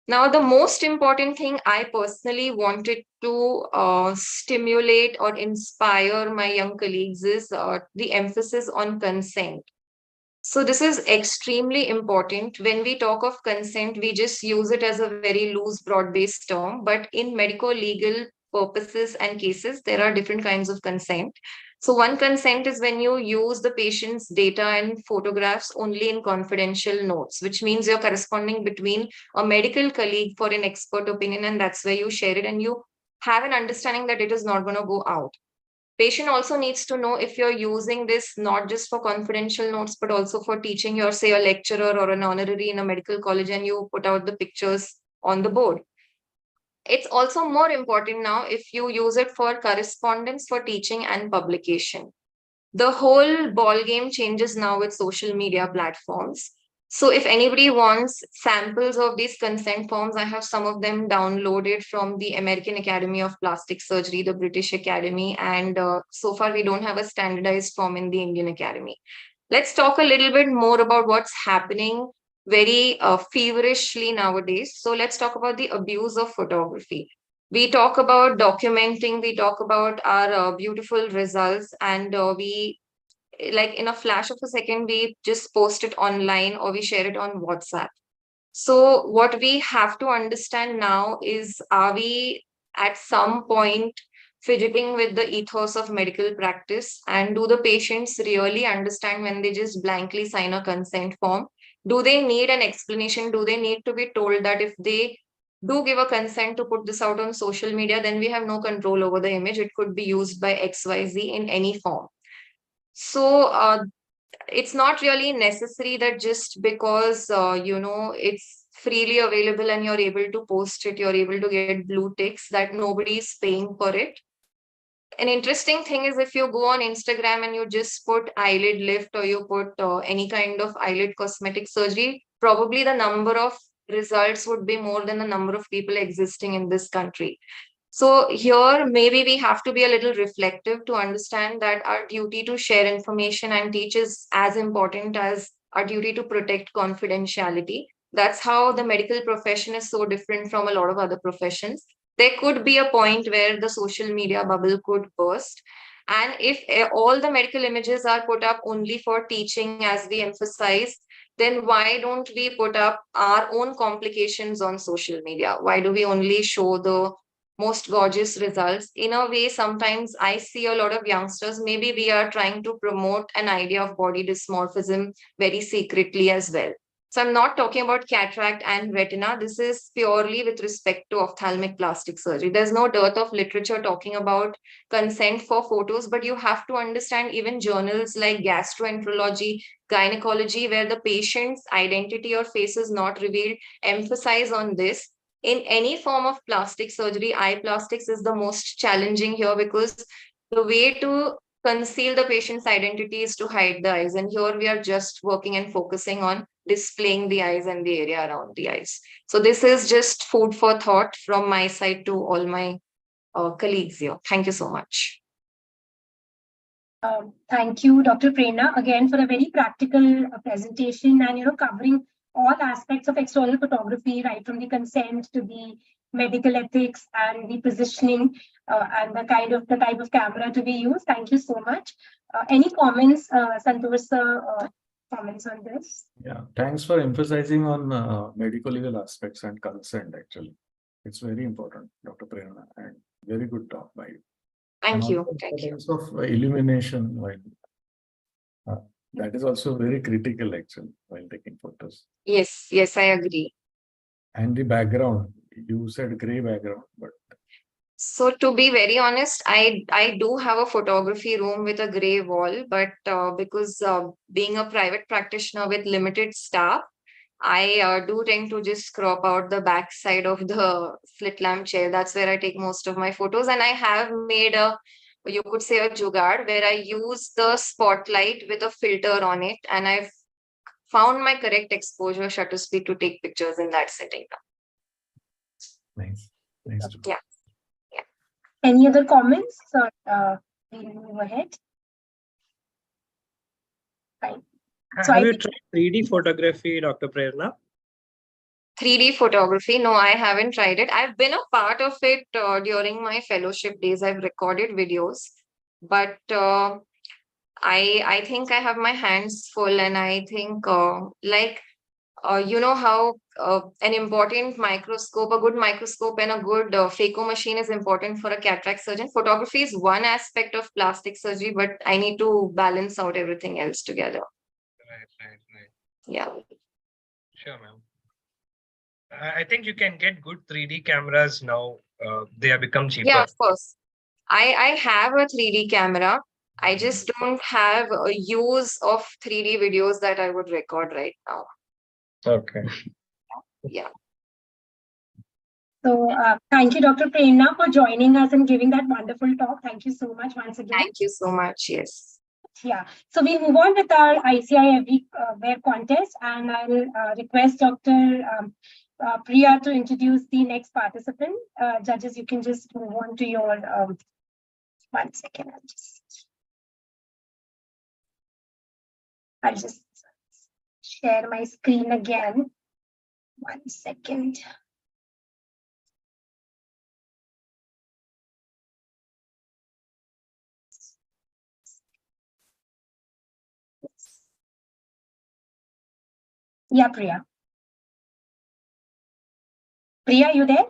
Now, the most important thing I personally wanted to stimulate or inspire my young colleagues is the emphasis on consent. So this is extremely important. When we talk of consent, we just use it as a very loose, broad-based term. But in medico-legal purposes and cases, there are different kinds of consent. So one consent is when you use the patient's data and photographs only in confidential notes, which means you're corresponding between a medical colleague for an expert opinion, and that's where you share it and you have an understanding that it is not going to go out. Patient also needs to know if you're using this not just for confidential notes, but also for teaching. You're, say, a lecturer or an honorary in a medical college and you put out the pictures on the board. It's also more important now if you use it for correspondence, for teaching and publication. The whole ball game changes now with social media platforms. So if anybody wants samples of these consent forms, I have some of them downloaded from the American Academy of Plastic Surgery, the British Academy, and so far we don't have a standardized form in the Indian Academy. Let's talk a little bit more about what's happening very feverishly nowadays. So let's talk about the abuse of photography. We talk about documenting, we talk about our beautiful results, and we, like in a flash of a second, we just post it online or we share it on WhatsApp. So what we have to understand now is, are we at some point fidgeting with the ethos of medical practice? And do the patients really understand when they just blankly sign a consent form? Do they need an explanation? Do they need to be told that if they do give a consent to put this out on social media, then we have no control over the image? It could be used by XYZ in any form. So it's not really necessary that just because it's freely available and you're able to post it, you're able to get blue ticks, that nobody is paying for it. An interesting thing is, if you go on Instagram and you just put eyelid lift or you put any kind of eyelid cosmetic surgery, probably the number of results would be more than the number of people existing in this country. So here, maybe we have to be a little reflective to understand that our duty to share information and teach is as important as our duty to protect confidentiality. That's how the medical profession is so different from a lot of other professions. There could be a point where the social media bubble could burst. And if all the medical images are put up only for teaching, as we emphasize, then why don't we put up our own complications on social media? Why do we only show the most gorgeous results? In a way, sometimes I see a lot of youngsters, maybe we are trying to promote an idea of body dysmorphism very secretly as well. So I'm not talking about cataract and retina. This is purely with respect to ophthalmic plastic surgery. There's no dearth of literature talking about consent for photos, but you have to understand even journals like gastroenterology, gynecology, where the patient's identity or face is not revealed, emphasize on this. In any form of plastic surgery, eye plastics is the most challenging here, because the way to conceal the patient's identity is to hide the eyes. And here we are just working and focusing on displaying the eyes and the area around the eyes. So this is just food for thought from my side to all my colleagues here. Thank you so much. Thank you, Dr. Prerna, again for a very practical presentation, and covering all aspects of external photography, right from the consent to the medical ethics and the positioning and the type of camera to be used. Thank you so much. Any comments, Santosh sir, comments on this? Yeah, thanks for emphasizing on medical legal aspects and consent. Actually, it's very important, Dr. Prerna, and very good talk by you. Thank you. In terms of illumination, that is also very critical actually while taking photos. Yes, yes, I agree. And the background, you said gray background, but so to be very honest, I do have a photography room with a gray wall, but because being a private practitioner with limited staff, I do tend to just crop out the back side of the slit lamp chair. That's where I take most of my photos. And I have made you could say a jugaad, where I use the spotlight with a filter on it. And I've found my correct exposure shutter speed to take pictures in that setting. Nice. Nice. Yeah. Any other comments? We'll move ahead. Fine. Have you tried 3D photography, Dr. Prerna? 3D photography? No, I haven't tried it. I've been a part of it during my fellowship days. I've recorded videos, but I think I have my hands full, and I think you know how an important microscope, a good microscope, and a good phaco machine is important for a cataract surgeon. Photography is one aspect of plastic surgery, but I need to balance out everything else together. Right. Yeah. Sure, ma'am. I think you can get good 3D cameras now. They have become cheaper. Yeah, of course. I have a 3D camera. I just don't have a use of 3D videos that I would record right now. Okay. Yeah. So thank you, Dr. Prerna, for joining us and giving that wonderful talk. Thank you so much once again. Thank you so much. Yes. Yeah. So we move on with our ICI Everywhere contest, and I'll request Dr. Priya to introduce the next participant. Judges, you can just move on to your 1 second. I'll just share my screen again. 1 second. Yeah, Priya. Priya, you there?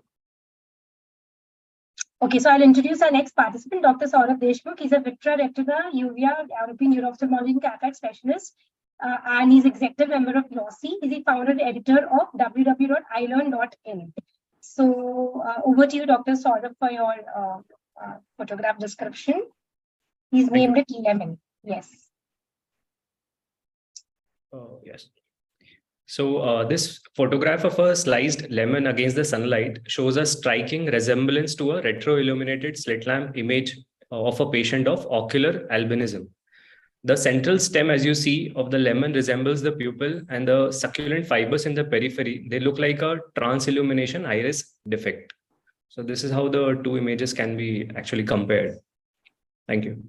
Okay, so I'll introduce our next participant, Dr. Saurabh Deshmukh. He's a Vitreoretina Uvea European Neuro-Ophthalmology and Cataract Specialist, and he's executive member of YOSI. He's the founder and editor of www.ilearn.in. So over to you, Dr. Saurabh, for your photograph description. He's named it Lemon. Yes. Yes. So this photograph of a sliced lemon against the sunlight shows a striking resemblance to a retro-illuminated slit lamp image of a patient of ocular albinism. The central stem, as you see, of the lemon resembles the pupil, and the succulent fibers in the periphery, they look like a trans-illumination iris defect. So this is how the two images can be actually compared. Thank you.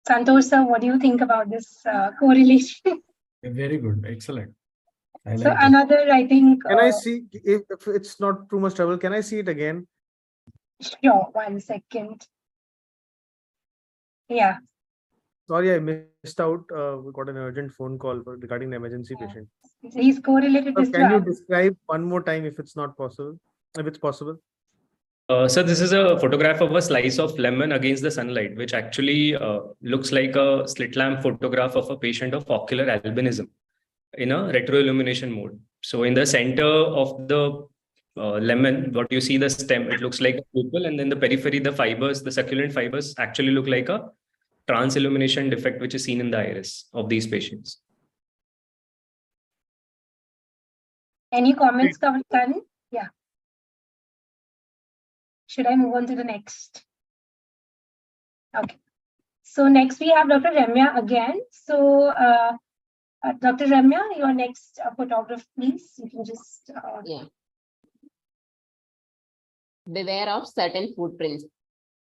Santosh sir, what do you think about this correlation? Very good. Excellent. I So like it. another, I think. Can I see, if it's not too much trouble, can I see it again? Sure, 1 second. Yeah. Sorry, I missed out. We got an urgent phone call regarding an emergency patient. He's correlated this Can you to describe one more time if it's not possible? If it's possible. So this is a photograph of a slice of lemon against the sunlight, which actually looks like a slit lamp photograph of a patient of ocular albinism in a retroillumination mode. So in the center of the lemon, what you see the stem, it looks like a pupil, and then the periphery, the fibers, the succulent fibers actually look like a trans-illumination defect, which is seen in the iris of these patients. Any comments, Karan? Yeah. Should I move on to the next? Okay. So next we have Dr. Ramya again. So Dr. Ramya, your next photograph, please. You can just. Yeah. Beware of certain footprints.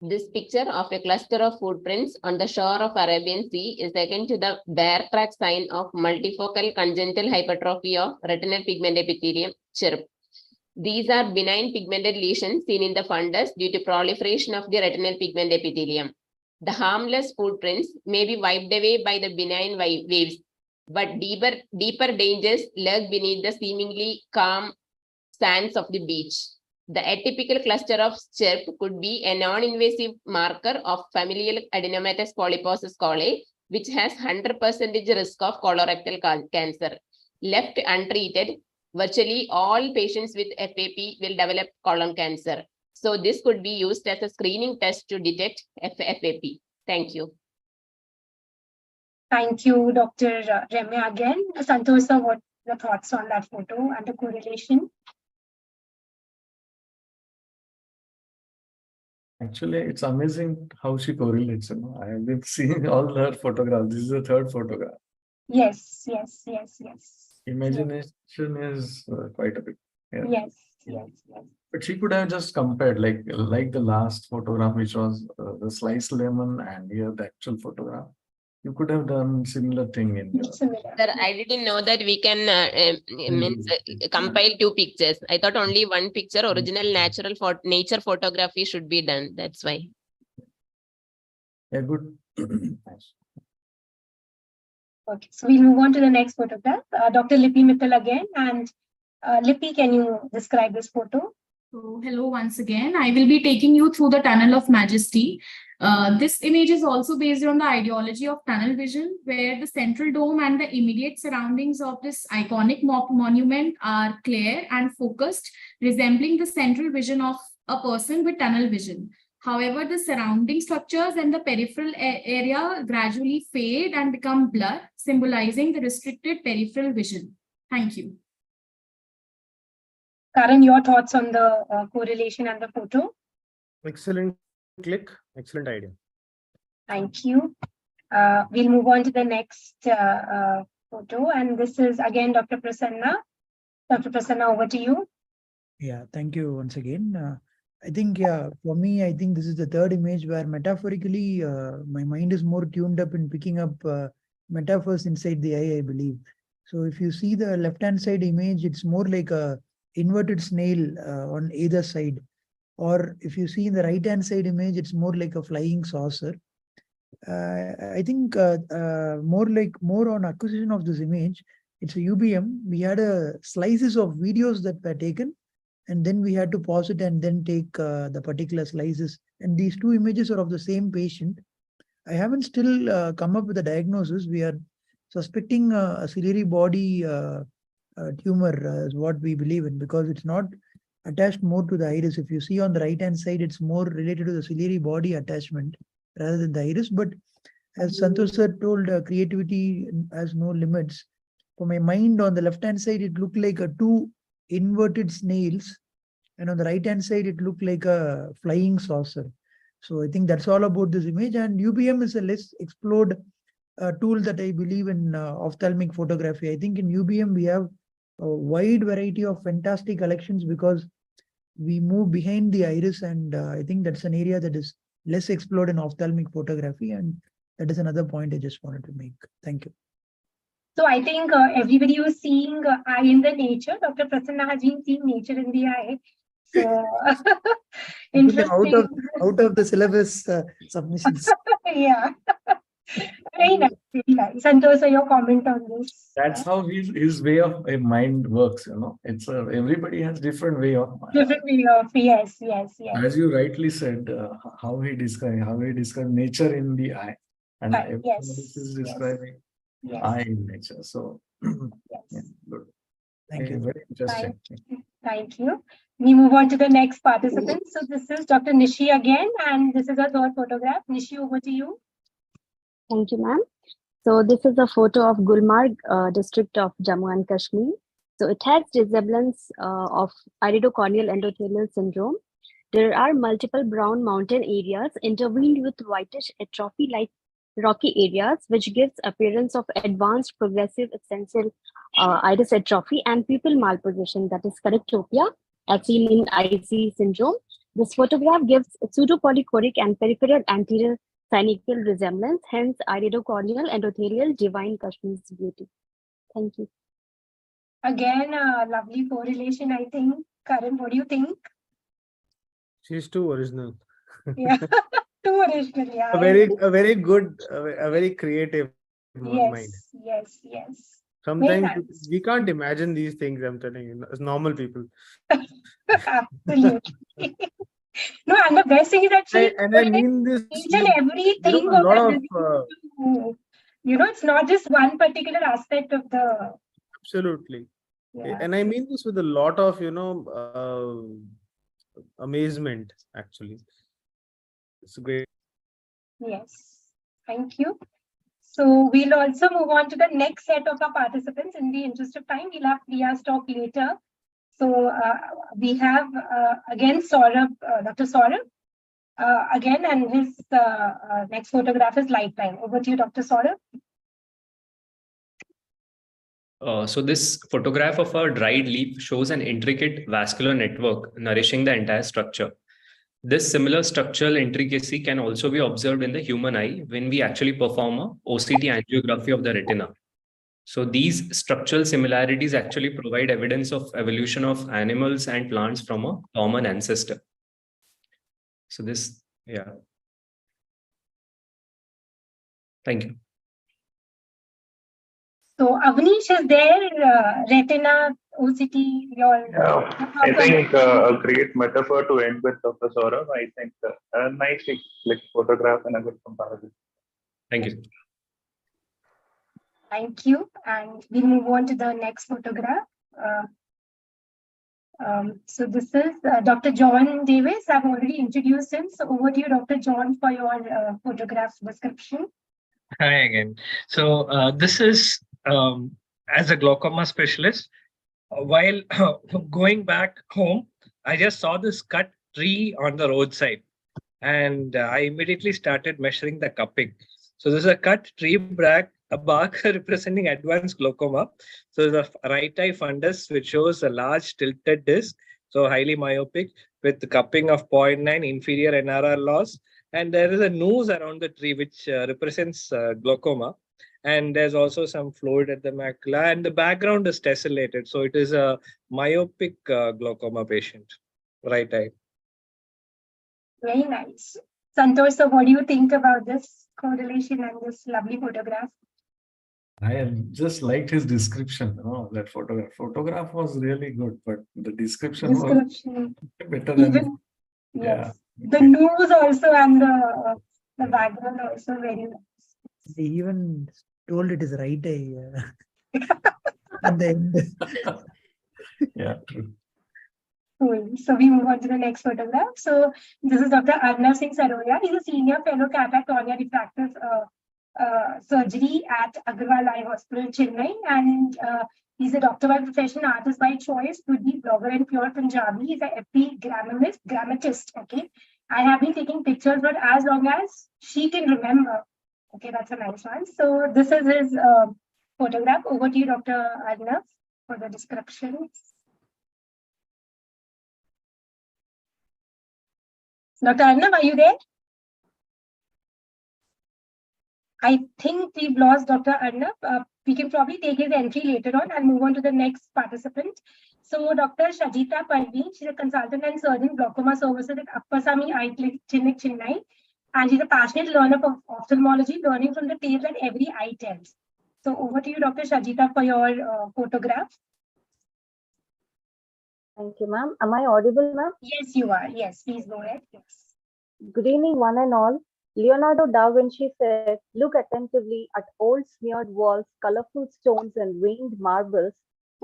This picture of a cluster of footprints on the shore of Arabian Sea is akin to the bear track sign of multifocal congenital hypertrophy of retinal pigment epithelium, CHIRP. These are benign pigmented lesions seen in the fundus due to proliferation of the retinal pigment epithelium. The harmless footprints may be wiped away by the benign waves, but deeper dangers lurk beneath the seemingly calm sands of the beach. The atypical cluster of CHIRP could be a non-invasive marker of familial adenomatous polyposis coli, which has 100% risk of colorectal cancer. Left untreated, virtually all patients with FAP will develop colon cancer. So this could be used as a screening test to detect FAP. Thank you. Thank you, Dr. Ramya again. Santosh sir, what are your thoughts on that photo and the correlation? Actually, it's amazing how she correlates. You know, I have been seeing all her photographs. This is the third photograph. Yes. Imagination is quite a bit. Yeah. Yes. But she could have just compared, like the last photograph, which was the sliced lemon, and here the actual photograph. You could have done similar thing in your. Sir, I didn't know that we can compile two pictures. I thought only one picture, original natural nature photography should be done. That's why. Yeah, good. Nice. Okay, so we'll move on to the next photograph. Dr. Lippy Mittal again. And Lippy, can you describe this photo? So, hello once again. I will be taking you through the Tunnel of Majesty. This image is also based on the ideology of tunnel vision, where the central dome and the immediate surroundings of this iconic monument are clear and focused, resembling the central vision of a person with tunnel vision. However, the surrounding structures and the peripheral area gradually fade and become blur, symbolizing the restricted peripheral vision. Thank you. Karan, your thoughts on the correlation and the photo? Excellent click, excellent idea. Thank you. We'll move on to the next photo. And this is again Dr. Prasanna. Dr. Prasanna, over to you. Yeah, thank you once again. I think, yeah, for me, I think this is the third image where metaphorically my mind is more tuned up in picking up metaphors inside the eye, I believe. So if you see the left-hand side image, it's more like a inverted snail on either side. Or if you see in the right-hand side image, it's more like a flying saucer. I think more on acquisition of this image, it's a UBM. We had slices of videos that were taken, and then we had to pause it and then take the particular slices. And these two images are of the same patient. I haven't still come up with a diagnosis. We are suspecting a ciliary body tumor is what we believe in, because it's not attached more to the iris. If you see on the right-hand side, it's more related to the ciliary body attachment rather than the iris. But as Santosh sir told, creativity has no limits. For my mind, on the left-hand side, it looked like two inverted snails, and on the right-hand side, it looked like a flying saucer. So I think that's all about this image. And UBM is a less explored tool that I believe in ophthalmic photography. I think in UBM, we have a wide variety of fantastic collections because we move behind the iris, and I think that's an area that is less explored in ophthalmic photography, and that is another point I just wanted to make. Thank you. So I think everybody was seeing eye in the nature. Dr. Prasanna has been seeing nature in the eye. So interesting. Out of the syllabus submissions. Yeah. Very nice, very nice. Santosh, so your comment on this? That's how his way of mind works. It's everybody has different way of mind. Different way of, yes. As you rightly said, how he described nature in the eye, and everybody is describing eye in nature. So yeah, good. Thank you. Very interesting. Thank you. We move on to the next participant. So this is Dr. Nishi again, and this is our third photograph. Nishi, over to you. Thank you, ma'am. So this is a photo of Gulmarg district of Jammu and Kashmir. So it has resemblance of iridocorneal endothelial syndrome. There are multiple brown mountain areas intervened with whitish atrophy-like rocky areas, which gives appearance of advanced progressive essential iris atrophy and pupil malposition, that is correctopia, as seen in IC syndrome. This photograph gives pseudopolychoric and peripheral anterior cynical resemblance, hence iridocorneal endothelial divine Kashmir's beauty. Thank you. Again, a lovely correlation, I think. Karan, what do you think? She's too original. Yeah, too original. Yeah. A very good, a very creative mind. Yes. Sometimes we can't imagine these things, I'm telling you, as normal people. Absolutely. No, and the best thing is actually, and I mean this, each and everything of it. It's not just one particular aspect of the. Absolutely. Yeah. And I mean this with a lot of, amazement, actually. It's great. Yes, thank you. So we'll also move on to the next set of our participants. In the interest of time, we'll have Priya's talk later. So we have again Saurabh, Dr. Saurabh again, and his next photograph is Lifeline. Over to you, Dr. Saurabh. So this photograph of a dried leaf shows an intricate vascular network nourishing the entire structure. This similar structural intricacy can also be observed in the human eye when we actually perform a OCT angiography of the retina. So these structural similarities actually provide evidence of evolution of animals and plants from a common ancestor. So this, yeah. Thank you. So Avnish is there, retina, OCT, your. I think a great metaphor to end with, Dr. Saurabh. I think a nicely clicked photograph and a good comparison. Thank you. Thank you. And we move on to the next photograph. So this is Dr. John Davis. I've already introduced him. So over to you, Dr. John, for your photograph description. Hi again. So this is as a glaucoma specialist. While going back home, I just saw this cut tree on the roadside, and I immediately started measuring the cupping. So this is a cut tree bark representing advanced glaucoma. So the right eye fundus, which shows a large tilted disc, so highly myopic, with the cupping of 0.9, inferior NRR loss. And there is a noose around the tree, which represents glaucoma. And there's also some fluid at the macula, and the background is tessellated. So it is a myopic glaucoma patient, right eye. Very nice. Santosh, so what do you think about this correlation and this lovely photograph? I just liked his description, that photograph. Photograph was really good, but the description was better than. Yes. The nose also and the background also very nice. They even told it is right eye at the end. Yeah, true. Cool. So we move on to the next photograph. So this is Dr. Arnav Singh Saroya. He's a senior fellow cataract cornea refractive surgery at Agarwal Eye Hospital, Chennai, and he's a doctor by profession, artist by choice, foodie, blogger, and pure Punjabi. He's an grammatist. Okay, I have been taking pictures, but as long as she can remember. Okay, that's a nice one. So this is his photograph. Over to you, Dr. Arnav, for the description. Dr. Arnav, are you there? I think we've lost Dr. Arnav. We can probably take his entry later on and move on to the next participant. So Dr. Shajita Parveen, she's a consultant and surgeon glaucoma services at Appasamy Eye Clinic, Chennai. And she's a passionate learner of ophthalmology, learning from the tales that every eye tells. So over to you, Dr. Shajita, for your photograph. Thank you, ma'am. Am I audible, ma'am? Yes, you are. Yes, please go ahead. Yes. Good evening, one and all. Leonardo da Vinci said, "Look attentively at old smeared walls, colorful stones, and veined marbles,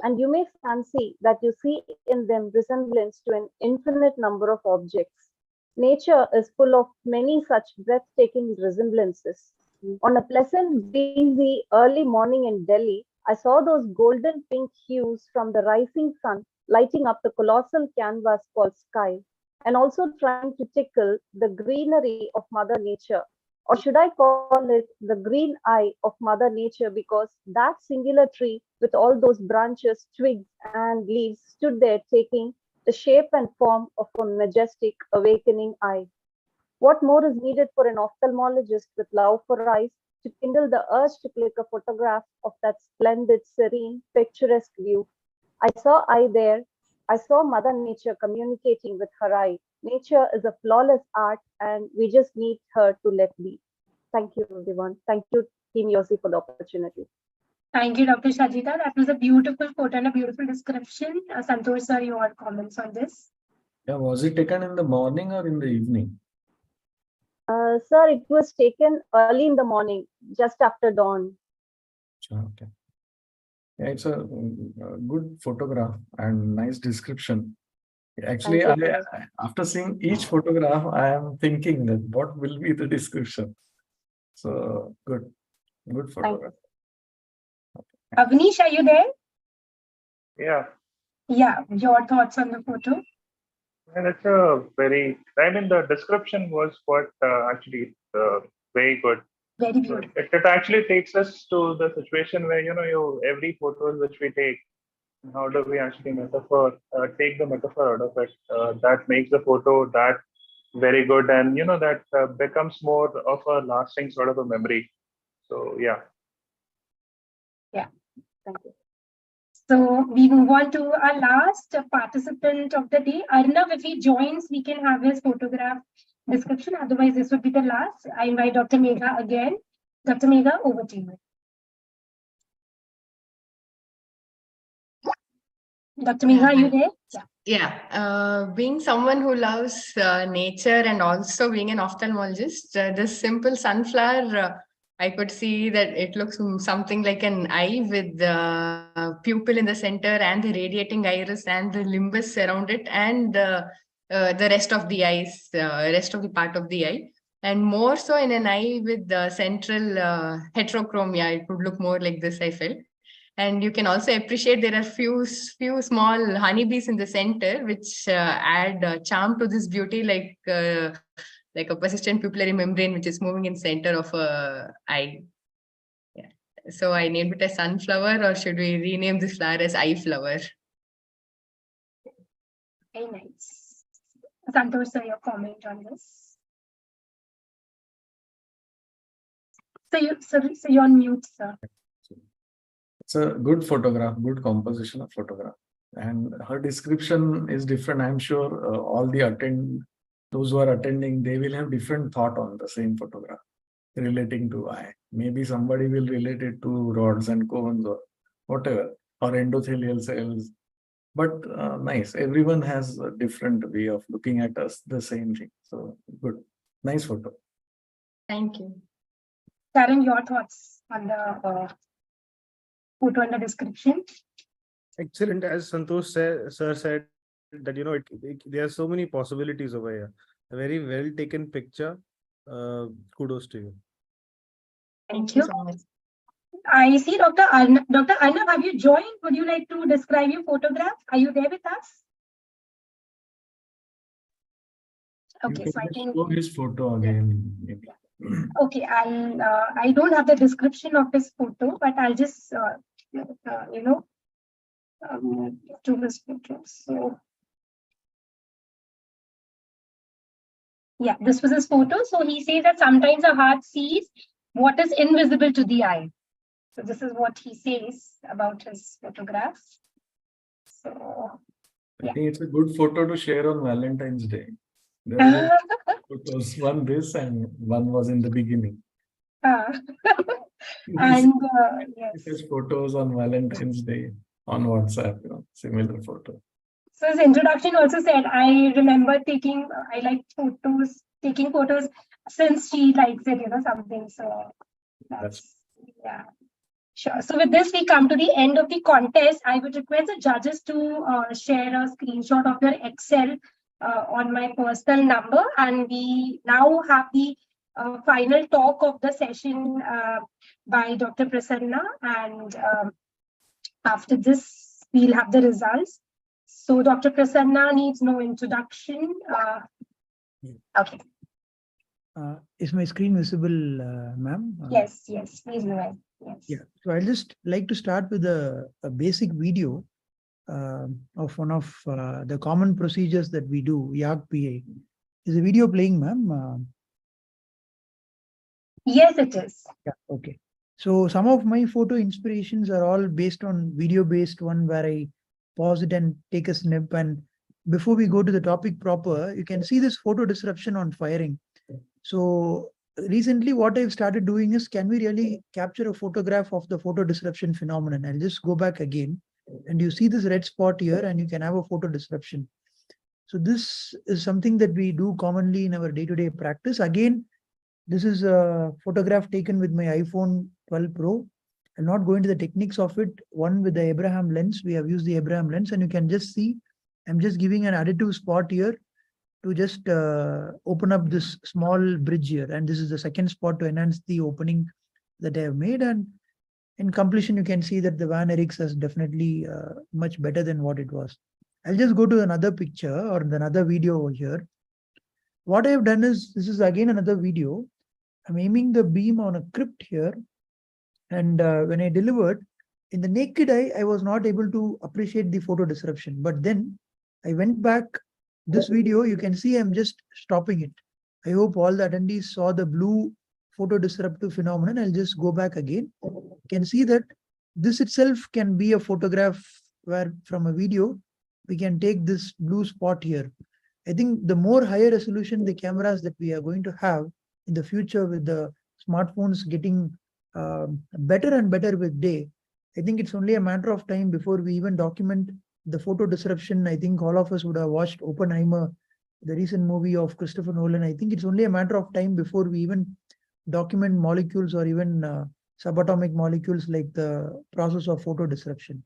and you may fancy that you see in them resemblance to an infinite number of objects. Nature is full of many such breathtaking resemblances. On a pleasant, breezy, early morning in Delhi, I saw those golden pink hues from the rising sun lighting up the colossal canvas called sky, and also trying to tickle the greenery of Mother Nature. Or should I call it the green eye of Mother Nature, because that singular tree with all those branches, twigs, and leaves stood there taking the shape and form of a majestic awakening eye. What more is needed for an ophthalmologist with love for eyes to kindle the urge to click a photograph of that splendid, serene, picturesque view? I saw eye there. I saw Mother Nature communicating with her eye. Nature is a flawless art, and we just need her to let be. Thank you, everyone. Thank you, Team YOSI, for the opportunity. Thank you, Dr. Shajita. That was a beautiful photo and a beautiful description. Santosh sir, your comments on this? Yeah, was it taken in the morning or in the evening? Sir, it was taken early in the morning, just after dawn. Okay. Yeah, it's a good photograph and nice description. Actually, after seeing each photograph, I am thinking that what will be the description. So good photograph. Avnish, are you there? Yeah. Yeah, your thoughts on the photo? And it's a very, the description was quite actually very good. Very beautiful. It actually takes us to the situation where, every photos which we take, how do we actually take the metaphor out of it? That makes the photo that very good, and that becomes more of a lasting sort of a memory. So yeah. Yeah. Thank you. So we move on to our last participant of the day. Arnav, if he joins, we can have his photograph description. Otherwise, this would be the last. I invite Dr. Megha again. Dr. Megha, over to you. Dr. Megha, are you there? Yeah. Yeah, being someone who loves nature and also being an ophthalmologist, this simple sunflower, I could see that it looks something like an eye with the pupil in the center and the radiating iris and the limbus around it and the rest of the eyes, rest of the part of the eye. And more so in an eye with the central heterochromia, it would look more like this, I felt. And you can also appreciate there are few small honeybees in the center, which add charm to this beauty, like a persistent pupillary membrane, which is moving in center of a eye. Yeah. So I named it as sunflower, or should we rename this flower as eye flower? Very nice. Santosh, sir, your comment on this? So you're on mute, sir. It's a good photograph, good composition of photograph. And her description is different. I'm sure those who are attending, they will have different thought on the same photograph relating to eye. Maybe somebody will relate it to rods and cones or whatever, or endothelial cells. But nice. Everyone has a different way of looking at us, the same thing. So good. Nice photo. Thank you. Karen, your thoughts on the photo and the description? Excellent. As Santosh sir said, that there are so many possibilities over here. A very well taken picture. Kudos to you. Thank you so much. I see Dr. Arnab. Dr. Arnab, have you joined? Would you like to describe your photograph? Are you there with us? Okay, so I can show his photo again. Maybe. Okay, I don't have the description of his photo, but I'll just to his photo. So yeah, this was his photo. So he says that sometimes a heart sees what is invisible to the eye. So this is what he says about his photograph. So I think it's a good photo to share on Valentine's Day. There are photos, one this and one was in the beginning. And yes, photos on Valentine's Day on WhatsApp, similar photo. So his introduction also said, I remember I like taking photos since she likes it, something. So that's yeah. Sure. So with this, we come to the end of the contest. I would request the judges to share a screenshot of your Excel on my personal number. And we now have the final talk of the session by Dr. Prasanna. And after this, we'll have the results. So Dr. Prasanna needs no introduction. Okay. Is my screen visible, ma'am? Yes, please go ahead. Yes. Yeah, so I'll just like to start with a basic video of one of the common procedures that we do, YAG-PA. Is the video playing, ma'am? Yes, it is. Yeah, okay. So some of my photo inspirations are all based on video-based one where I pause it and take a snip. And before we go to the topic proper, you can see this photo disruption on firing. So recently what I've started doing is, can we really capture a photograph of the photo disruption phenomenon? I'll just go back again and you see this red spot here and you can have a photo disruption. So this is something that we do commonly in our day-to-day practice. Again, this is a photograph taken with my iPhone 12 Pro. I'll not go into the techniques of it. One with the Abraham lens, we have used the Abraham lens and you can just see, I'm just giving an additive spot here to just open up this small bridge here. And this is the second spot to enhance the opening that I have made. And in completion, you can see that the Van Eyck's is definitely much better than what it was. I'll just go to another picture or another video over here. What I have done is, this is again another video. I'm aiming the beam on a crypt here. And when I delivered, in the naked eye, I was not able to appreciate the photo disruption. But then I went back. This video, you can see I'm just stopping it. I hope all the attendees saw the blue photo disruptive phenomenon. I'll just go back again. You can see that this itself can be a photograph where from a video, we can take this blue spot here. I think the more higher resolution the cameras that we are going to have in the future with the smartphones getting better and better with day, I think it's only a matter of time before we even document the photo disruption. I think all of us would have watched Oppenheimer, the recent movie of Christopher Nolan. I think it's only a matter of time before we even document molecules or even subatomic molecules, like the process of photo disruption,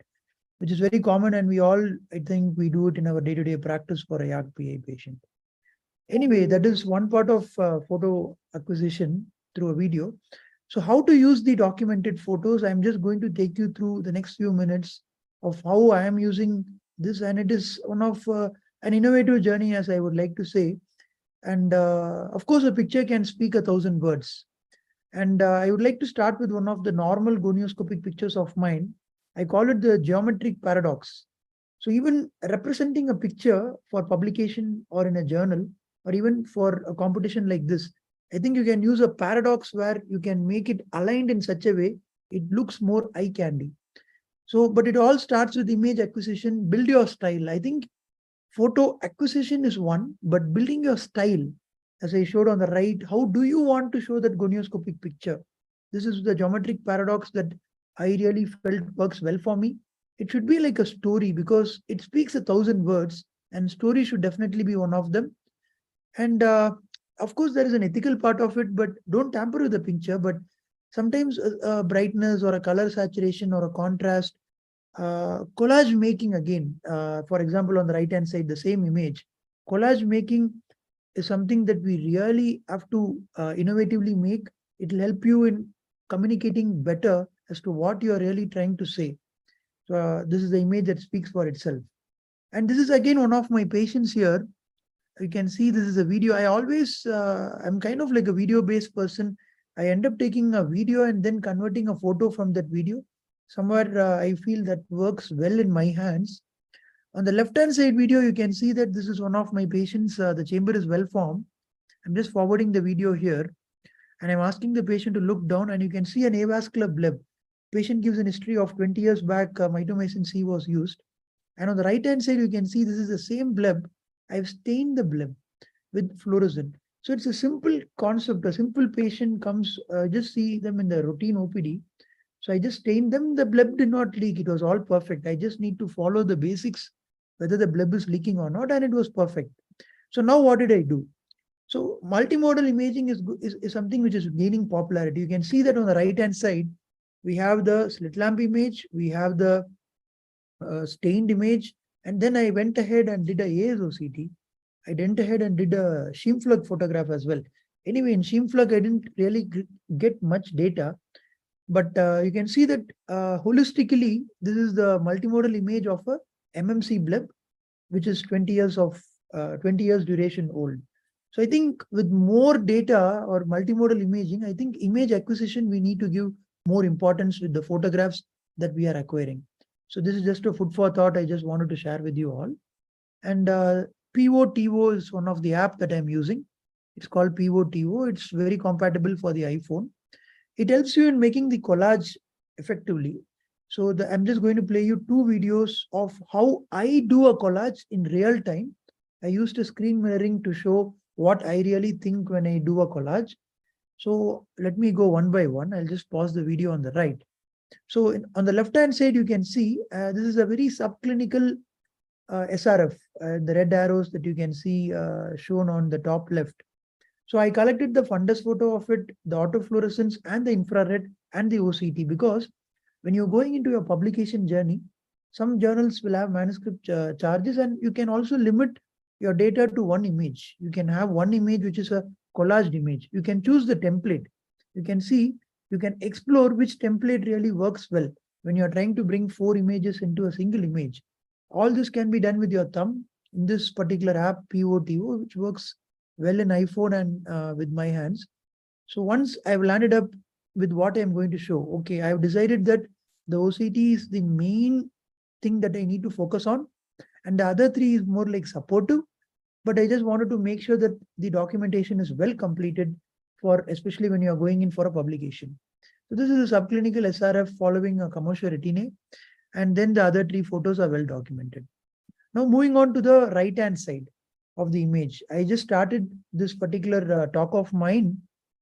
which is very common, and we all, I think, we do it in our day-to-day practice for a YAG PA patient. Anyway, that is one part of photo acquisition through a video. So how to use the documented photos, I'm just going to take you through the next few minutes of how I am using this, and it is one of an innovative journey, as I would like to say. And of course, a picture can speak 1,000 words. And I would like to start with one of the normal gonioscopic pictures of mine. I call it the geometric paradox. So even representing a picture for publication or in a journal, or even for a competition like this, I think you can use a paradox where you can make it aligned in such a way it looks more eye candy. So, but it all starts with image acquisition. Build your style. I think photo acquisition is one, but building your style, as I showed on the right, how do you want to show that gonioscopic picture? This is the geometric paradox that I really felt works well for me. It should be like a story because it speaks 1,000 words, and story should definitely be one of them. And of course, there is an ethical part of it, but don't tamper with the picture. But sometimes a brightness or a color saturation or a contrast, collage making again, for example, on the right hand side, the same image, collage making is something that we really have to innovatively make. It will help you in communicating better as to what you are really trying to say. So this is the image that speaks for itself. And this is again one of my patients here. You can see this is a video. I always, I'm kind of like a video based person. I end up taking a video and then converting a photo from that video. Somewhere I feel that works well in my hands. On the left hand side video, you can see that this is one of my patients. The chamber is well formed. I'm just forwarding the video here. And I'm asking the patient to look down, and you can see an avascular bleb. Patient gives an history of 20 years back, mitomycin C was used. And on the right hand side, you can see this is the same bleb. I've stained the bleb with fluorescent. So it's a simple concept. A simple patient comes, just see them in the routine OPD. So I just stained them. The bleb did not leak. It was all perfect. I just need to follow the basics, whether the bleb is leaking or not, and it was perfect. So now what did I do? So multimodal imaging is something which is gaining popularity. You can see that on the right hand side, we have the slit lamp image, we have the stained image, and then I went ahead and did a ASOCT. I went ahead and did a Scheimpflug photograph as well. Anyway, in Scheimpflug, I didn't really get much data, but you can see that holistically, this is the multimodal image of a MMC bleb, which is 20 years duration old. So I think with more data or multimodal imaging, I think image acquisition, we need to give more importance with the photographs that we are acquiring. So this is just a food for thought I just wanted to share with you all. And POTO is one of the app that I'm using. It's called POTO. It's very compatible for the iPhone. It helps you in making the collage effectively. So I'm just going to play you 2 videos of how I do a collage in real time. I used a screen mirroring to show what I really think when I do a collage. So let me go one by one. I'll just pause the video on the right. So on the left-hand side, you can see this is a very subclinical SRF, the red arrows that you can see shown on the top left. So I collected the fundus photo of it, the autofluorescence and the infrared and the OCT, because when you're going into your publication journey, some journals will have manuscript charges, and you can also limit your data to one image. You can have one image, which is a collaged image. You can choose the template. You can see, you can explore which template really works well when you're trying to bring 4 images into a single image. All this can be done with your thumb in this particular app, POTO, which works well in iPhone and with my hands. So once I've landed up with what I'm going to show, okay, I've decided that the OCT is the main thing that I need to focus on. And the other 3 is more like supportive, but I just wanted to make sure that the documentation is well completed for, especially when you are going in for a publication. So this is a subclinical SRF following a commercial retina, and then the other 3 photos are well documented. Now moving on to the right-hand side of the image, I just started this particular talk of mine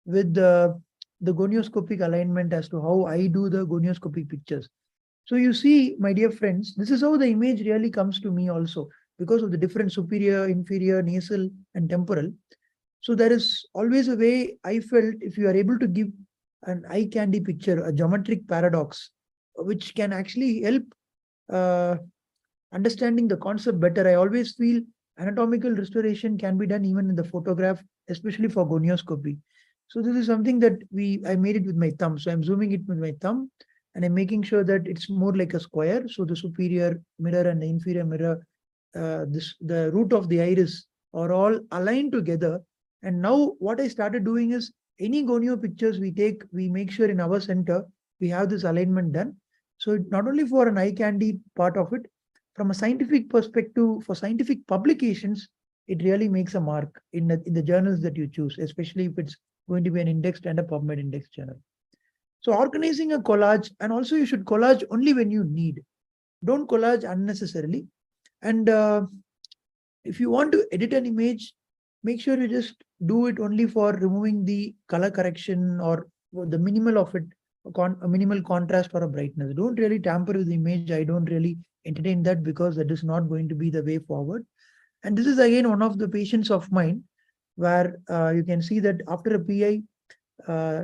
with the gonioscopic alignment as to how I do the gonioscopic pictures. So you see, my dear friends, this is how the image really comes to me also, because of the different superior, inferior, nasal, and temporal. So there is always a way I felt if you are able to give an eye candy picture, a geometric paradox, which can actually help uh, understanding the concept better. I always feel anatomical restoration can be done even in the photograph, especially for gonioscopy. So this is something that I made it with my thumb. So I'm zooming it with my thumb and I'm making sure that it's more like a square. So the superior mirror and the inferior mirror, the root of the iris are all aligned together. And now what I started doing is any gonio pictures we take, we make sure in our center, we have this alignment done. So not only for an eye candy part of it, from a scientific perspective, for scientific publications, it really makes a mark in the journals that you choose, especially if it's going to be an indexed and a PubMed index journal. So organizing a collage, and also you should collage only when you need. Don't collage unnecessarily. And if you want to edit an image, make sure you just do it only for removing the color correction or the minimal of it, a minimal contrast or a brightness. Don't really tamper with the image. I don't really entertain that because that is not going to be the way forward. And this is again one of the patients of mine where you can see that after a PI,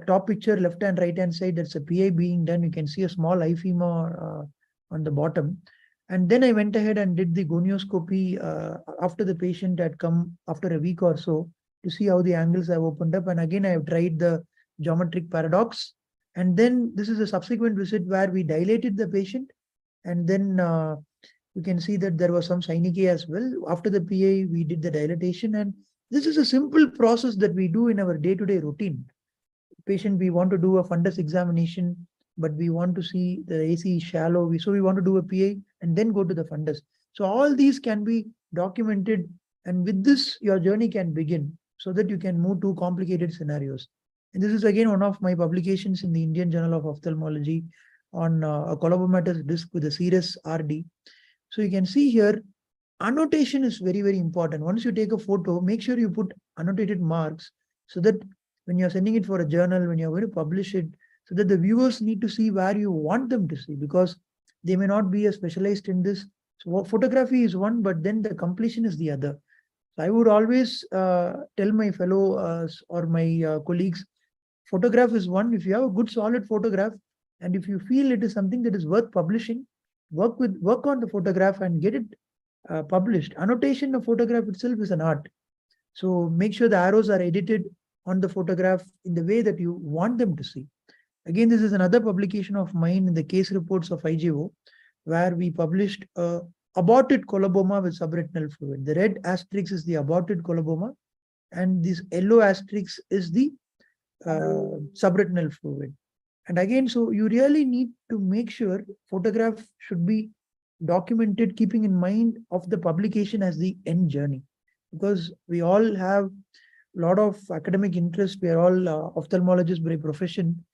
top picture, left and right hand side, that's a PI being done. You can see a small eye femur on the bottom. And then I went ahead and did the gonioscopy after the patient had come after a week or so to see how the angles have opened up. And again, I have tried the geometric paradox. And then this is a subsequent visit where we dilated the patient. And then you can see that there was some synechiae as well. After the PA, we did the dilatation. And this is a simple process that we do in our day-to-day routine. Patient, we want to do a fundus examination, but we want to see the AC is shallow. So we want to do a PA and then go to the fundus. So all these can be documented. And with this, your journey can begin so that you can move to complicated scenarios. And this is again one of my publications in the Indian Journal of Ophthalmology on a colobomatous disc with a serous RD. So you can see here, annotation is very, very important. Once you take a photo, make sure you put annotated marks so that when you're sending it for a journal, when you're going to publish it, so that the viewers need to see where you want them to see, because they may not be a specialized in this. So photography is one, but then the completion is the other. So I would always tell my fellow or my colleagues, photograph is one. If you have a good solid photograph, and if you feel it is something that is worth publishing, work on the photograph and get it published. Annotation of photograph itself is an art. So make sure the arrows are edited on the photograph in the way that you want them to see. Again, this is another publication of mine in the case reports of IGO, where we published aborted coloboma with subretinal fluid. The red asterisk is the aborted coloboma, and this yellow asterisk is the subretinal fluid. And again, so you really need to make sure photograph should be documented, keeping in mind of the publication as the end journey, because we all have a lot of academic interest. We are all ophthalmologists by profession.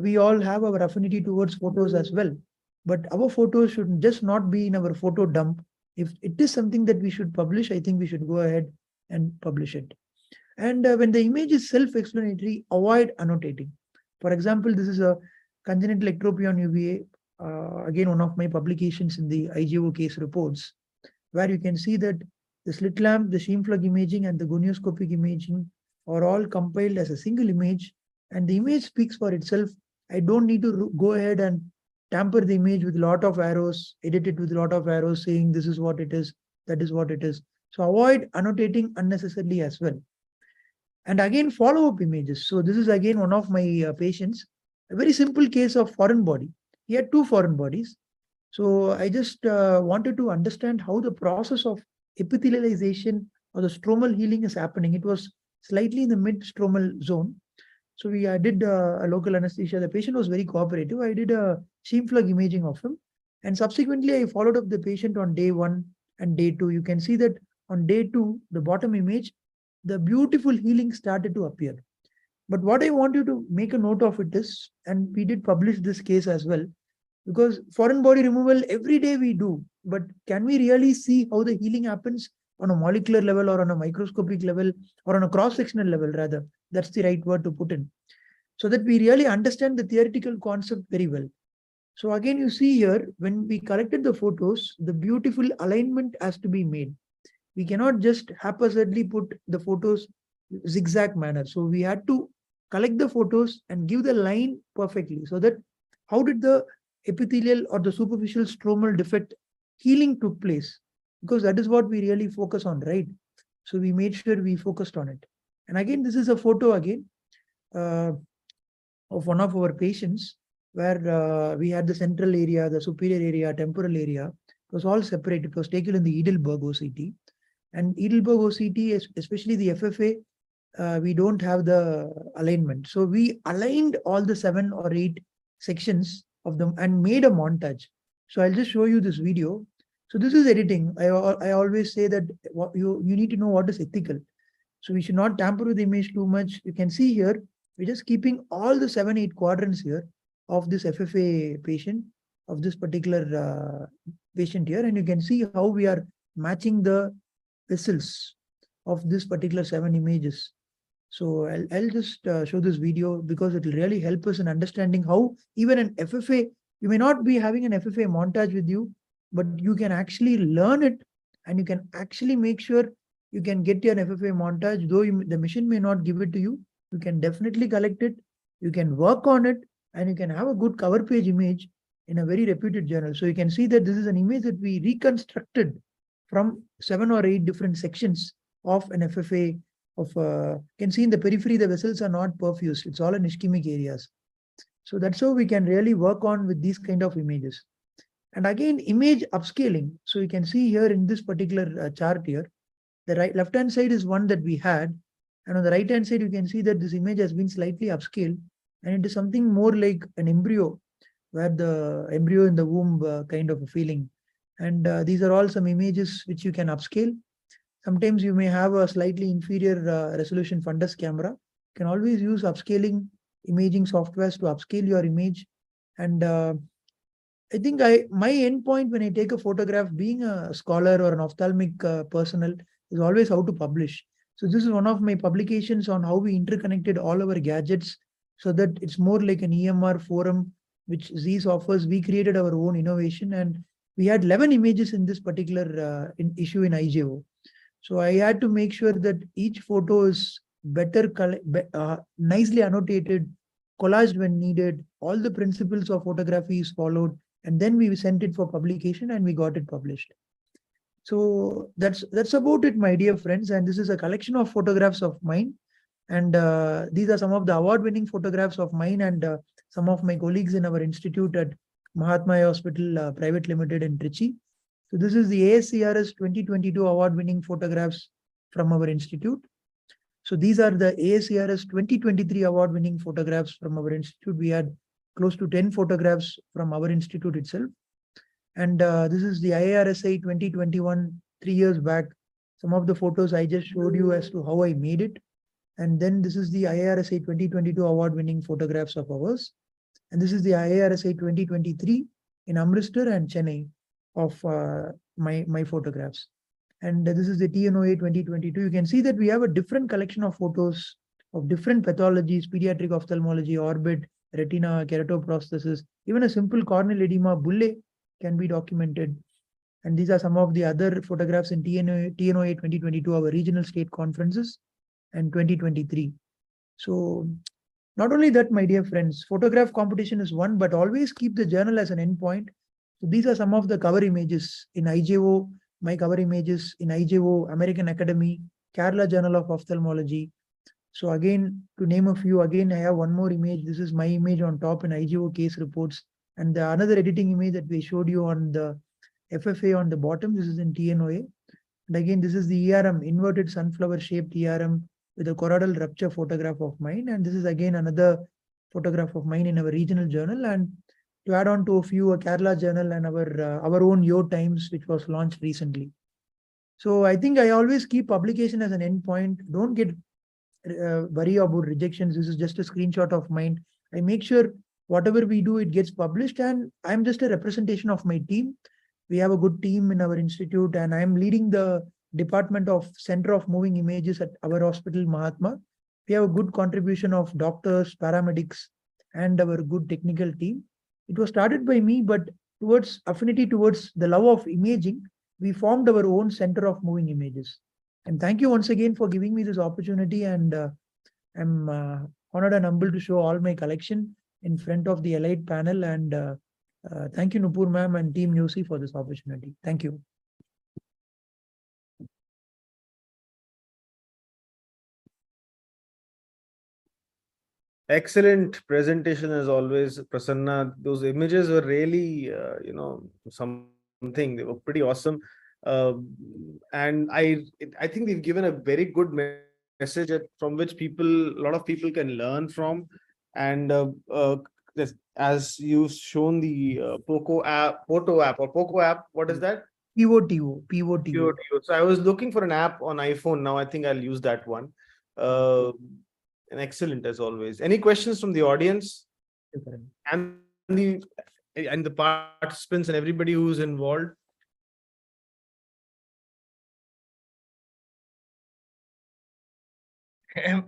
We all have our affinity towards photos as well. But our photos should just not be in our photo dump. If it is something that we should publish, I think we should go ahead and publish it. And when the image is self-explanatory, avoid annotating. For example, this is a congenital ectropia on UVA. Again, one of my publications in the IGO case reports, where you can see that the slit lamp, the sheen plug imaging, and the gonioscopic imaging are all compiled as a single image, and the image speaks for itself. I don't need to go ahead and tamper the image with a lot of arrows, edit it with a lot of arrows saying this is what it is, that is what it is. So avoid annotating unnecessarily as well. And again, follow-up images. So this is again one of my patients, a very simple case of foreign body. He had 2 foreign bodies. So I just wanted to understand how the process of epithelialization or the stromal healing is happening. It was slightly in the mid-stromal zone. So we did a local anesthesia. The patient was very cooperative. I did a sheen plug imaging of him. And subsequently, I followed up the patient on day 1 and day 2. You can see that on day 2, the bottom image, the beautiful healing started to appear. But what I want you to make a note of it is, and we did publish this case as well, because foreign body removal every day we do, but can we really see how the healing happens on a molecular level or on a microscopic level or on a cross-sectional level rather? That's the right word to put in. so that we really understand the theoretical concept very well. So again, you see here, when we collected the photos, the beautiful alignment has to be made. We cannot just haphazardly put the photos zigzag manner. So we had to collect the photos and give the line perfectly, so that how did the epithelial or the superficial stromal defect healing took place, because that is what we really focus on, right? So we made sure we focused on it. And again, this is a photo again of one of our patients, where we had the central area, the superior area, temporal area. It was all separate. It was taken in the Edelberg OCT. And Edelberg OCT, especially the FFA, we don't have the alignment. So we aligned all the 7 or 8 sections of them and made a montage. So I'll just show you this video. So this is editing. I always say that you need to know what is ethical. So we should not tamper with the image too much. You can see here, we're just keeping all the 7, 8 quadrants here of this FFA patient, of this particular patient here. And you can see how we are matching the vessels of this particular 7 images. So I'll just show this video, because it will really help us in understanding how even an FFA, you may not be having an FFA montage with you, but you can actually learn it, and you can actually make sure you can get your FFA montage. Though the machine may not give it to you, you can definitely collect it, you can work on it, and you can have a good cover page image in a very reputed journal. So you can see that this is an image that we reconstructed from 7 or 8 different sections of an FFA. You can see in the periphery, the vessels are not perfused. It's all in ischemic areas. So that's how we can really work on with these kind of images. And again, image upscaling. So you can see here in this particular chart here, the left-hand side is one that we had. And on the right-hand side, you can see that this image has been slightly upscaled. And it is something more like an embryo, where the embryo in the womb kind of a feeling. And these are all some images which you can upscale. Sometimes you may have a slightly inferior resolution fundus camera. You can always use upscaling imaging softwares to upscale your image. And I think my end point when I take a photograph, being a scholar or an ophthalmic personnel, is always how to publish. So this is one of my publications on how we interconnected all our gadgets, so that it's more like an EMR forum, which Zeiss offers. We created our own innovation, and we had 11 images in this particular issue in IJO. So I had to make sure that each photo is better, nicely annotated, collaged when needed. All the principles of photography is followed, and then we sent it for publication and we got it published. So that's about it, my dear friends. And this is a collection of photographs of mine. And these are some of the award-winning photographs of mine and some of my colleagues in our institute at Mahatma Hospital Private Limited in Trichy. So this is the ASCRS 2022 award-winning photographs from our institute. So these are the ASCRS 2023 award-winning photographs from our institute. We had close to 10 photographs from our institute itself. And this is the IARSI 2021, 3 years back. Some of the photos I just showed you as to how I made it. And then this is the IARSI 2022 award-winning photographs of ours. And this is the IARSI 2023 in Amritsar and Chennai of my photographs. And this is the TNOA 2022. You can see that we have a different collection of photos of different pathologies: pediatric ophthalmology, orbit, retina, keratoprosthesis, even a simple corneal edema, bulle, can be documented. And these are some of the other photographs in TNOA 2022, our regional state conferences, and 2023. So not only that, my dear friends, photograph competition is one, but always keep the journal as an endpoint. So these are some of the cover images in IJO, my cover images in IJO, American Academy, Kerala Journal of Ophthalmology. So again, to name a few, again, I have one more image. This is my image on top in IJO case reports. And the another editing image that we showed you on the FFA on the bottom, this is in TNOA. And again, this is the ERM, inverted sunflower shaped ERM with a choroidal rupture photograph of mine. And this is again another photograph of mine in our regional journal. And to add on to a few, a Kerala journal and our own Yo Times, which was launched recently. So I think I always keep publication as an endpoint. Don't get worry about rejections. This is just a screenshot of mine. I make sure whatever we do, it gets published, and I'm just a representation of my team. We have a good team in our institute, and I'm leading the department of Center of Moving Images at our hospital, Mahatma. we have a good contribution of doctors, paramedics, and our good technical team. It was started by me, but towards affinity towards the love of imaging, we formed our own center of moving images. And thank you once again for giving me this opportunity. And I'm honored and humbled to show all my collection in front of the elite panel. And thank you, Nupur ma'am and team YOSI for this opportunity. Thank you. Excellent presentation as always, Prasanna. Those images were really, something. They were pretty awesome. And I think they've given a very good message from which a lot of people can learn from. And as you've shown the Poco app, what is that? POTO. So I was looking for an app on iPhone. Now I think I'll use that one. And excellent as always. Any questions from the audience and the participants and everybody who's involved?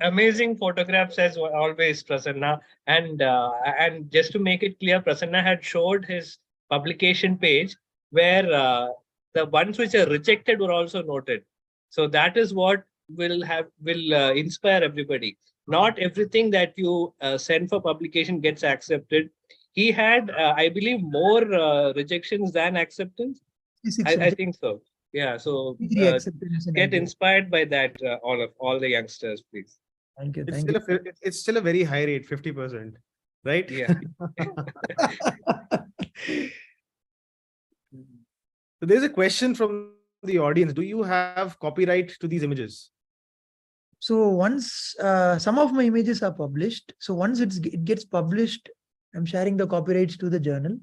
Amazing photographs as always, Prasanna. And just to make it clear, Prasanna had showed his publication page where the ones which are rejected were also noted. So that is what will inspire everybody. Not everything that you send for publication gets accepted. He had, I believe, more rejections than acceptance. I think so. Yeah. So get inspired by that, all the youngsters, please. Thank you. It's still a very high rate, 50%, right? Yeah. So there's a question from the audience. Do you have copyright to these images? So once some of my images are published, so once it gets published, I'm sharing the copyrights to the journal.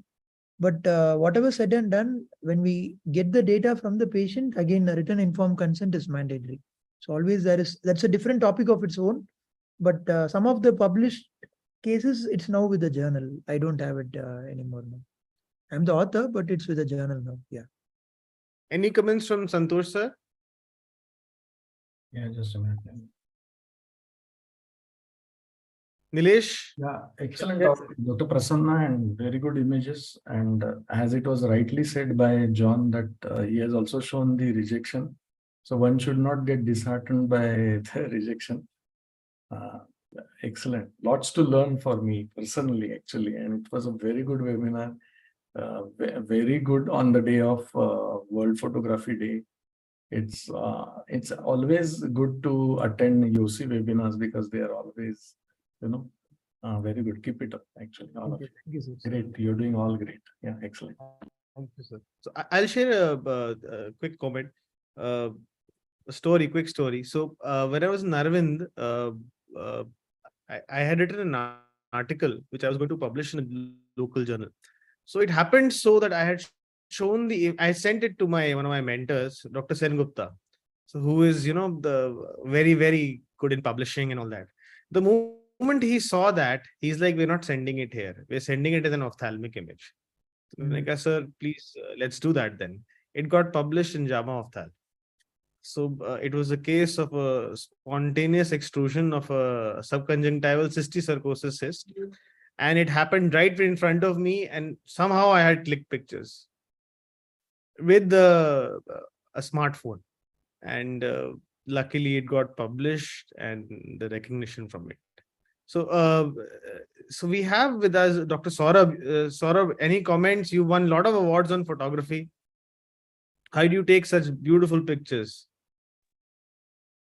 But whatever said and done, when we get the data from the patient, again, a written informed consent is mandatory. So always that's a different topic of its own. But some of the published cases, it's now with the journal. I don't have it anymore now. I'm the author, but it's with the journal now. Yeah. Any comments from Santosh sir? Yeah, just a minute. Nilesh? Yeah, excellent topic, Dr. Prasanna, and very good images. And as it was rightly said by John, that he has also shown the rejection. So one should not get disheartened by the rejection. Excellent. Lots to learn for me personally, actually. And it was a very good webinar. Very good on the day of World Photography Day. It's always good to attend YOSI webinars because they are always, very good. Keep it up, actually. All of you. Thank you, sir. Great. You're doing all great. Yeah, excellent. Thank you, sir. So I'll share a quick comment, quick story. So when I was in Arvind, I had written an article which I was going to publish in a local journal. So it happened so that I had I sent it to one of my mentors, Dr. Sen Gupta. So who is, the very, very good in publishing and all that. The moment he saw that, he's like, we're not sending it here. We're sending it as an ophthalmic image. So like, sir, please, let's do that then. It got published in JAMA Opthal. So it was a case of a spontaneous extrusion of a subconjunctival cysticercosis cyst. And it happened right in front of me. And somehow I had clicked pictures with a smartphone. And luckily it got published and the recognition from it. So so we have with us Dr. Saurabh. Saurabh, any comments? You won a lot of awards on photography. How do you take such beautiful pictures?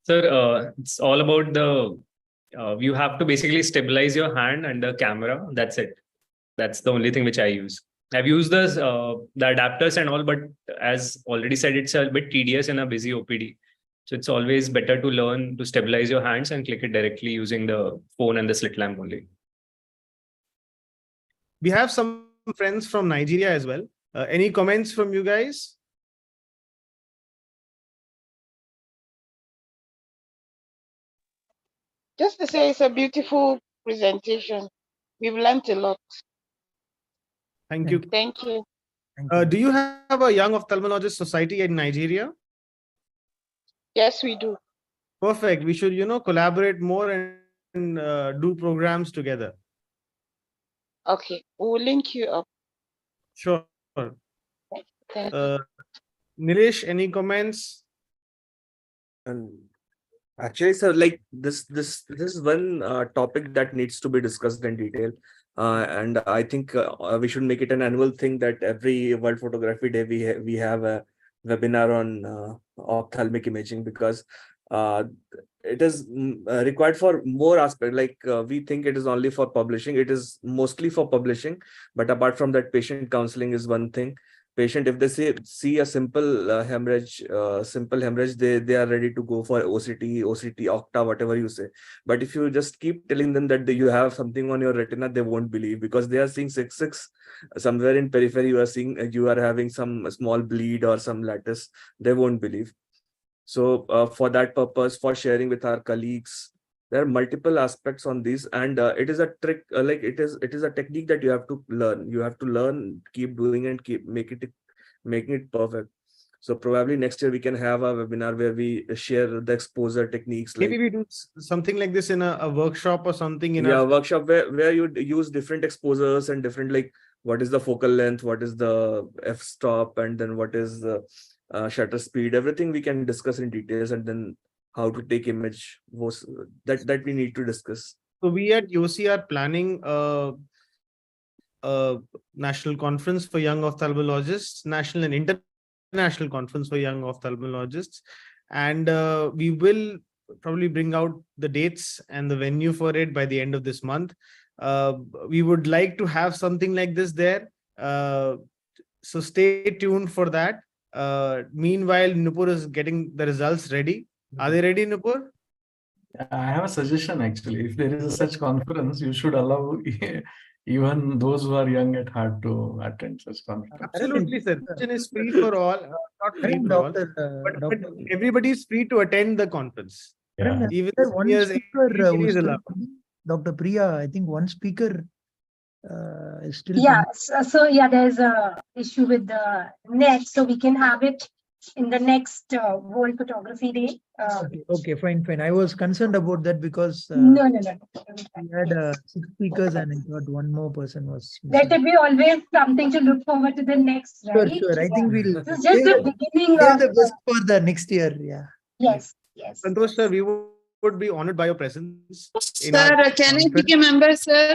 Sir, it's all about you have to basically stabilize your hand and the camera. That's it. That's the only thing which I use. I've used the adapters and all, but as already said, it's a bit tedious in a busy OPD. So it's always better to learn to stabilize your hands and click it directly using the phone and the slit lamp only. We have some friends from Nigeria as well. Any comments from you guys? Just to say, it's a beautiful presentation. We've learned a lot. Thank you. Thank you. Do you have a Young Ophthalmologist Society in Nigeria? Yes, we do. Perfect. We should, collaborate more and do programs together. Okay, we'll link you up. Sure. Thank you. Nilesh, any comments? And actually, sir, like this is one topic that needs to be discussed in detail. And I think we should make it an annual thing that every World Photography Day we have a webinar on ophthalmic imaging, because it is required for more aspect. Like we think it is only for publishing. It is mostly for publishing, but apart from that, patient counseling is one thing. Patient, if they see a simple hemorrhage, they are ready to go for OCT, Octa, whatever you say. But if you just keep telling them that you have something on your retina, they won't believe, because they are seeing 6 somewhere in periphery. You are seeing you are having some small bleed or some lattice. They won't believe. So for that purpose, for sharing with our colleagues, there are multiple aspects on these, and it is a trick. Like it is a technique that you have to learn. You have to learn, keep doing, and keep making it perfect. So probably next year we can have a webinar where we share the exposure techniques. Maybe we do something like this in a workshop or something in a workshop where you use different exposures and different, like what is the focal length, what is the f-stop, and then what is the shutter speed. Everything we can discuss in details, and then how to take image was that we need to discuss. So we at YOSI are planning a national conference for young ophthalmologists, national and international conference for young ophthalmologists, and we will probably bring out the dates and the venue for it by the end of this month. We would like to have something like this there, so stay tuned for that. Meanwhile, Nupur is getting the results ready. Are they ready, Nupur? I have a suggestion actually. If there is a such conference, you should allow even those who are young at heart to attend such conference. Absolutely, sir. Session is free for all, not free for all, but everybody is free to attend the conference. Yeah. Even One speaker was Dr. Priya. I think one speaker is still. Yeah. So yeah, there's a issue with the net, so we can have it in the next World Photography Day. Okay, fine. I was concerned about that because no. We had 6 speakers, and I thought one more person was There should be always something to look forward to the next, right? Sure. I think we'll. This is just the beginning of the best for the next year. Yeah. Yes. Santosh sir, we would be honored by your presence. Sir, can I be a member, sir?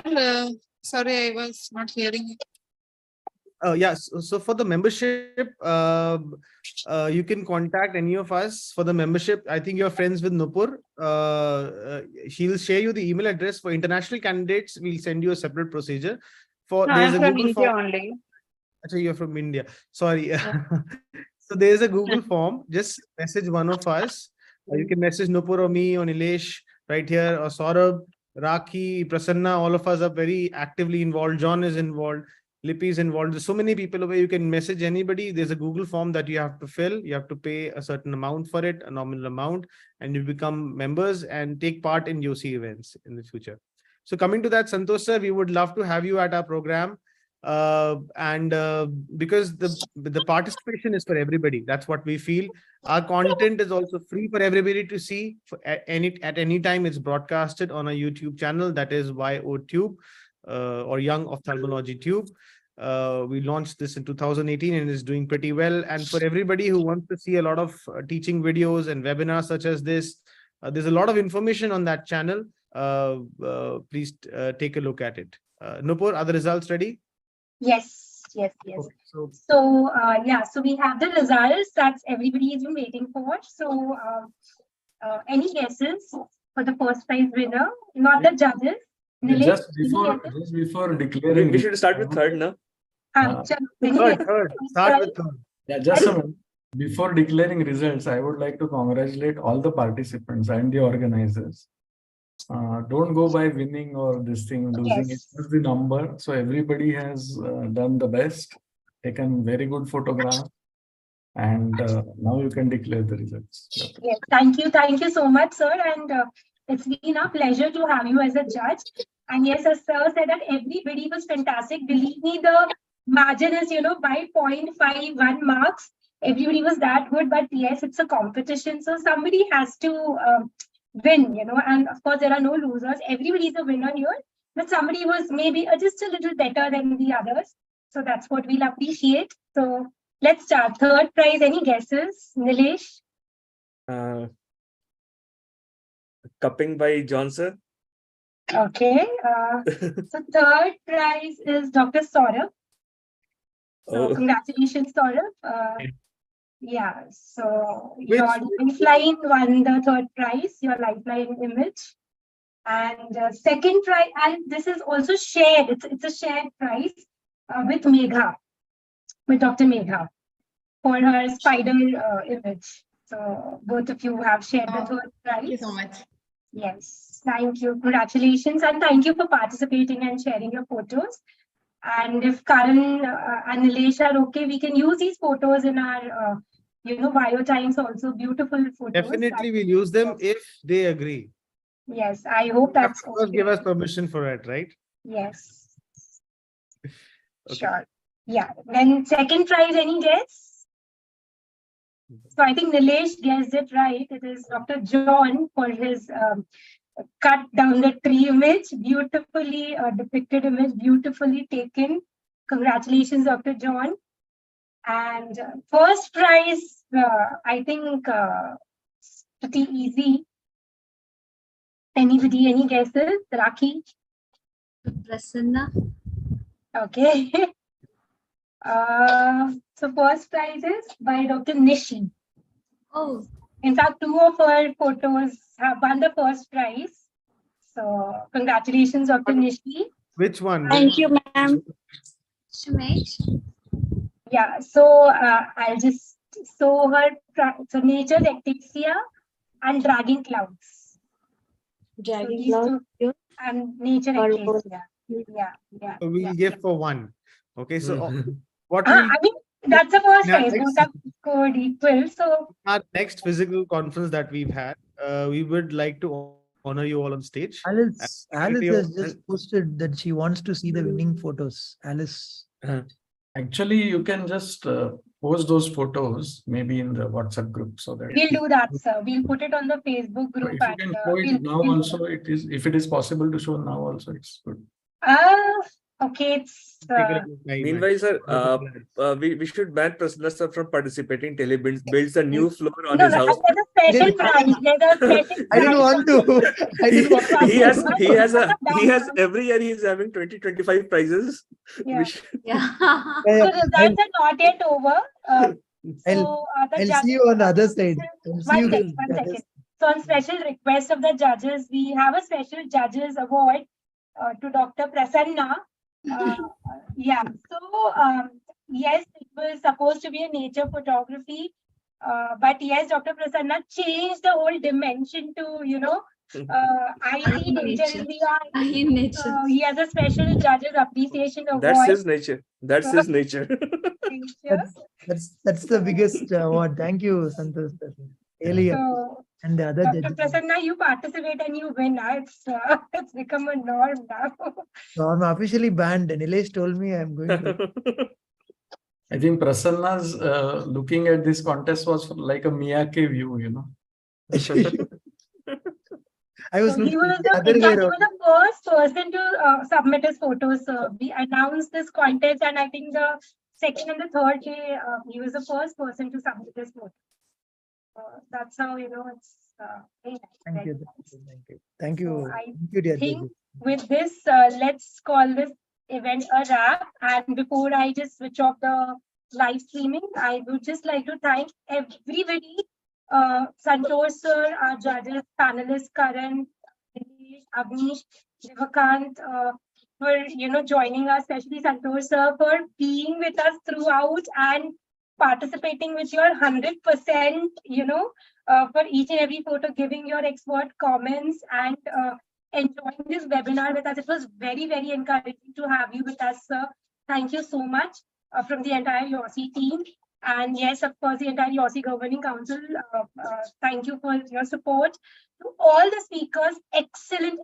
Sorry, I was not hearing you. Yes. So for the membership, you can contact any of us for the membership. I think you're friends with Nupur. She'll share you the email address. For international candidates, we'll send you a separate procedure. I'm from India only. Actually, you're from India. Sorry. So there's a Google form. Just message one of us. You can message Nupur or me or Nilesh right here, or Saurabh, Raki, Prasanna. All of us are very actively involved. John is involved. Lippy is involved. There's so many people where you can message anybody. There's a Google form that you have to fill. You have to pay a certain amount for it, a nominal amount, and you become members and take part in YOSI events in the future. So coming to that, Santosh sir, we would love to have you at our program. Because the participation is for everybody. That's what we feel. Our content is also free for everybody to see. At any time, it's broadcasted on a YouTube channel, that is YOTube, or Young Ophthalmology Tube. We launched this in 2018 and is doing pretty well. And for everybody who wants to see a lot of teaching videos and webinars such as this, there's a lot of information on that channel. Please take a look at it. Nupur, are the results ready? Yes. Okay, So we have the results that everybody has been waiting for. So any guesses for the first prize winner? Not the judges. Just before declaring, we should start with third, no? Third. Start with third. Yeah, just a minute. Before declaring results, I would like to congratulate all the participants and the organizers. Don't go by winning or this thing, losing. It's just the number. So everybody has done the best, taken very good photograph, and now you can declare the results. Yes, thank you so much, sir. And it's been a pleasure to have you as a judge. And yes, as sir said that everybody was fantastic. Believe me, the margin is by 0.51 marks. everybody was that good, but yes, it's a competition. So somebody has to win, and of course, there are no losers. Everybody is a winner here, but somebody was maybe just a little better than the others. So that's what we'll appreciate. So let's start. Third prize, any guesses? Nilesh? Cupping by Johnson. Okay. So third prize is Dr. Saurabh. So congratulations, Saurabh. Yeah, so your lifeline won the third prize, your lifeline image. And second prize, and this is also shared, it's a shared prize with Megha, with Dr. Megha for her spider image. So both of you have shared the third prize. Thank you so much. Yes, thank you. Congratulations, and thank you for participating and sharing your photos. And if Karan and Nilesh are okay, we can use these photos in our, Bio Times also. Beautiful photos. Definitely, we'll use them if they agree. Yes, I hope that's Of course, give us permission for it, right? Yes. Okay. Sure. Yeah. Then second prize, any guess? So I think Nilesh guessed it right. It is Dr. John for his cut down the tree image, beautifully depicted image, beautifully taken. Congratulations, Dr. John. And first prize, I think pretty easy. Anybody, any guesses? Rakhi? Prasanna. Okay. So first prize is by Dr. Nishi. Oh. In fact, two of her photos have won the first prize. So congratulations, Dr. Nishi. Which one? Thank you, ma'am. Shumesh. Yeah, so I'll just show her. So Nature's Ectasia and Dragging Clouds. Dragging these clouds, two, and Nature Ectasia. Yeah. So we'll give for one. Okay, so what I we'll mean, that's the first in our prize. Both next- are scored equal. So our next physical conference that we've had, we would like to honor you all on stage. Alice Charity has of- just posted that she wants to see the winning photos. Alice. Actually, you can just post those photos maybe in the WhatsApp group so that we'll do that, sir. We'll put it on the Facebook group. if you can show it now also, it is, if it is possible to show now also, it's good. Okay, it's Meanwhile, sir, we should ban Prasanna sir from participating till he builds a new floor on no, his house. there's a special prize. There's a special I didn't want to. I didn't want to. He has every year he is having 20-25 prizes. Yeah. So So results are not yet over. I'll the see you on the other side. I'll see you guys on One the other second. So on special request of the judges, we have a special judges award to Dr. Prasanna. Yeah. So yes, it was supposed to be a nature photography, but yes, Dr. Prasanna changed the whole dimension to I see nature in the eye. He has a special judges appreciation award. that's his nature. That's his nature. That's the biggest award. Thank you, Santosh. Really, So, and the other Dr. judges. Prasanna, you participate and you win. It's become a norm now. So I'm officially banned. Nilesh told me I'm going to. I think Prasanna's looking at this contest was like a Miyake view, I was So he looking was the other way the around. first person to submit his photos. We announced this contest, and I think the second and the third day, he was the first person to submit his photo. That's how it's. Very nice, Thank very you. nice. Thank you. Thank you. So I Thank you, dear think judges. with this, let's call this event a wrap. And before I just switch off the live streaming, I would just like to thank everybody, Santosh sir, our judges, panelists, Karan, Dinesh, Avnish, Devakant, for joining us, especially Santosh sir, for being with us throughout and participating with your 100%, for each and every photo, giving your expert comments and enjoying this webinar with us. It was very, very encouraging to have you with us, sir. Thank you so much from the entire YOSI team. And yes, of course, the entire YOSI Governing Council. Thank you for your support. To all the speakers,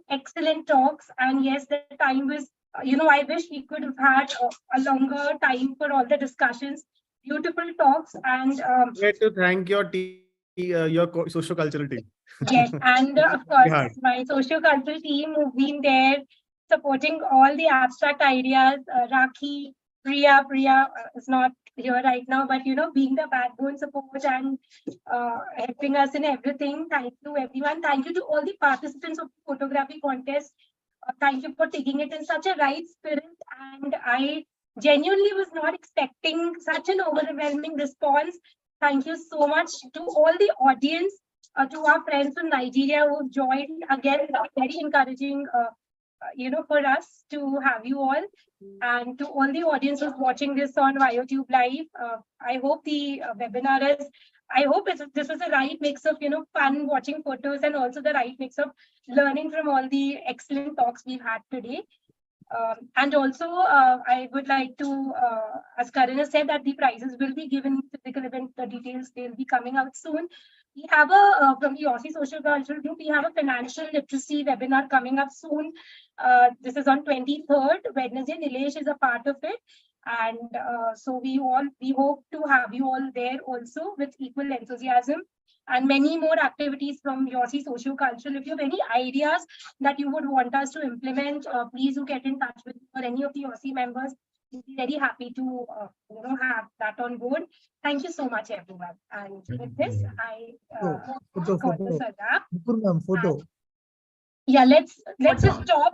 excellent talks. And yes, the time was, I wish we could have had a longer time for all the discussions. beautiful talks. And Great to thank your team, your socio-cultural team. yes, and of Hard. course, my socio-cultural team who've been there supporting all the abstract ideas. Rakhi, Priya is not here right now, but being the backbone support and helping us in everything. Thank you, everyone. Thank you to all the participants of the photography contest. Thank you for taking it in such a right spirit. And I genuinely was not expecting such an overwhelming response. Thank you so much to all the audience, to our friends from Nigeria who joined. Again, very encouraging, for us to have you all. And to all the audience who's watching this on YOTube Live, I hope the webinar is, I hope this is the right mix of, fun watching photos and also the right mix of learning from all the excellent talks we've had today. And also, I would like to, as Karan has said, that the prizes will be given in physical event. The details, they'll be coming out soon. We have from the YOSI Social Cultural Group, we have a financial literacy webinar coming up soon. This is on 23rd, Wednesday. Nilesh is a part of it. And so we hope to have you all there also with equal enthusiasm, and many more activities from YOSI Socio-Cultural. If you have any ideas that you would want us to implement, please do get in touch with me or any of the YOSI members. We'll be very happy to have that on board. Thank you so much, everyone. And with this, I call this a wrap. Photo. Yeah, let's just stop.